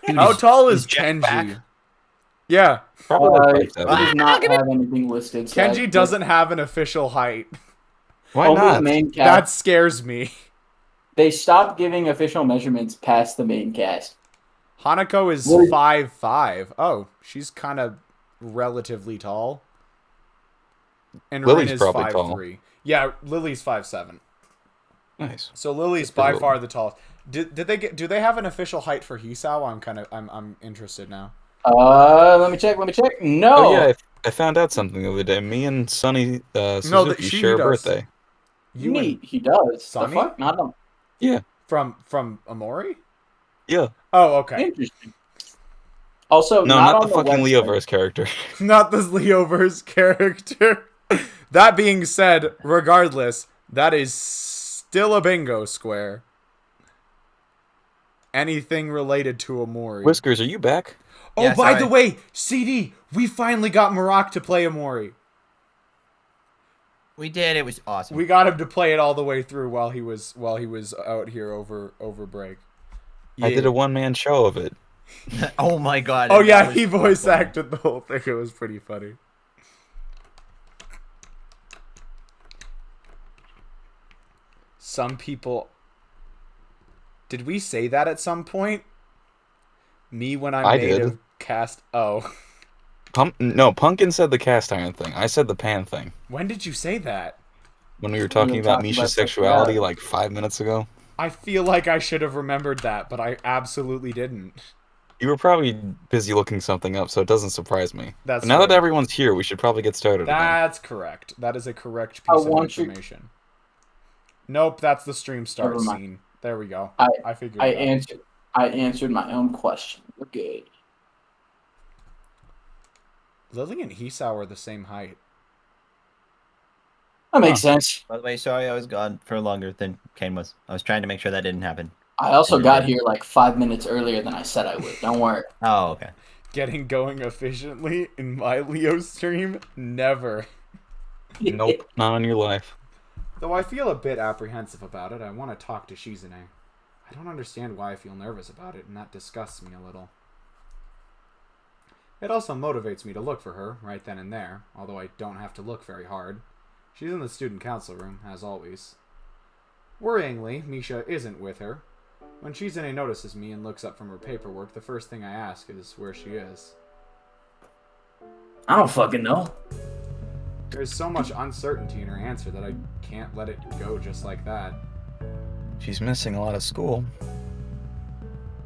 How tall is Jack Kenji? back? Yeah, Probably It 5'7". does not have anything listed. So Kenji doesn't have an official height. Why only not? the main That cast. scares me. They stopped giving official measurements past the main cast. Hanako is What is- 5'5". Oh, she's kind of relatively tall. And Lily's Rin is probably 5'3". Yeah, Lily's 5'7". Nice. So Lily's That's pretty by far the tallest. Do they have an official height for Hisao? I'm interested now. Let me check. No. Oh yeah, I found out something the other day. Me and Sunny Suzuki she share a does. birthday. You Neat. He does. Sonny? The fuck? Not him. Yeah. from Amori? Yeah. Oh, okay. Interesting. Also, No, not not on the fucking website. Leoverse character. Not this Leoverse character. That being said, regardless, that is still a bingo square. Anything related to Amori. Whiskers, are you back? Oh, Yeah, by sorry. the way, CD, we finally got Marak to play Amori. We did. It was awesome. We got him to play it all the way through while he was out here over break. I did Yeah. a one-man show of it. Oh my god. Oh that yeah, was he so voice funny. acted the whole thing. It was pretty funny. Some people. Did we say that at some point? Me when I'm I made did. of cast. Oh, No, Pumpkin said the cast iron thing. I said the pan thing. when did you say that? When we were talking about talking Misha's about sexuality sexuality. like 5 minutes ago. I feel like I should have remembered that, but I absolutely didn't. You were probably busy looking something up, so it doesn't surprise me. That's But now that fair. everyone's here, we should probably get started again. That's correct. That is a correct I piece of want you- information. Nope, that's the stream start Never mind. scene. There we go. I I figured I it out. answered my own question. We're good. Lily and Hisao are the same height. That makes sense. By the way, sorry I was gone for longer than Kane was. I was trying to make sure that didn't happen. I also And it got did. here like 5 minutes earlier than I said I would. Don't worry. Oh, okay. Getting going efficiently in my Leo stream? Never. Nope, not on your life. Though I feel a bit apprehensive about it, I want to talk to Shizune. I don't understand why I feel nervous about it, and that disgusts me a little. It also motivates me to look for her, right then and there, although I don't have to look very hard. She's in the student council room, as always. Worryingly, Misha isn't with her. When Shizune notices me and looks up from her paperwork, the first thing I ask is where she is. I don't fucking know. There's so much uncertainty in her answer that I can't let it go just like that. She's missing a lot of school.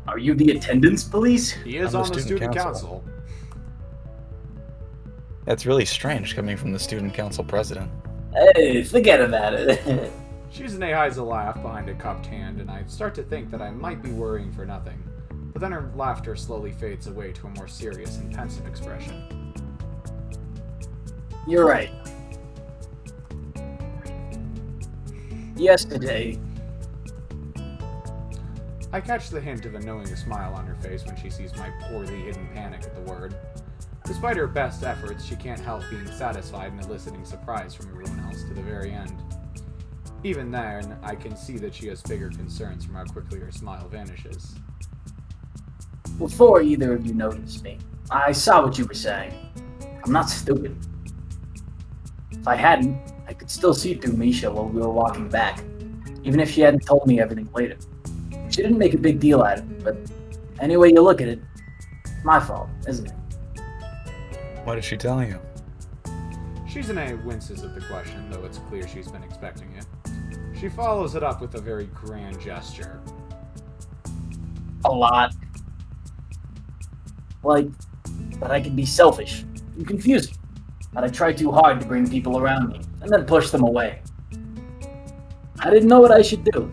Are you the attendance police? He is I'm on the student council. That's really strange coming from the student council president. Hey, forget about it. Shizune hides a laugh behind a cupped hand, and I start to think that I might be worrying for nothing. But then her laughter slowly fades away to a more serious and pensive expression. You're right. Yesterday, I catch the hint of a knowing smile on her face when she sees my poorly hidden panic at the word. Despite her best efforts, she can't help being satisfied and eliciting surprise from everyone else to the very end. Even then, I can see that she has bigger concerns from how quickly her smile vanishes. before either of you noticed me, I saw what you were saying. I'm not stupid. If I hadn't, I could still see through Misha while we were walking back, even if she hadn't told me everything later. She didn't make a big deal out of it, but any way you look at it, it's my fault, isn't it? What is she telling you? Shizune winces at the question, though it's clear she's been expecting it. She follows it up with a very grand gesture. A lot. Like, that I can be selfish and confusing, that I try too hard to bring people around me, and then push them away. I didn't know what I should do.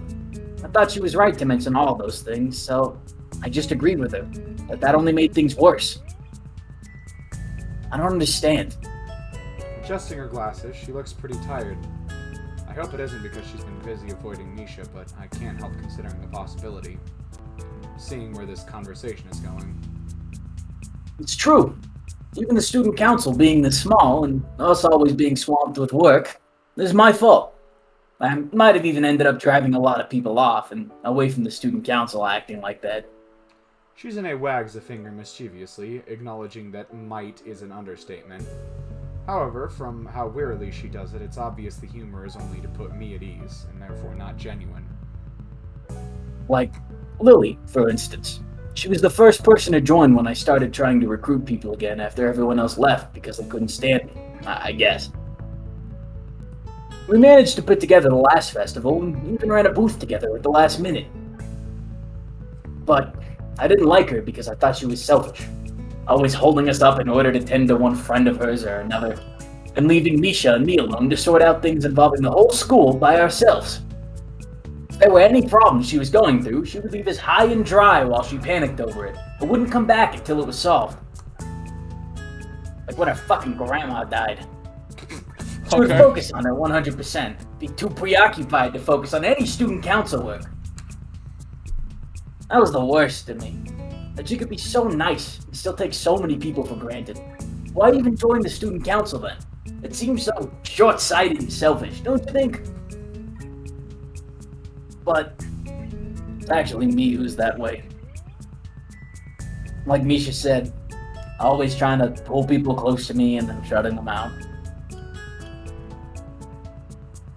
I thought she was right to mention all those things, so I just agreed with her, but that only made things worse. I don't understand. Adjusting her glasses, she looks pretty tired. I hope it isn't because she's been busy avoiding Misha, but I can't help considering the possibility. Seeing where this conversation is going. It's true. Even the student council being this small, and us always being swamped with work, this is my fault. I might have even ended up driving a lot of people off and away from the student council acting like that. Shizune wags a finger mischievously, acknowledging that might is an understatement. However, from how wearily she does it, it's obvious the humor is only to put me at ease, and therefore not genuine. Like Lily, for instance. She was the first person to join when I started trying to recruit people again after everyone else left because they couldn't stand me, I guess. We managed to put together the last festival and even ran a booth together at the last minute. But I didn't like her because I thought she was selfish, always holding us up in order to tend to one friend of hers or another, and leaving Misha and me alone to sort out things involving the whole school by ourselves. If there were any problems she was going through, she would leave us high and dry while she panicked over it, and wouldn't come back until it was solved. Like when her fucking grandma died. She would focus on her 100%, be too preoccupied to focus on any student council work. That was the worst to me. That she could be so nice and still take so many people for granted. Why even join the student council then? It seems so short-sighted and selfish, don't you think? But it's actually me who's that way. Like Misha said, always trying to pull people close to me and then shutting them out.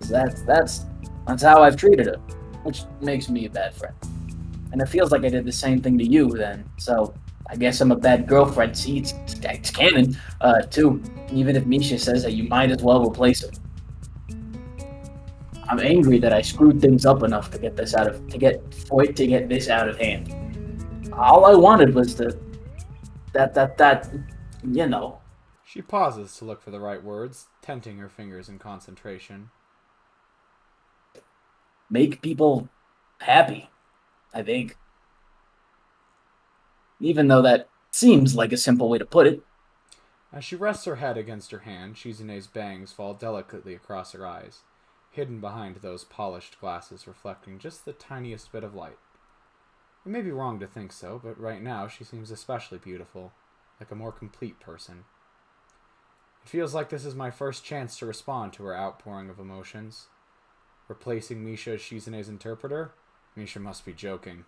That's how I've treated her, which makes me a bad friend. And it feels like I did the same thing to you then, so I guess I'm a bad girlfriend. See, it's canon, too. Even if Misha says that you might as well replace her. I'm angry that I screwed things up enough to get this out of hand. All I wanted was you know. She pauses to look for the right words, tenting her fingers in concentration. make people happy, I think. Even though that seems like a simple way to put it. As she rests her head against her hand, Shizune's bangs fall delicately across her eyes, hidden behind those polished glasses reflecting just the tiniest bit of light. It may be wrong to think so, but right now she seems especially beautiful, like a more complete person. It feels like this is my first chance to respond to her outpouring of emotions. Replacing Misha as Shizune's interpreter? Misha must be joking.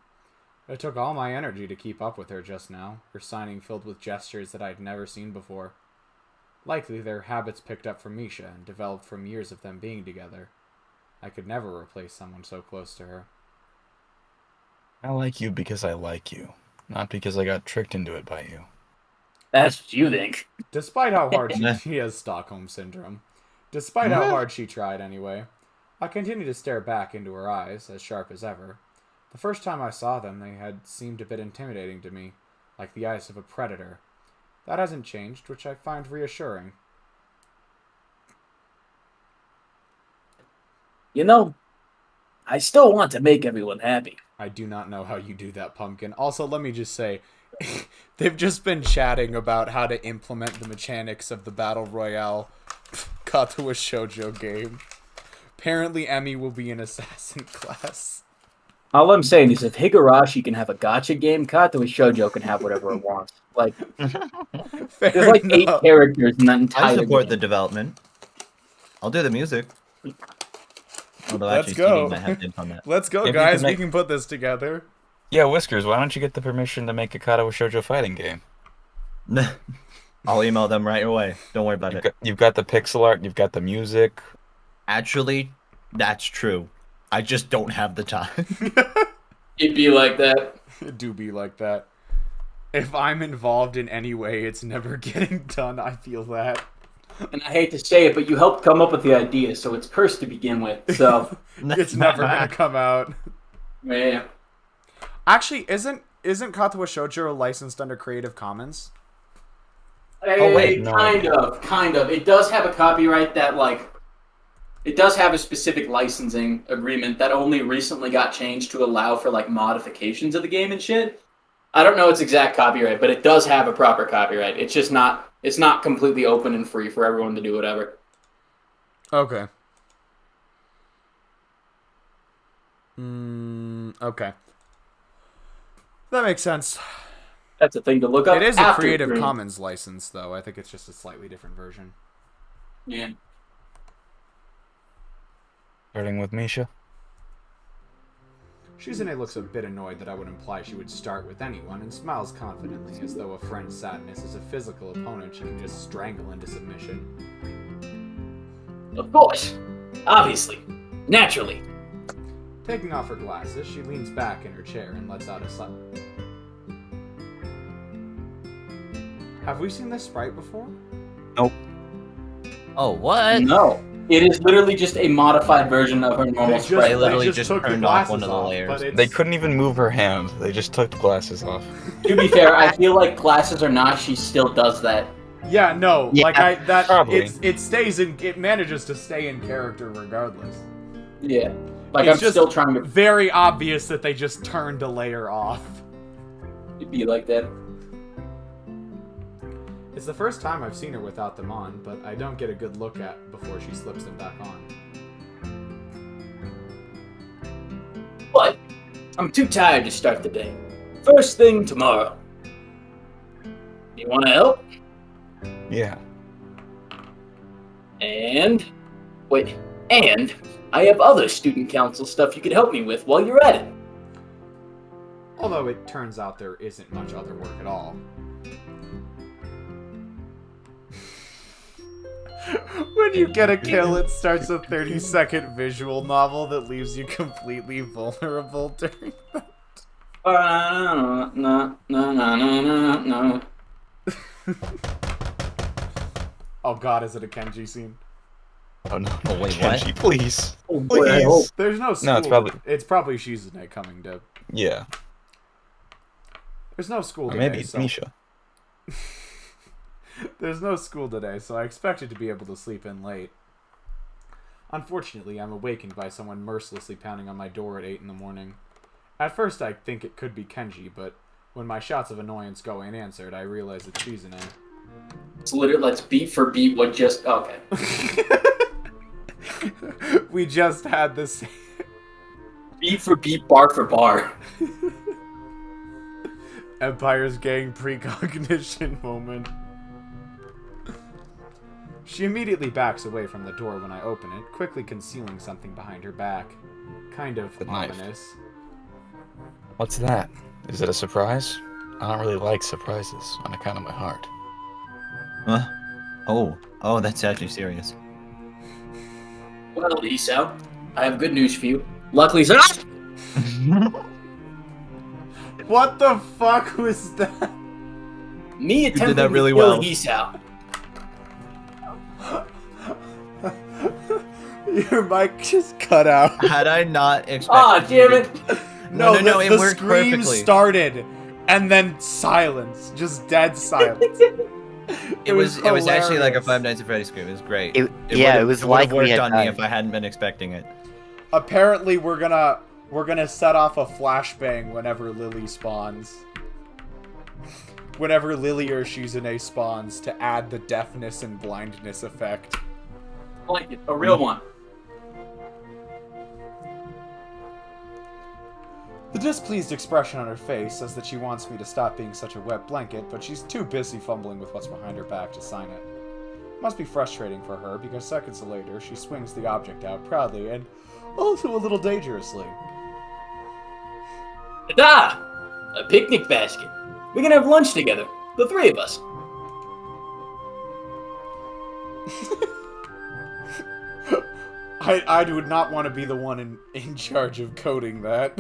It took all my energy to keep up with her just now, her signing filled with gestures that I'd never seen before. Likely their habits picked up from Misha and developed from years of them being together. I could never replace someone so close to her. I like you because I like you, not because I got tricked into it by you. That's what you think. Despite how hard she has Stockholm Syndrome. Despite how hard she tried anyway. I continued to stare back into her eyes, as sharp as ever. The first time I saw them, they had seemed a bit intimidating to me, like the eyes of a predator. That hasn't changed, which I find reassuring. You know, I still want to make everyone happy. I do not know how you do that, Pumpkin. Also, let me just say, they've just been chatting about how to implement the mechanics of the Battle Royale Katawa Shoujo game. Apparently, Emmy will be an assassin class. All I'm saying is if Higurashi can have a gacha game, Katawa Shoujo can have whatever it wants. Like, Fair there's like 8 enough. characters in that entire I support game. the development. I'll do the music. Although Let's actually, go. CD might have dibs on that. Let's go, If you guys. can We make- can put this together. Yeah, Whiskers, why don't you get the permission to make a Katawa Shoujo fighting game? I'll email them right away. Don't worry about it. You've got the pixel art, you've got the music. Actually, that's true. I just don't have the time. It'd be like that. It do be like that. If I'm involved in any way, it's never getting done. I feel that. And I hate to say it, but you helped come up with the idea, so it's cursed to begin with. So, It's never gonna come out. yeah. Actually, isn't Katawa Shoujo licensed under Creative Commons? Oh, wait, no Kind of. It does have a copyright that, like, it does have a specific licensing agreement that only recently got changed to allow for, like, modifications of the game and shit. I don't know its exact copyright, but it does have a proper copyright. It's just not, it's not completely open and free for everyone to do whatever. Okay. Okay. That makes sense. That's a thing to look up. It is a after Creative agreement. Commons license, though. I think it's just a slightly different version. Yeah. Starting with Misha. Shizune looks a bit annoyed that I would imply she would start with anyone and smiles confidently as though a friend's sadness is a physical opponent she can just strangle into submission. Of course. Obviously. Naturally. Taking off her glasses, she leans back in her chair and lets out a sigh. Have we seen this sprite before? Oh, what? No. It is literally just a modified version of her normal sprite. They literally they just took the turned off one glasses of the layers. but it's- They couldn't even move her hand. They just took the glasses off. To be fair, I feel like glasses or not, she still does that. Yeah, no, Yeah, like probably. it manages to stay in character regardless. Yeah. Like, It's I'm just still trying to very obvious that they just turned a layer off. be like that. It's the first time I've seen her without them on, but I don't get a good look at before she slips them back on. But I'm too tired to start the day. First thing tomorrow. You want to help? Yeah. And I have other student council stuff you could help me with while you're at it. Although it turns out there isn't much other work at all. When you get a kill, it starts a 30-second visual novel that leaves you completely vulnerable during that. No. Oh god, is it a Kenji scene? Oh no. Oh, wait, what? Kenji, please. Oh, boy, I hope. Please. There's no school. it's probably- It's probably Shizune coming to... Yeah. There's no school Or today, maybe it's so... Misha. There's no school today, so I expected to be able to sleep in late. Unfortunately, I'm awakened by someone mercilessly pounding on my door at 8 in the morning. At first, I think it could be Kenji, but when my shouts of annoyance go unanswered, I realize it's Shizune. It's literally, let's beat for beat what just... Okay. We just had this. Beat for beat, bar for bar. Empire's gang precognition moment. She immediately backs away from the door when I open it, quickly concealing something behind her back. Kind of The knife. ominous. What's that? Is it a surprise? I don't really like surprises on account of my heart. Huh? Oh, that's actually serious. Well, Hisao, I have good news for you. Luckily, sir. What the fuck was that? Me attempting that really to kill well. Hisao. Your mic just cut out. Had I not expected... Ah, damn it! No, it the worked scream perfectly. started, and then silence. Just dead silence. It was actually like a hilarious. Five Nights at Freddy's scream. It was great. It was like would've we had worked on me died. if I hadn't been expecting it. Apparently, we're gonna set off a flashbang whenever Lily spawns. Whenever Lily or Shizune spawns to add the deafness and blindness effect. Blanket, a real one. The displeased expression on her face says that she wants me to stop being such a wet blanket, but she's too busy fumbling with what's behind her back to sign it. Must be frustrating for her, because seconds later, she swings the object out proudly and also a little dangerously. Ta-da! A picnic basket. We can have lunch together, the three of us. I would not want to be the one in charge of coding that.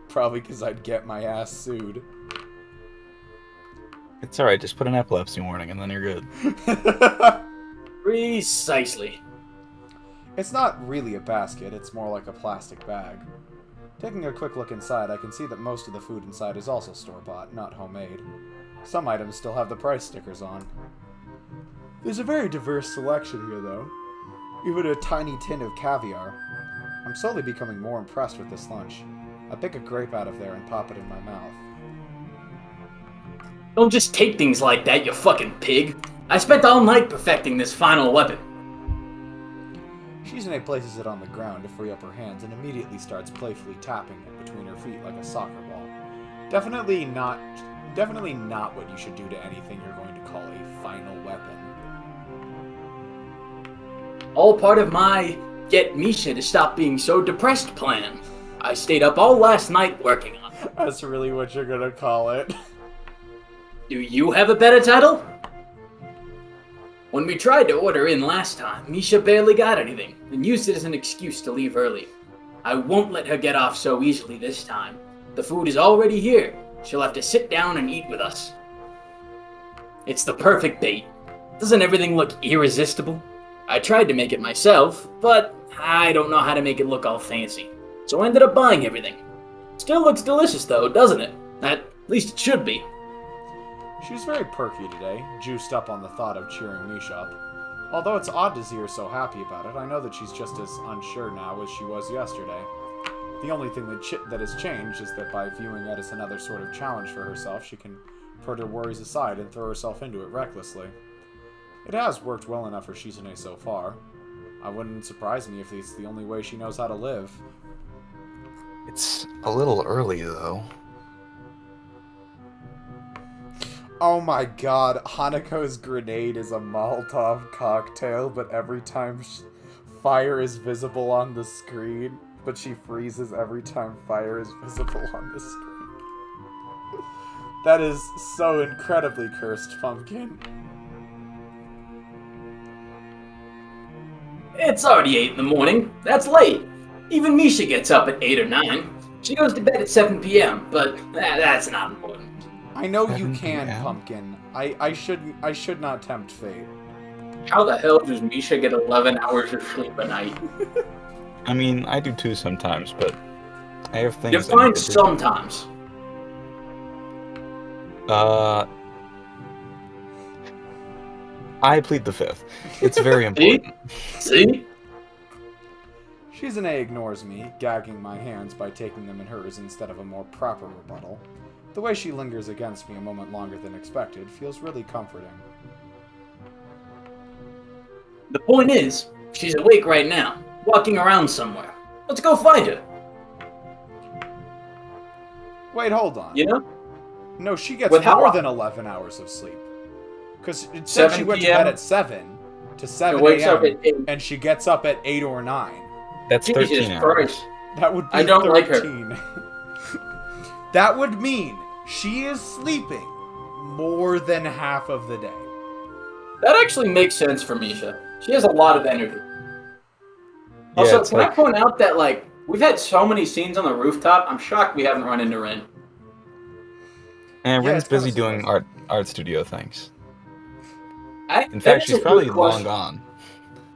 Probably because I'd get my ass sued. It's alright, just put an epilepsy warning and then you're good. Precisely. It's not really a basket, it's more like a plastic bag. Taking a quick look inside, I can see that most of the food inside is also store-bought, not homemade. Some items still have the price stickers on. There's a very diverse selection here, though. Even a tiny tin of caviar. I'm slowly becoming more impressed with this lunch. I pick a grape out of there and pop it in my mouth. Don't just take things like that, you fucking pig. I spent all night perfecting this final weapon. Shizune places it on the ground to free up her hands and immediately starts playfully tapping it between her feet like a soccer ball. Definitely not what you should do to anything you're going to call a final weapon. All part of my get Misha to stop being so depressed plan. I stayed up all last night working on it. That's really what you're gonna call it. Do you have a better title? When we tried to order in last time, Misha barely got anything, and used it as an excuse to leave early. I won't let her get off so easily this time. The food is already here. She'll have to sit down and eat with us. It's the perfect bait. Doesn't everything look irresistible? I tried to make it myself, but I don't know how to make it look all fancy. So I ended up buying everything. Still looks delicious though, doesn't it? At least it should be. She's very perky today, juiced up on the thought of cheering Misha up. Although it's odd to see her so happy about it, I know that she's just as unsure now as she was yesterday. The only thing that has changed is that by viewing it as another sort of challenge for herself, she can put her worries aside and throw herself into it recklessly. It has worked well enough for Shizune so far. I wouldn't surprise me if it's the only way she knows how to live. It's a little early, though. Oh my god, Hanako's grenade is a Molotov cocktail, but every time fire is visible on the screen, but she freezes every time fire is visible on the screen. That is so incredibly cursed, Pumpkin. It's already 8 in the morning. That's late. Even Misha gets up at 8 or 9. She goes to bed at 7 p.m., but that's not important. I know you 7 can, p.m.? Pumpkin. I should not tempt fate. How the hell does Misha get 11 hours of sleep a night? I mean, I do too sometimes, but I have things. I need Define to do. sometimes. I plead the fifth. It's very See? important. See? Shizune ignores me, gagging my hands by taking them in hers instead of a more proper rebuttal. The way she lingers against me a moment longer than expected feels really comforting. The point is, she's awake right now, walking around somewhere. Let's go find her. Wait, hold on. You know? No, she gets With how more long? than 11 hours of sleep. Because it said she 7 went to p.m. bed at 7 to 7 It wakes up a.m. at 8. and she gets up at 8 or 9. That's 13 Jesus hours. Christ. That would be I don't 13. like her. That would mean she is sleeping more than half of the day. That actually makes sense for Misha. She has a lot of energy. Also, it's can I like- point out that, like, we've had so many scenes on the rooftop, I'm shocked we haven't run into Rin. And Yeah, Rin's it's kinda busy doing surprising. art studio things. In That fact, is she's a probably good long question. gone.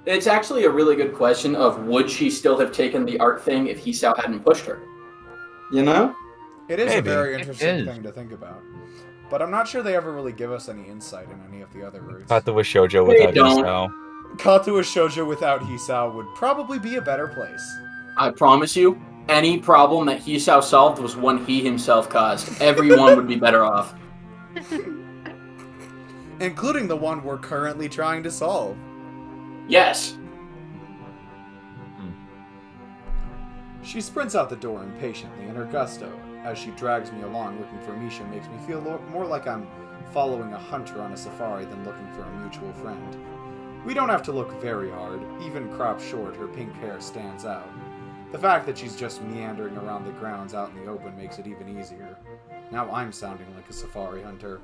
It's actually a really good question of would she still have taken the art thing if Hisao hadn't pushed her? You know? It is Maybe. a very It interesting is. thing to think about. But I'm not sure they ever really give us any insight in any of the other routes. Katawa Shoujo They without don't. Hisao. Katawa Shoujo without Hisao would probably be a better place. I promise you, any problem that Hisao solved was one he himself caused. Everyone would be better off. Including the one we're currently trying to solve. Yes. She sprints out the door impatiently, and her gusto, as she drags me along looking for Misha, makes me feel more like I'm following a hunter on a safari than looking for a mutual friend. We don't have to look very hard. Even cropped short, her pink hair stands out. The fact that she's just meandering around the grounds out in the open makes it even easier. Now I'm sounding like a safari hunter.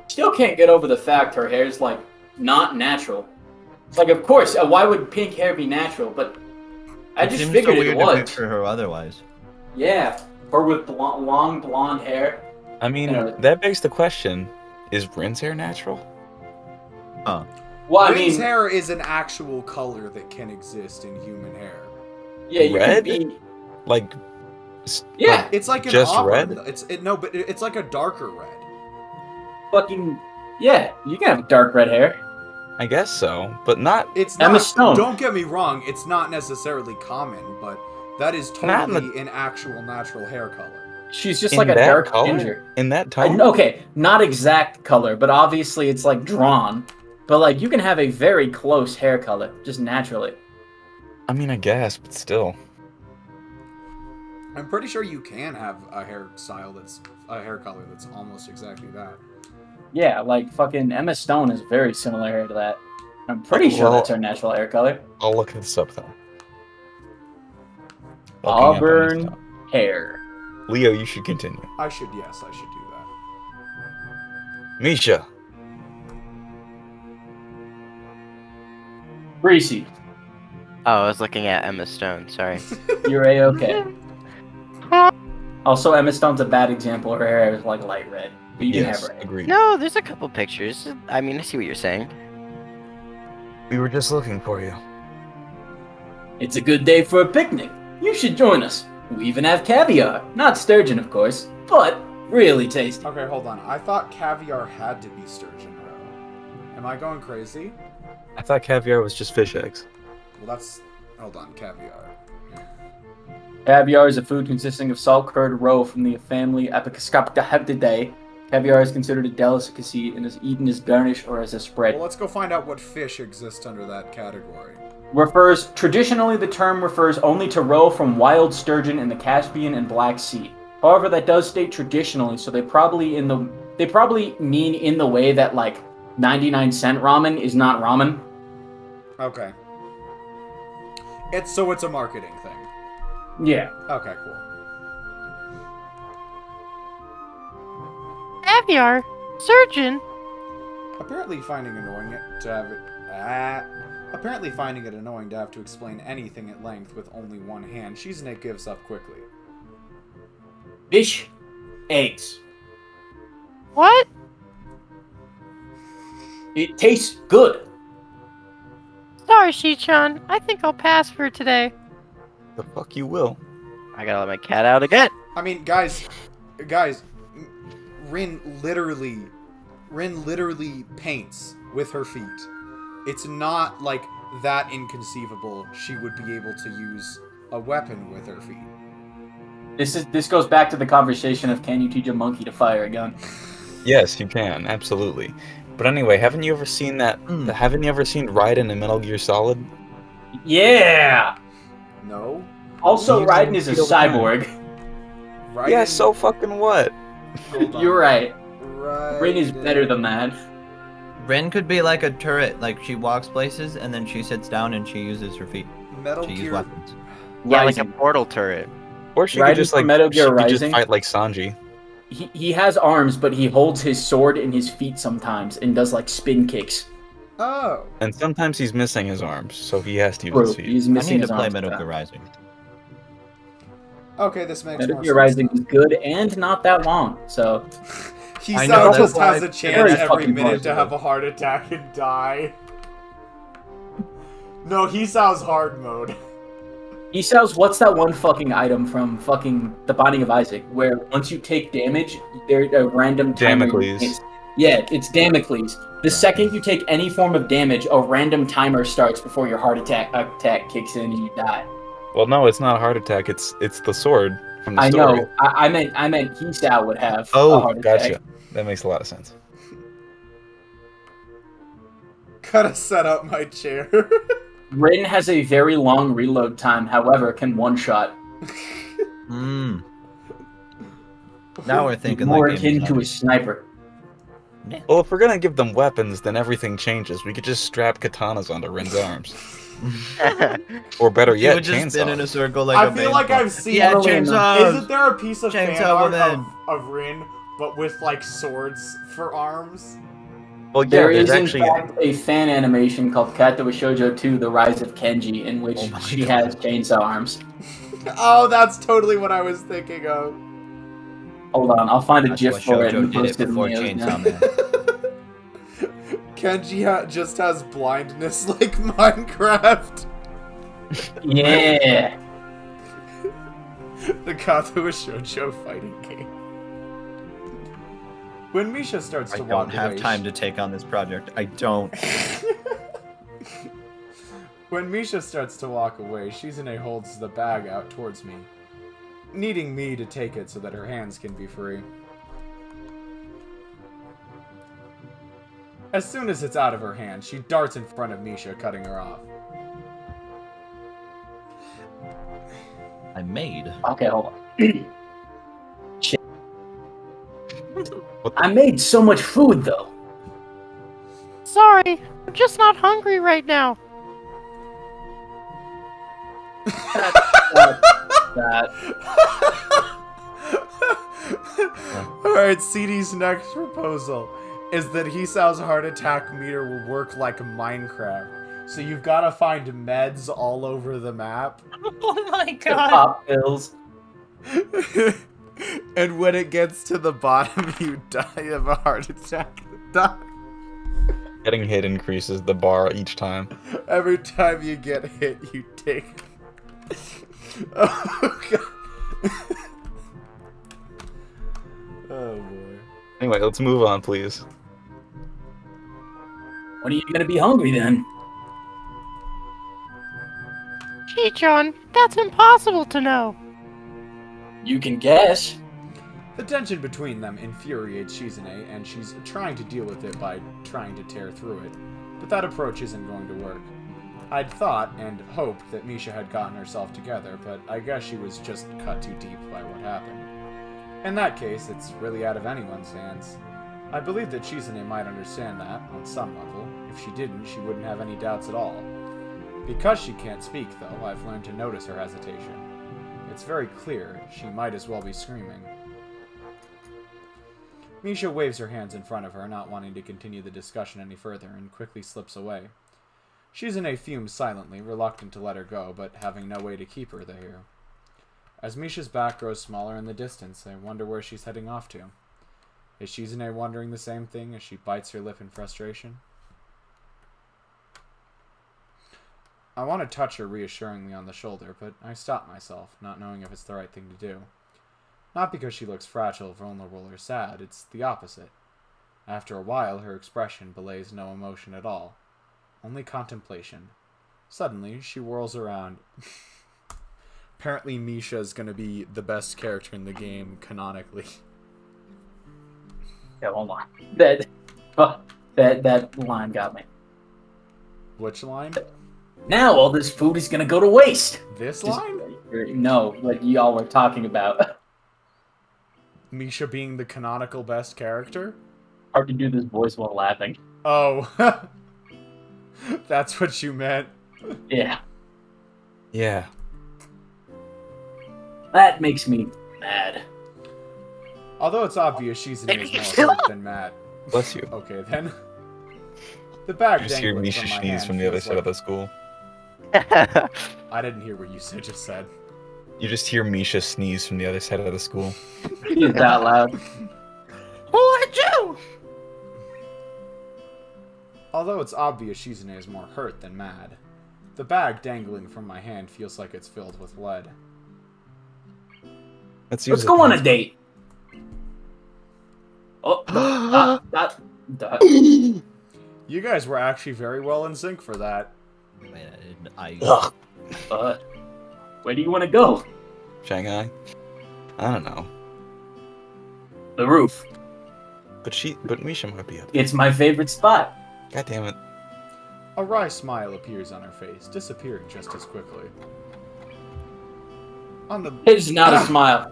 Still can't get over the fact her hair's, like, not natural. It's like, of course, why would pink hair be natural? But I It just seems figured so it weird to was. picture her otherwise. Yeah, or with long blonde hair. I mean, Yeah. that begs the question: is Rin's hair natural? Huh. Well, I Rin's mean, hair is an actual color that can exist in human hair. yeah, you Red? could be. Like, Yeah, It's like an Just auburn. red? It's like a darker red. fucking. Yeah, you can have dark red hair. I guess so, but not. It's Emma not. Stone. Don't get me wrong. It's not necessarily common, but that is Not in totally an actual natural hair color. She's just in like a that dark color? ginger. In that tone. Okay, not exact color, but obviously it's like drawn. But like you can have a very close hair color, just naturally. I mean, I guess, but still. I'm pretty sure you can have a hair color that's almost exactly that. Yeah, like fucking Emma Stone is very similar hair to that. I'm pretty sure Well- that's her natural hair color. I'll look this up then. Looking up on Auburn this stuff. hair. Leo, you should continue. I should do that. Misha. Greasy, Oh, I was looking at Emma Stone. Sorry. you're a-okay. Also, Emma Stone's a bad example. Her hair is like light red. But you Yes, can have red. agreed. No, there's a couple pictures. I mean, I see what you're saying. We were just looking for you. It's a good day for a picnic. You should join us. We even have caviar. Not sturgeon, of course, but really tasty. Okay, hold on. I thought caviar had to be sturgeon roe. Am I going crazy? I thought caviar was just fish eggs. Well, that's. Hold on, caviar. Caviar is a food consisting of salt-curd roe from the family Apicoscopidaidae. Caviar is considered a delicacy and is eaten as garnish or as a spread. Well, let's go find out what fish exist under that category. Traditionally the term refers only to roe from wild sturgeon in the Caspian and Black Sea. However, that does state traditionally, so they probably mean in the way that like 99-cent ramen is not ramen. Okay. It's a marketing thing. Yeah. Okay, cool. Caviar? Surgeon? Apparently finding it annoying to have to explain anything at length with only one hand, Shizune gives up quickly. Fish, eggs. What? It tastes good. Sorry, Shichan. I think I'll pass for today. The fuck you will. I gotta let my cat out again. I mean, guys, Rin literally Rin literally paints with her feet. It's not like that inconceivable she would be able to use a weapon with her feet. This goes back to the conversation of can you teach a monkey to fire a gun? Yes, you can, absolutely. But anyway, haven't you ever seen that? Haven't you ever seen Raiden in Metal Gear Solid? Yeah. No? Also, He's Raiden in is a Steel Time. cyborg. Raiden, Yeah, so fucking what? hold on. You're right. Raiden. Rin is better than that. Ren could be like a turret, like she walks places and then she sits down and she uses her feet Metal to use Gear. weapons. Yeah, like a Rising. portal turret. Or she Raiden could just from like Metal Gear she could just Rising? fight like Sanji. He has arms, but he holds his sword in his feet sometimes and does like spin kicks. Oh. And sometimes he's missing his arms, so he has to use Bro, his feet. he's I missing need his to play arms. Metal Gear Rising. Okay, this makes Metal more Gear sense. Rising is good and not that long, so I know, Hisao that's just why has a it's chance very every fucking minute to plausible. have a heart attack and die. No, Hisao's hard mode. Hisao's what's that one fucking item from fucking The Binding of Isaac, where once you take damage, there's a random timer. Damocles. Yeah, it's Damocles. The second you take any form of damage, a random timer starts before your heart attack kicks in and you die. Well, no, it's not a heart attack. It's the sword from the I story. know. I meant Hisao would have a Oh, heart attack. gotcha. That makes a lot of sense. Gotta set up my chair. Rin has a very long reload time, however, can one-shot. Now we're thinking More like akin Game to a of sniper. Well, if we're gonna give them weapons, then everything changes. We could just strap katanas onto Rin's arms. Or better You yet, would just spin in a chainsaws. circle like I a feel like baseball. I've seen. Yeah, Totally chainsaws. Isn't there a piece of fan Chainsaw art woman. of Rin, but with like swords for arms? Well, yeah, There there's is, in actually fact, a fan animation called Katawa Shoujo 2, The Rise of Kenji, in which Oh my she God. has chainsaw arms. Oh, that's totally what I was thinking of. Hold on, I'll find a That's GIF what for it Shoujo and did it post it in before the Chainsaw now. Man. Kenji just has blindness like Minecraft. Yeah. The Katawa Shoujo fighting game. When Misha starts I to walk don't have away, time to take on this project. I don't. When Misha starts to walk away, Shizune holds the bag out towards me, needing me to take it so that her hands can be free. As soon as it's out of her hand, she darts in front of Misha, cutting her off. I made. Okay, hold on. Shit. What the- I made so much food, though. Sorry, I'm just not hungry right now. That. Alright, CD's next proposal is that Hisao's heart attack meter will work like Minecraft. So you've got to find meds all over the map. Oh my The pop pills. And when it gets to the bottom, you die of a heart attack. Die. Getting hit increases the bar each time. Every time you get hit, you take. Oh, God. Oh, boy. Anyway, let's move on, please. When are you gonna be hungry then? Chichon, that's impossible to know. You can guess. The tension between them infuriates Shizune, and she's trying to deal with it by trying to tear through it. But that approach isn't going to work. I'd thought and hoped that Misha had gotten herself together, but I guess she was just cut too deep by what happened. In that case, it's really out of anyone's hands. I believe that Shizune might understand that, on some level. If she didn't, she wouldn't have any doubts at all. Because she can't speak, though, I've learned to notice her hesitation. It's very clear she might as well be screaming. Misha waves her hands in front of her, not wanting to continue the discussion any further, and quickly slips away. Shizune fumes silently, reluctant to let her go, but having no way to keep her there. As Misha's back grows smaller in the distance, I wonder where she's heading off to. Is Shizune wondering the same thing as she bites her lip in frustration? I want to touch her reassuringly on the shoulder, but I stop myself, not knowing if it's the right thing to do. Not because she looks fragile, vulnerable, or sad, it's the opposite. After a while, her expression belays no emotion at all. Only contemplation. Suddenly, she whirls around. Apparently, Misha's gonna be the best character in the game, canonically. Yeah, hold on. That line got me. Which line? Now all this food is gonna go to waste. This Just- line? No, what y'all were talking about. Misha being the canonical best character? Hard to do this voice while laughing. Oh. That's what you meant. Yeah, Yeah. that makes me mad. Although it's obvious Shizune is more hurt than mad. Bless you. Okay, then. The bag You just hear dangling Misha from my sneeze hand from the other feels side of like... the school. I didn't hear what you just said. You just hear Misha sneeze from the other side of the school. It's that loud. What'd you? Although it's obvious Shizune is more hurt than mad. The bag dangling from my hand feels like it's filled with lead. Let's Let's go on a date. Oh, You guys were actually very well in sync for that. Wait, I where do you want to go? Shanghai? I don't know. The roof. But Misha might be up. It's my favorite spot. God damn it. A wry smile appears on her face, disappearing just as quickly. It's not a smile.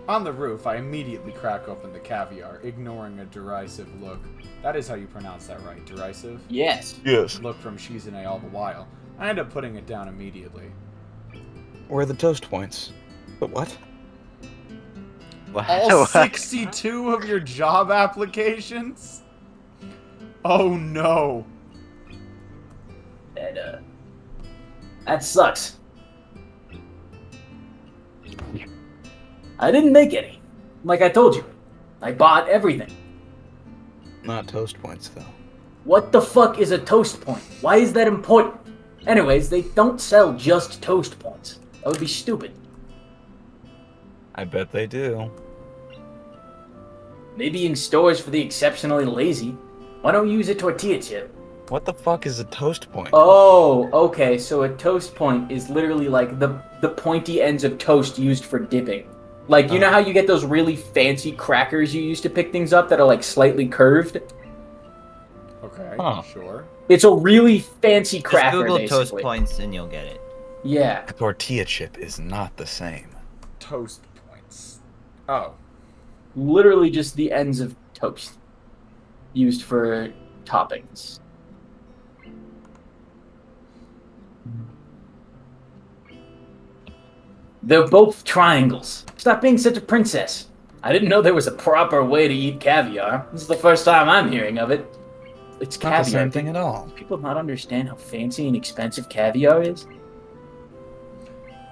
On the roof, I immediately crack open the caviar, ignoring a derisive look. That is how you pronounce that, right? Derisive? Yes. Yes. Look from Shizune all the while. I end up putting it down immediately. Where are the toast points? But what? All 62 of your job applications? Oh no. That sucks. I didn't make any. Like I told you. I bought everything. Not toast points, though. What the fuck is a toast point? Why is that important? Anyways, they don't sell just toast points. That would be stupid. I bet they do. Maybe in stores for the exceptionally lazy. Why don't you use a tortilla chip? What the fuck is a toast point? Oh, okay. So a toast point is literally like the pointy ends of toast used for dipping. Like, you know how you get those really fancy crackers you use to pick things up that are like slightly curved? Okay, Huh. sure. It's a really fancy just cracker, Google basically. toast points and you'll get it. Yeah. A tortilla chip is not the same. Toast points. Oh. Literally just the ends of toast used for toppings. They're both triangles. Stop being such a princess. I didn't know there was a proper way to eat caviar. This is the first time I'm hearing of it. It's Not caviar. the same thing at all. People not understand how fancy and expensive caviar is?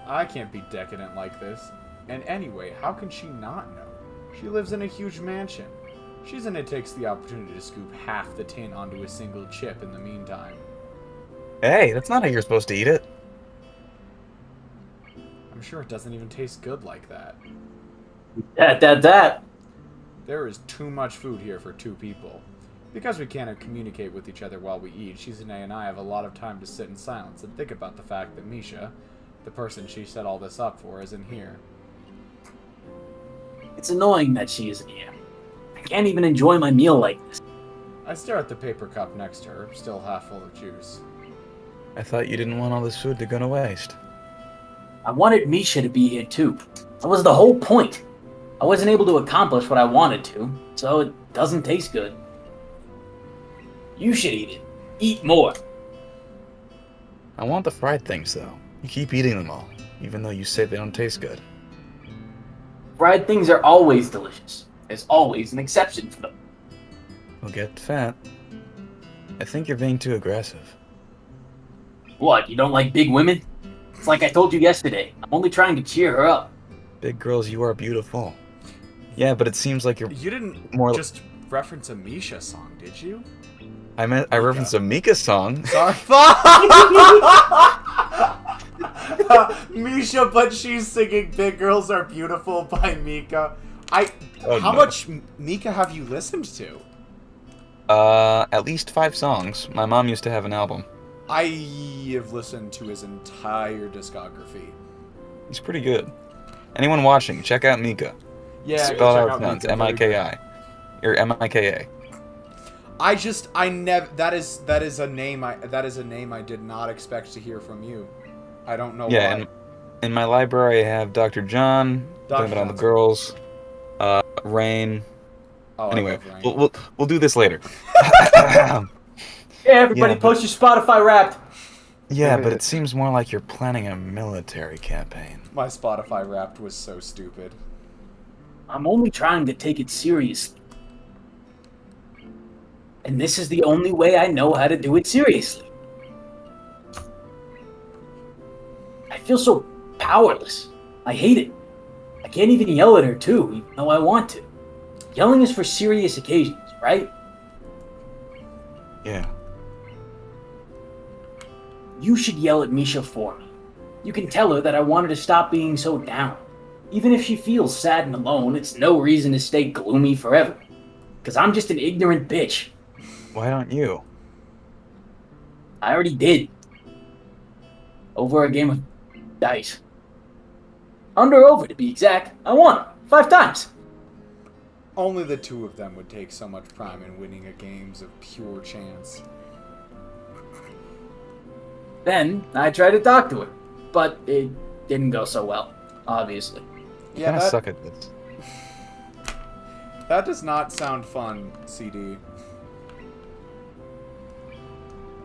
I can't be decadent like this. And anyway, how can she not know? She lives in a huge mansion. Shizune takes the opportunity to scoop half the tin onto a single chip in the meantime. Hey, that's not how you're supposed to eat it. I'm sure it doesn't even taste good like that. That. There is too much food here for two people. Because we can't communicate with each other while we eat, Shizune and I have a lot of time to sit in silence and think about the fact that Misha, the person she set all this up for, isn't here. It's annoying that she isn't here. I can't even enjoy my meal like this. I stare at the paper cup next to her, still half full of juice. I thought you didn't want all this food to go to waste. I wanted Misha to be here too. That was the whole point. I wasn't able to accomplish what I wanted to, so it doesn't taste good. You should eat it. Eat more. I want the fried things, though. You keep eating them all, even though you say they don't taste good. Fried things are always delicious. There's always an exception for them. We'll get fat. I think you're being too aggressive. What, you don't like big women? It's like I told you yesterday. I'm only trying to cheer her up. Big girls, you are beautiful. Yeah, but it seems like you're You didn't more. just reference a Misha song, did you? I referenced a Mika song. Sorry. Misha, but she's singing Big Girls Are Beautiful by Mika. Oh, How no. much Mika have you listened to? At least 5 songs. My mom used to have an album. I have listened to his entire discography. He's pretty good. Anyone watching, check out Mika. Yeah, Spelled go check out out sounds Mika. Very good. M-I-K-I. Or M-I-K-A. I never. That is a name I did not expect to hear from you. I don't know Yeah, why. and in my library I have Dr. John, Dr. Blame It on the John's Girls, Rain. Oh, Anyway, I love Rain. we'll do this later. Yeah, everybody Yeah, post your Spotify Wrapped. Yeah, but it seems more like you're planning a military campaign. My Spotify Wrapped was so stupid. I'm only trying to take it seriously. And this is the only way I know how to do it seriously. I feel so powerless. I hate it. I can't even yell at her too, even though I want to. Yelling is for serious occasions, right? Yeah. You should yell at Misha for me. You can tell her that I want her to stop being so down. Even if she feels sad and alone, it's no reason to stay gloomy forever. Because I'm just an ignorant bitch. Why don't you? I already did. Over a game of dice. Under over, to be exact. I won 5 times. Only the two of them would take so much pride in winning a games of pure chance. Then I tried to talk to her, but it didn't go so well, obviously. You Yeah, kinda that, suck at this. that does not sound fun, CD.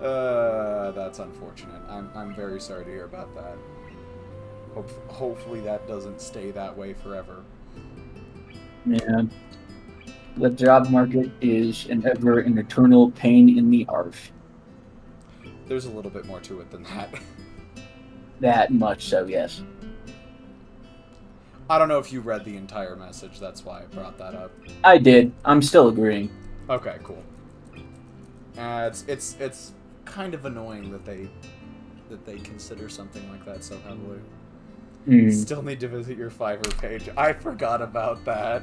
That's unfortunate. I'm very sorry to hear about that. Hopefully that doesn't stay that way forever. Yeah. The job market is an ever and eternal pain in the arse. There's a little bit more to it than that. That much so, yes. I don't know if you read the entire message, that's why I brought that up. I did. I'm still agreeing. Okay, cool. It's kind of annoying that they consider something like that so heavily. Still need to visit your Fiverr page. I forgot about that.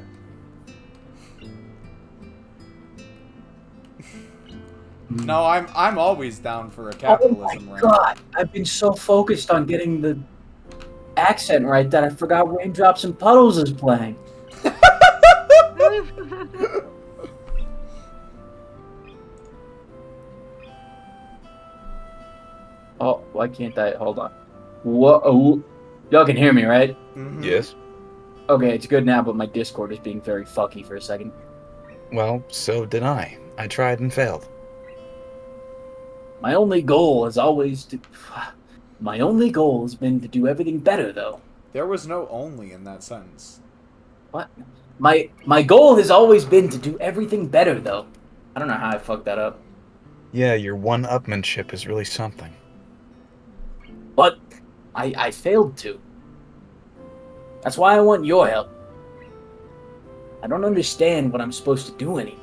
No, I'm always down for a capitalism Oh my rant. god! I've been so focused on getting the accent right that I forgot Raindrops and Puddles is playing. Oh, why can't I? Hold on. Whoa. Y'all can hear me, right? Mhm. Yes? Okay, it's good now, but my Discord is being very fucky for a second. Well, so did I. I tried and failed. My only goal is always to... My only goal has been to do everything better, though. There was no only in that sentence. What? My goal has always been to do everything better, though. I don't know how I fucked that up. Yeah, your one-upmanship is really something. But I failed to. That's why I want your help. I don't understand what I'm supposed to do anymore.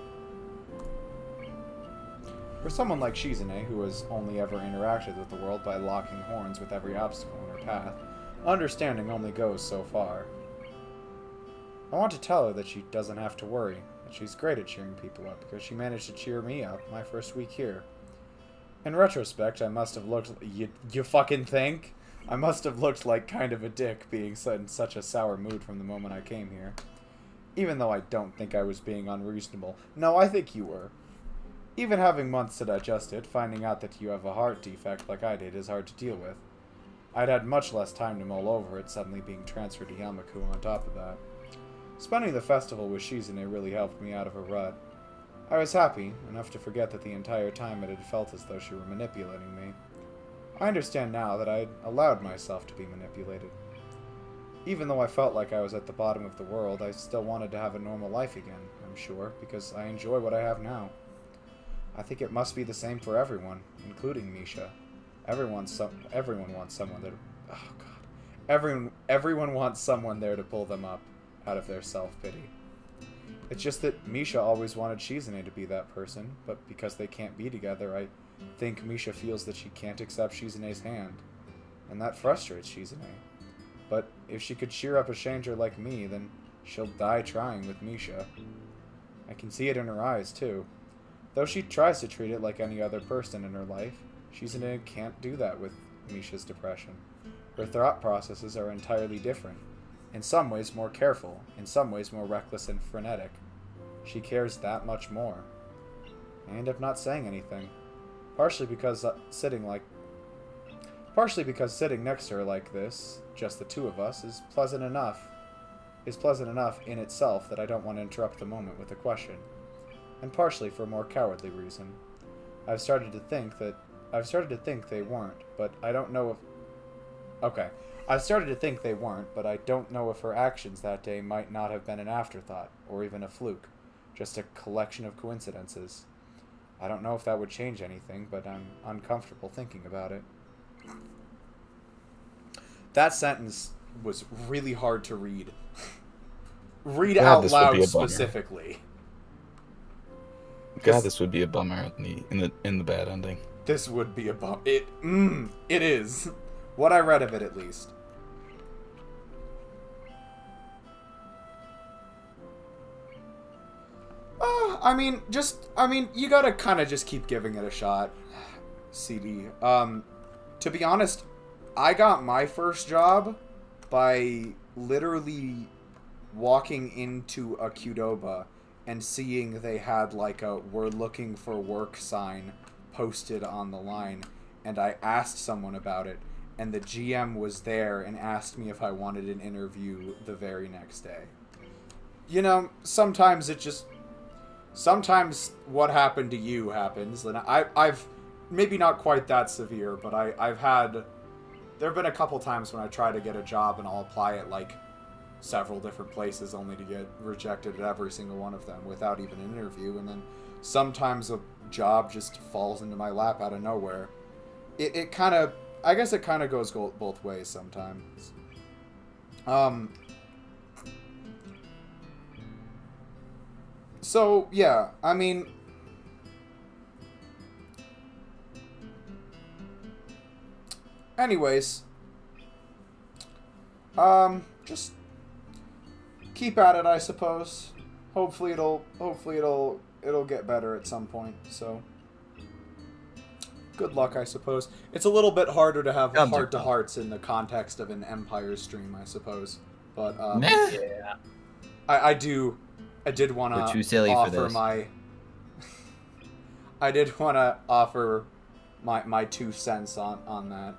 For someone like Shizune, who has only ever interacted with the world by locking horns with every obstacle in her path, understanding only goes so far. I want to tell her that she doesn't have to worry, that she's great at cheering people up, because she managed to cheer me up my first week here. In retrospect, I must have looked... You fucking think? I must have looked like kind of a dick being in such a sour mood from the moment I came here. Even though I don't think I was being unreasonable. No, I think you were. Even having months to digest it, finding out that you have a heart defect like I did is hard to deal with. I'd had much less time to mull over it, suddenly being transferred to Yamaku on top of that. Spending the festival with Shizune really helped me out of a rut. I was happy, enough to forget that the entire time it had felt as though she were manipulating me. I understand now that I'd allowed myself to be manipulated. Even though I felt like I was at the bottom of the world, I still wanted to have a normal life again, I'm sure, because I enjoy what I have now. I think it must be the same for everyone, including Misha. Everyone wants someone that... Oh, God. Everyone wants someone there to pull them up out of their self-pity. It's just that Misha always wanted Shizune to be that person, but because they can't be together, I think Misha feels that she can't accept Shizune's hand. And that frustrates Shizune. But if she could cheer up a stranger like me, then She'll die trying with Misha. I can see it in her eyes, too. Though she tries to treat it like any other person in her life, Shizune can't do that with Misha's depression. Her thought processes are entirely different. In some ways more careful, in some ways more reckless and frenetic. She cares that much more. I end up not saying anything. Partially because sitting next to her like this, just the two of us, is pleasant enough in itself that I don't want to interrupt the moment with a question. And partially for a more cowardly reason. I've started to think they weren't, but I don't know if... Okay. I've started to think they weren't, but I don't know if her actions that day might not have been an afterthought, or even a fluke. Just a collection of coincidences. I don't know if that would change anything, but I'm uncomfortable thinking about it. That sentence was really hard to read. Read out loud specifically. God, this would be a bummer in the bad ending. This would be a bummer. It is. What I read of it, at least. You gotta kind of just keep giving it a shot, CD. To be honest, I got my first job by literally walking into a Qdoba and seeing they had like a "we're looking for work" sign posted on the line, and I asked someone about it, and the GM was there and asked me if I wanted an interview the very next day. You know, sometimes what happened to you happens, and I've maybe not quite that severe, but there have been a couple times when I try to get a job and I'll apply at like several different places only to get rejected at every single one of them without even an interview, and then sometimes a job just falls into my lap out of nowhere. I guess it kind of goes both ways sometimes. So, yeah, I mean... Anyways. Just keep at it, I suppose. Hopefully it'll get better at some point, so... Good luck, I suppose. It's a little bit harder to have heart-to-hearts in the context of an Empire stream, I suppose. But, yeah. I did want to offer my... I did want to offer my 2 cents on that.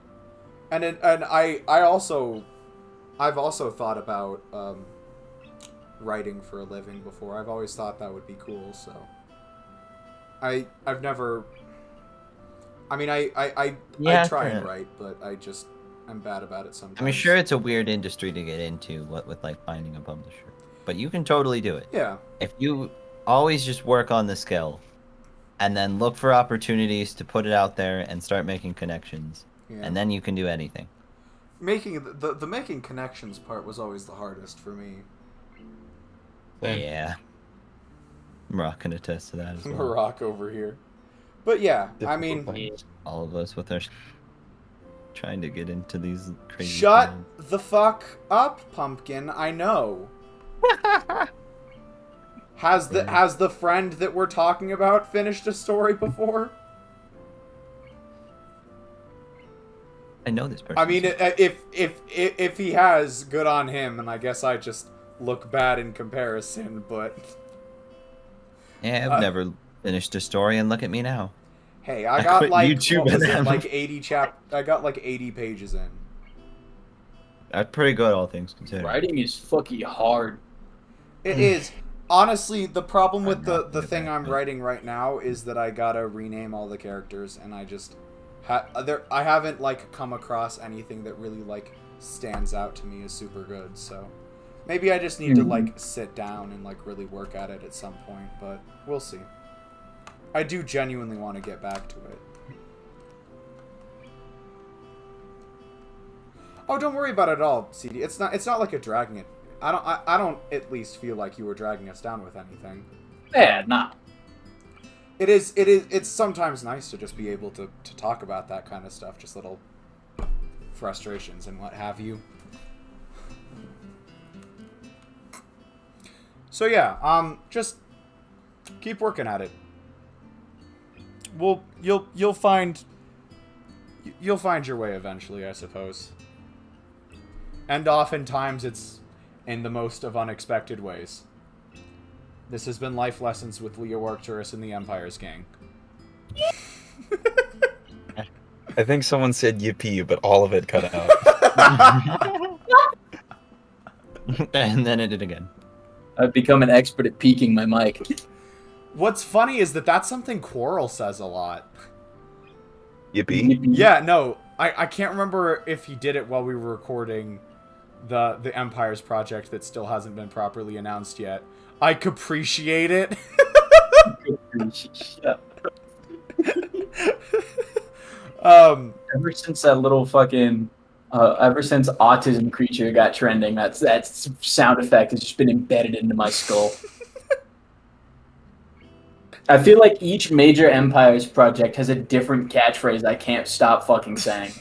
I've also thought about writing for a living before. I've always thought that would be cool, so... I've never... I mean, I try and write, but I'm bad about it sometimes. I mean, sure, it's a weird industry to get into, what with like finding a publisher, but you can totally do it. Yeah. If you always just work on the skill, and then look for opportunities to put it out there and start making connections, and then you can do anything. The making connections part was always the hardest for me. Yeah. Rock can attest to that as well. Rock over here. But yeah, I mean... All of us with our... trying to get into these crazy... Shut the fuck up, Pumpkin. I know. Has the friend that we're talking about finished a story before? I know this person. I mean, if he has, good on him, and I guess I just look bad in comparison, but... Yeah, I've never finished a story, and look at me now. Hey, I got like YouTube what was it, like 80 I got like 80 pages in. That's pretty good, all things considered. Writing is fucking hard. It is. Honestly, the problem with the thing I'm writing right now is that I gotta rename all the characters, and I just I haven't like come across anything that really like stands out to me as super good. So maybe I just need to like sit down and like really work at it at some point, but we'll see. I do genuinely want to get back to it. Oh, don't worry about it at all, CD. It's not like you're dragging it. I don't at least feel like you were dragging us down with anything. Yeah, nah. It's sometimes nice to just be able to talk about that kind of stuff, just little frustrations and what have you. So yeah, just keep working at it. You'll find your way eventually, I suppose. And oftentimes it's in the most of unexpected ways. This has been Life Lessons with Leo Arcturus and the Empire's Gang. I think someone said yippee, but all of it cut out. And then it did again. I've become an expert at peaking my mic. What's funny is that that's something Quarrel says a lot. Yippee. Yeah, no, I can't remember if he did it while we were recording the Empire's project that still hasn't been properly announced yet. I appreciate it. Ever since that little fucking, ever since Autism Creature got trending, that sound effect has just been embedded into my skull. I feel like each major Empire's project has a different catchphrase I can't stop fucking saying.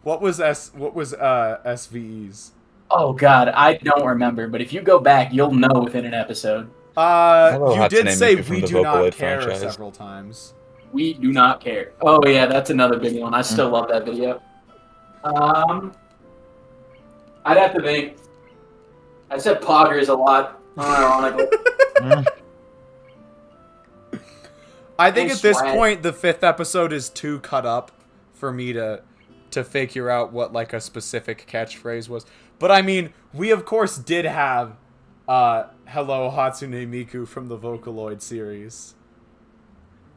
What was SVE's? Oh god, I don't remember, but if you go back, you'll know within an episode. Hello, You did Hatsune say Miku from we the do not Vocaloid care franchise. several times. We do not care. Oh yeah, that's another big one. I still love that video. I'd have to think. I said poggers a lot, unironically. I think Hey, at this Swag. point the 5th episode is too cut up for me to figure out what like a specific catchphrase was. But I mean, we of course did have Hello Hatsune Miku from the Vocaloid series.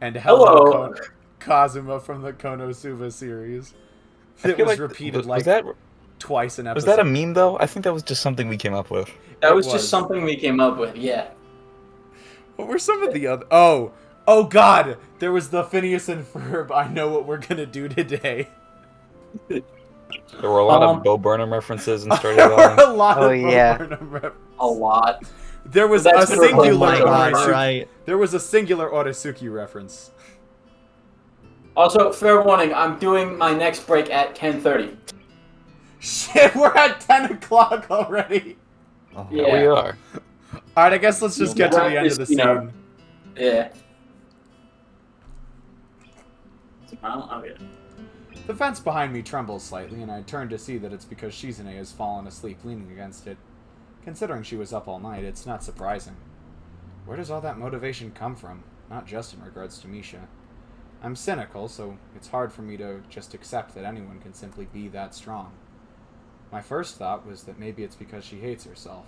And Hello. Kazuma from the Konosuba series. I It feel was like- repeated was that twice an episode. was that a meme though? I think that was just something we came up with. That was It just was. something we came up with, yeah. What were some of the other... Oh god! There was the Phineas and Ferb, I know what we're gonna do today. There were a lot Um, of Bo Burnham references in Stardew There were a Valley. lot Oh, of Bo yeah. Burnham references. A lot. There was That's a been recorded singular like that. Orisuke. Right. There was a singular Orisuke reference. Also, fair warning, I'm doing my next break at 10:30. Shit, we're at 10 o'clock already. Oh, Yeah. We are. Alright, I guess let's just get to the end of the You know. scene. Yeah. Okay. The fence behind me trembles slightly, and I turn to see that it's because Shizune has fallen asleep leaning against it. Considering she was up all night, it's not surprising. Where does all that motivation come from? Not just in regards to Misha. I'm cynical, so it's hard for me to just accept that anyone can simply be that strong. My first thought was that maybe it's because she hates herself.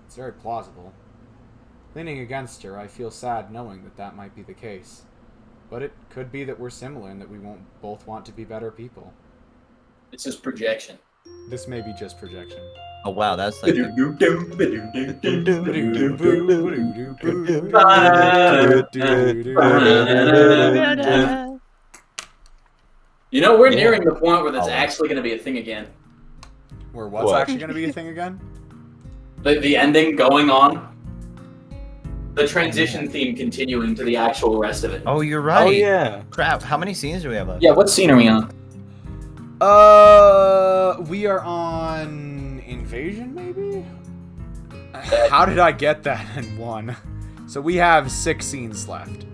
It's very plausible. Leaning against her, I feel sad knowing that that might be the case. But it could be that we're similar and that we won't both want to be better people. It's just projection. This may be just projection. Oh wow, that's like You know, we're Yeah. nearing the point where that's Oh. actually going to be a thing again. Where what's What? actually going to be a thing again? The ending going on. The transition theme continuing to the actual rest of it. Oh, you're right. Oh yeah. Crap, how many scenes do we have left? Yeah, what scene are we on? We are on Invasion, maybe? How did I get that in one? So we have 6 scenes left.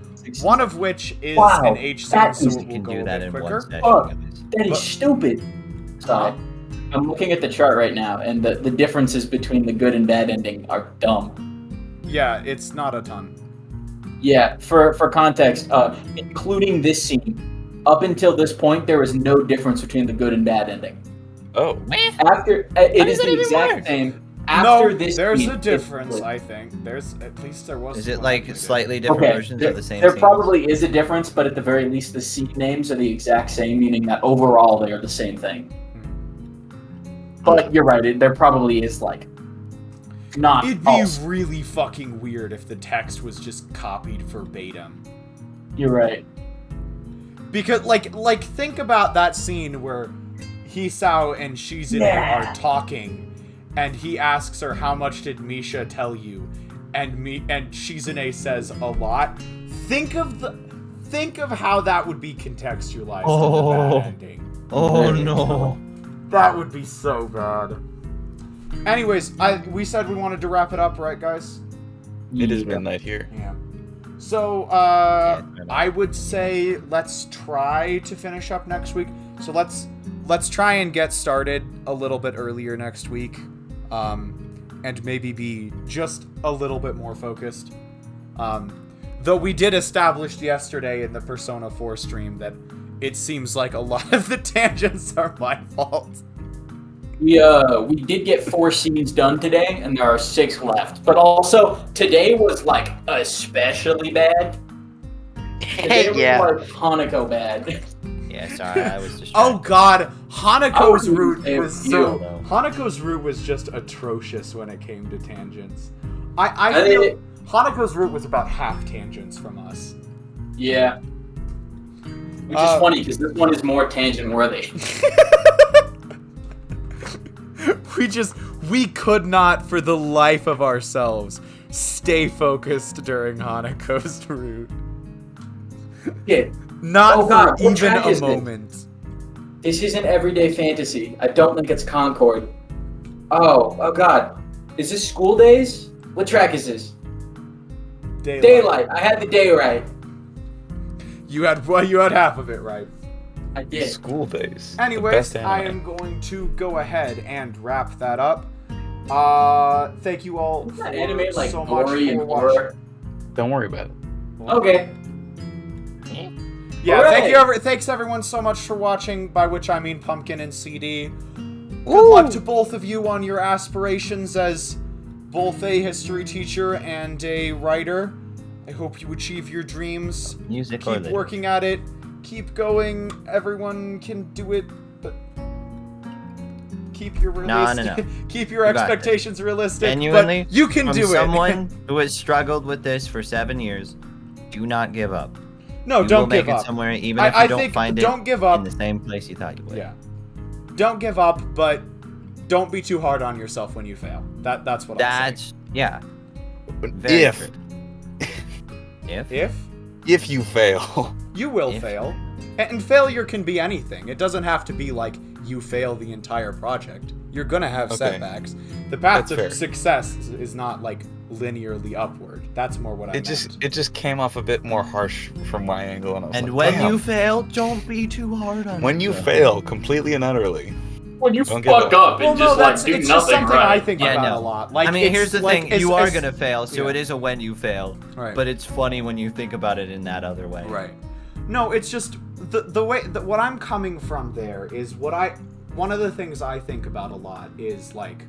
One of which is Wow, an H scene, that so is- it You will can go do a that bit in quicker. one session. Oh. at least. That is But- stupid. Sorry. I'm looking at the chart right now, and the differences between the good and bad ending are dumb. Yeah, it's not a ton. Yeah, for context, including this scene, up until this point, there was no difference between the good and bad ending. Oh. After it is the exact same. After No, this there's scene, a it's difference, split. I think. There's, at least there was Is it one like after this. slightly different Okay, versions there, of the same there scenes? probably is a difference, but at the very least, the scene names are the exact same, meaning that overall they are the same thing. But you're right, there probably is like not. It'd be all- really fucking weird if the text was just copied verbatim. You're right. Because, like think about that scene where Hisao and Shizune Yeah. are talking, and he asks her, "How much did Misha tell you?" And Shizune says, "A lot." Think of how that would be contextualized in the bad ending. Oh no. That would be so bad. Anyways, we said we wanted to wrap it up, right, guys? It is midnight here. Yeah. So, I would say let's try to finish up next week. So let's try and get started a little bit earlier next week, and maybe be just a little bit more focused. Though we did establish yesterday in the Persona 4 stream that it seems like a lot of the tangents are my fault. We did get 4 scenes done today, and there are 6 left. But also, today was, like, especially bad. Today was, Yeah. like, Hanako bad. Yeah, sorry, I was distracted. Oh god, Hanako's route say was you. so... Hanako's route was just atrocious when it came to tangents. I I feel think Hanako's route was about half tangents from us. Yeah. Which is funny, because this one is more tangent-worthy. We could not, for the life of ourselves, stay focused during Hanako's route. Yeah. Not Oh god, for what even track a is moment. This isn't Everyday Fantasy. I don't think it's Concord. Oh god. Is this School Days? What track is this? Daylight. I had the day right. You had half of it right. I did. School days. Anyways, The best I anime. am going to go ahead and wrap that up. Thank you all Isn't for that anime like so much gory and for watching. horror? Don't worry about it. Okay. Yeah, Hooray! thanks everyone so much for watching, by which I mean Pumpkin and CD. Good luck to both of you on your aspirations as both a history teacher and a writer. I hope you achieve your dreams. Music or Keep lyrics? working at it. Keep going. Everyone can do it, but keep your No. keep your You got expectations realistic. Genuinely, but you can From do it. someone who has struggled with this for 7 years, do not give up. No, You don't will make give it up. somewhere, even if I you don't think find don't it give up. in the same place you thought you would. Yeah. Don't give up, but don't be too hard on yourself when you fail. That's what I'm saying. Yeah. Very If true. If? if you fail, You will If- fail. And failure can be anything. It doesn't have to be like you fail the entire project. You're gonna have Okay. setbacks. The path That's to fair. success is not like linearly upward. That's more what I meant. it just came off a bit more harsh from my angle, and I was And like, when damn. you fail, don't be too hard on When you yourself. fail completely and utterly, When you Don't give fuck up and Well, no, just like do it's just nothing something I right. think Yeah, about no. a lot. Like, I mean, it's here's the like- thing: it's- you are it's- gonna fail, so yeah. it is a when you fail. Right. But it's funny when you think about it in that other way. Right. No, it's just the way that what I'm coming from there is one of the things I think about a lot is like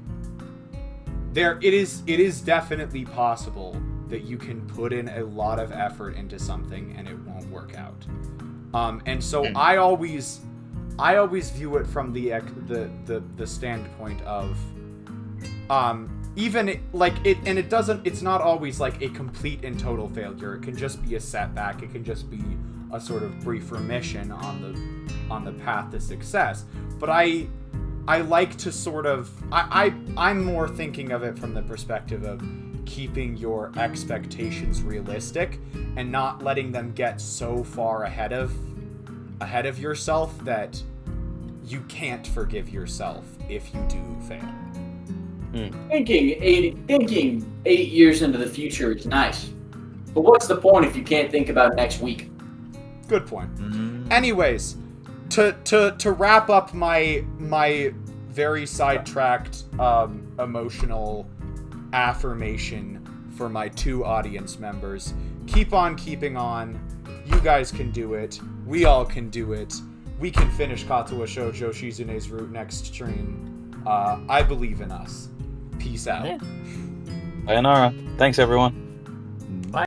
it is definitely possible that you can put in a lot of effort into something and it won't work out. And so I always view it from the standpoint of even it's not always like a complete and total failure. It can just be a setback. It can just be a sort of brief remission on the path to success. But I like to sort of I'm more thinking of it from the perspective of keeping your expectations realistic and not letting them get so far ahead of yourself that you can't forgive yourself if you do fail. Thinking 8 years into the future is nice. But what's the point if you can't think about next week? Good point. Mm. Anyways, to wrap up my very sidetracked emotional affirmation for my 2 audience members, keep on keeping on. You guys can do it. We all can do it. We can finish Katawa Shoujo Shizune's route next stream. I believe in us. Peace out. sayonara. Thanks everyone.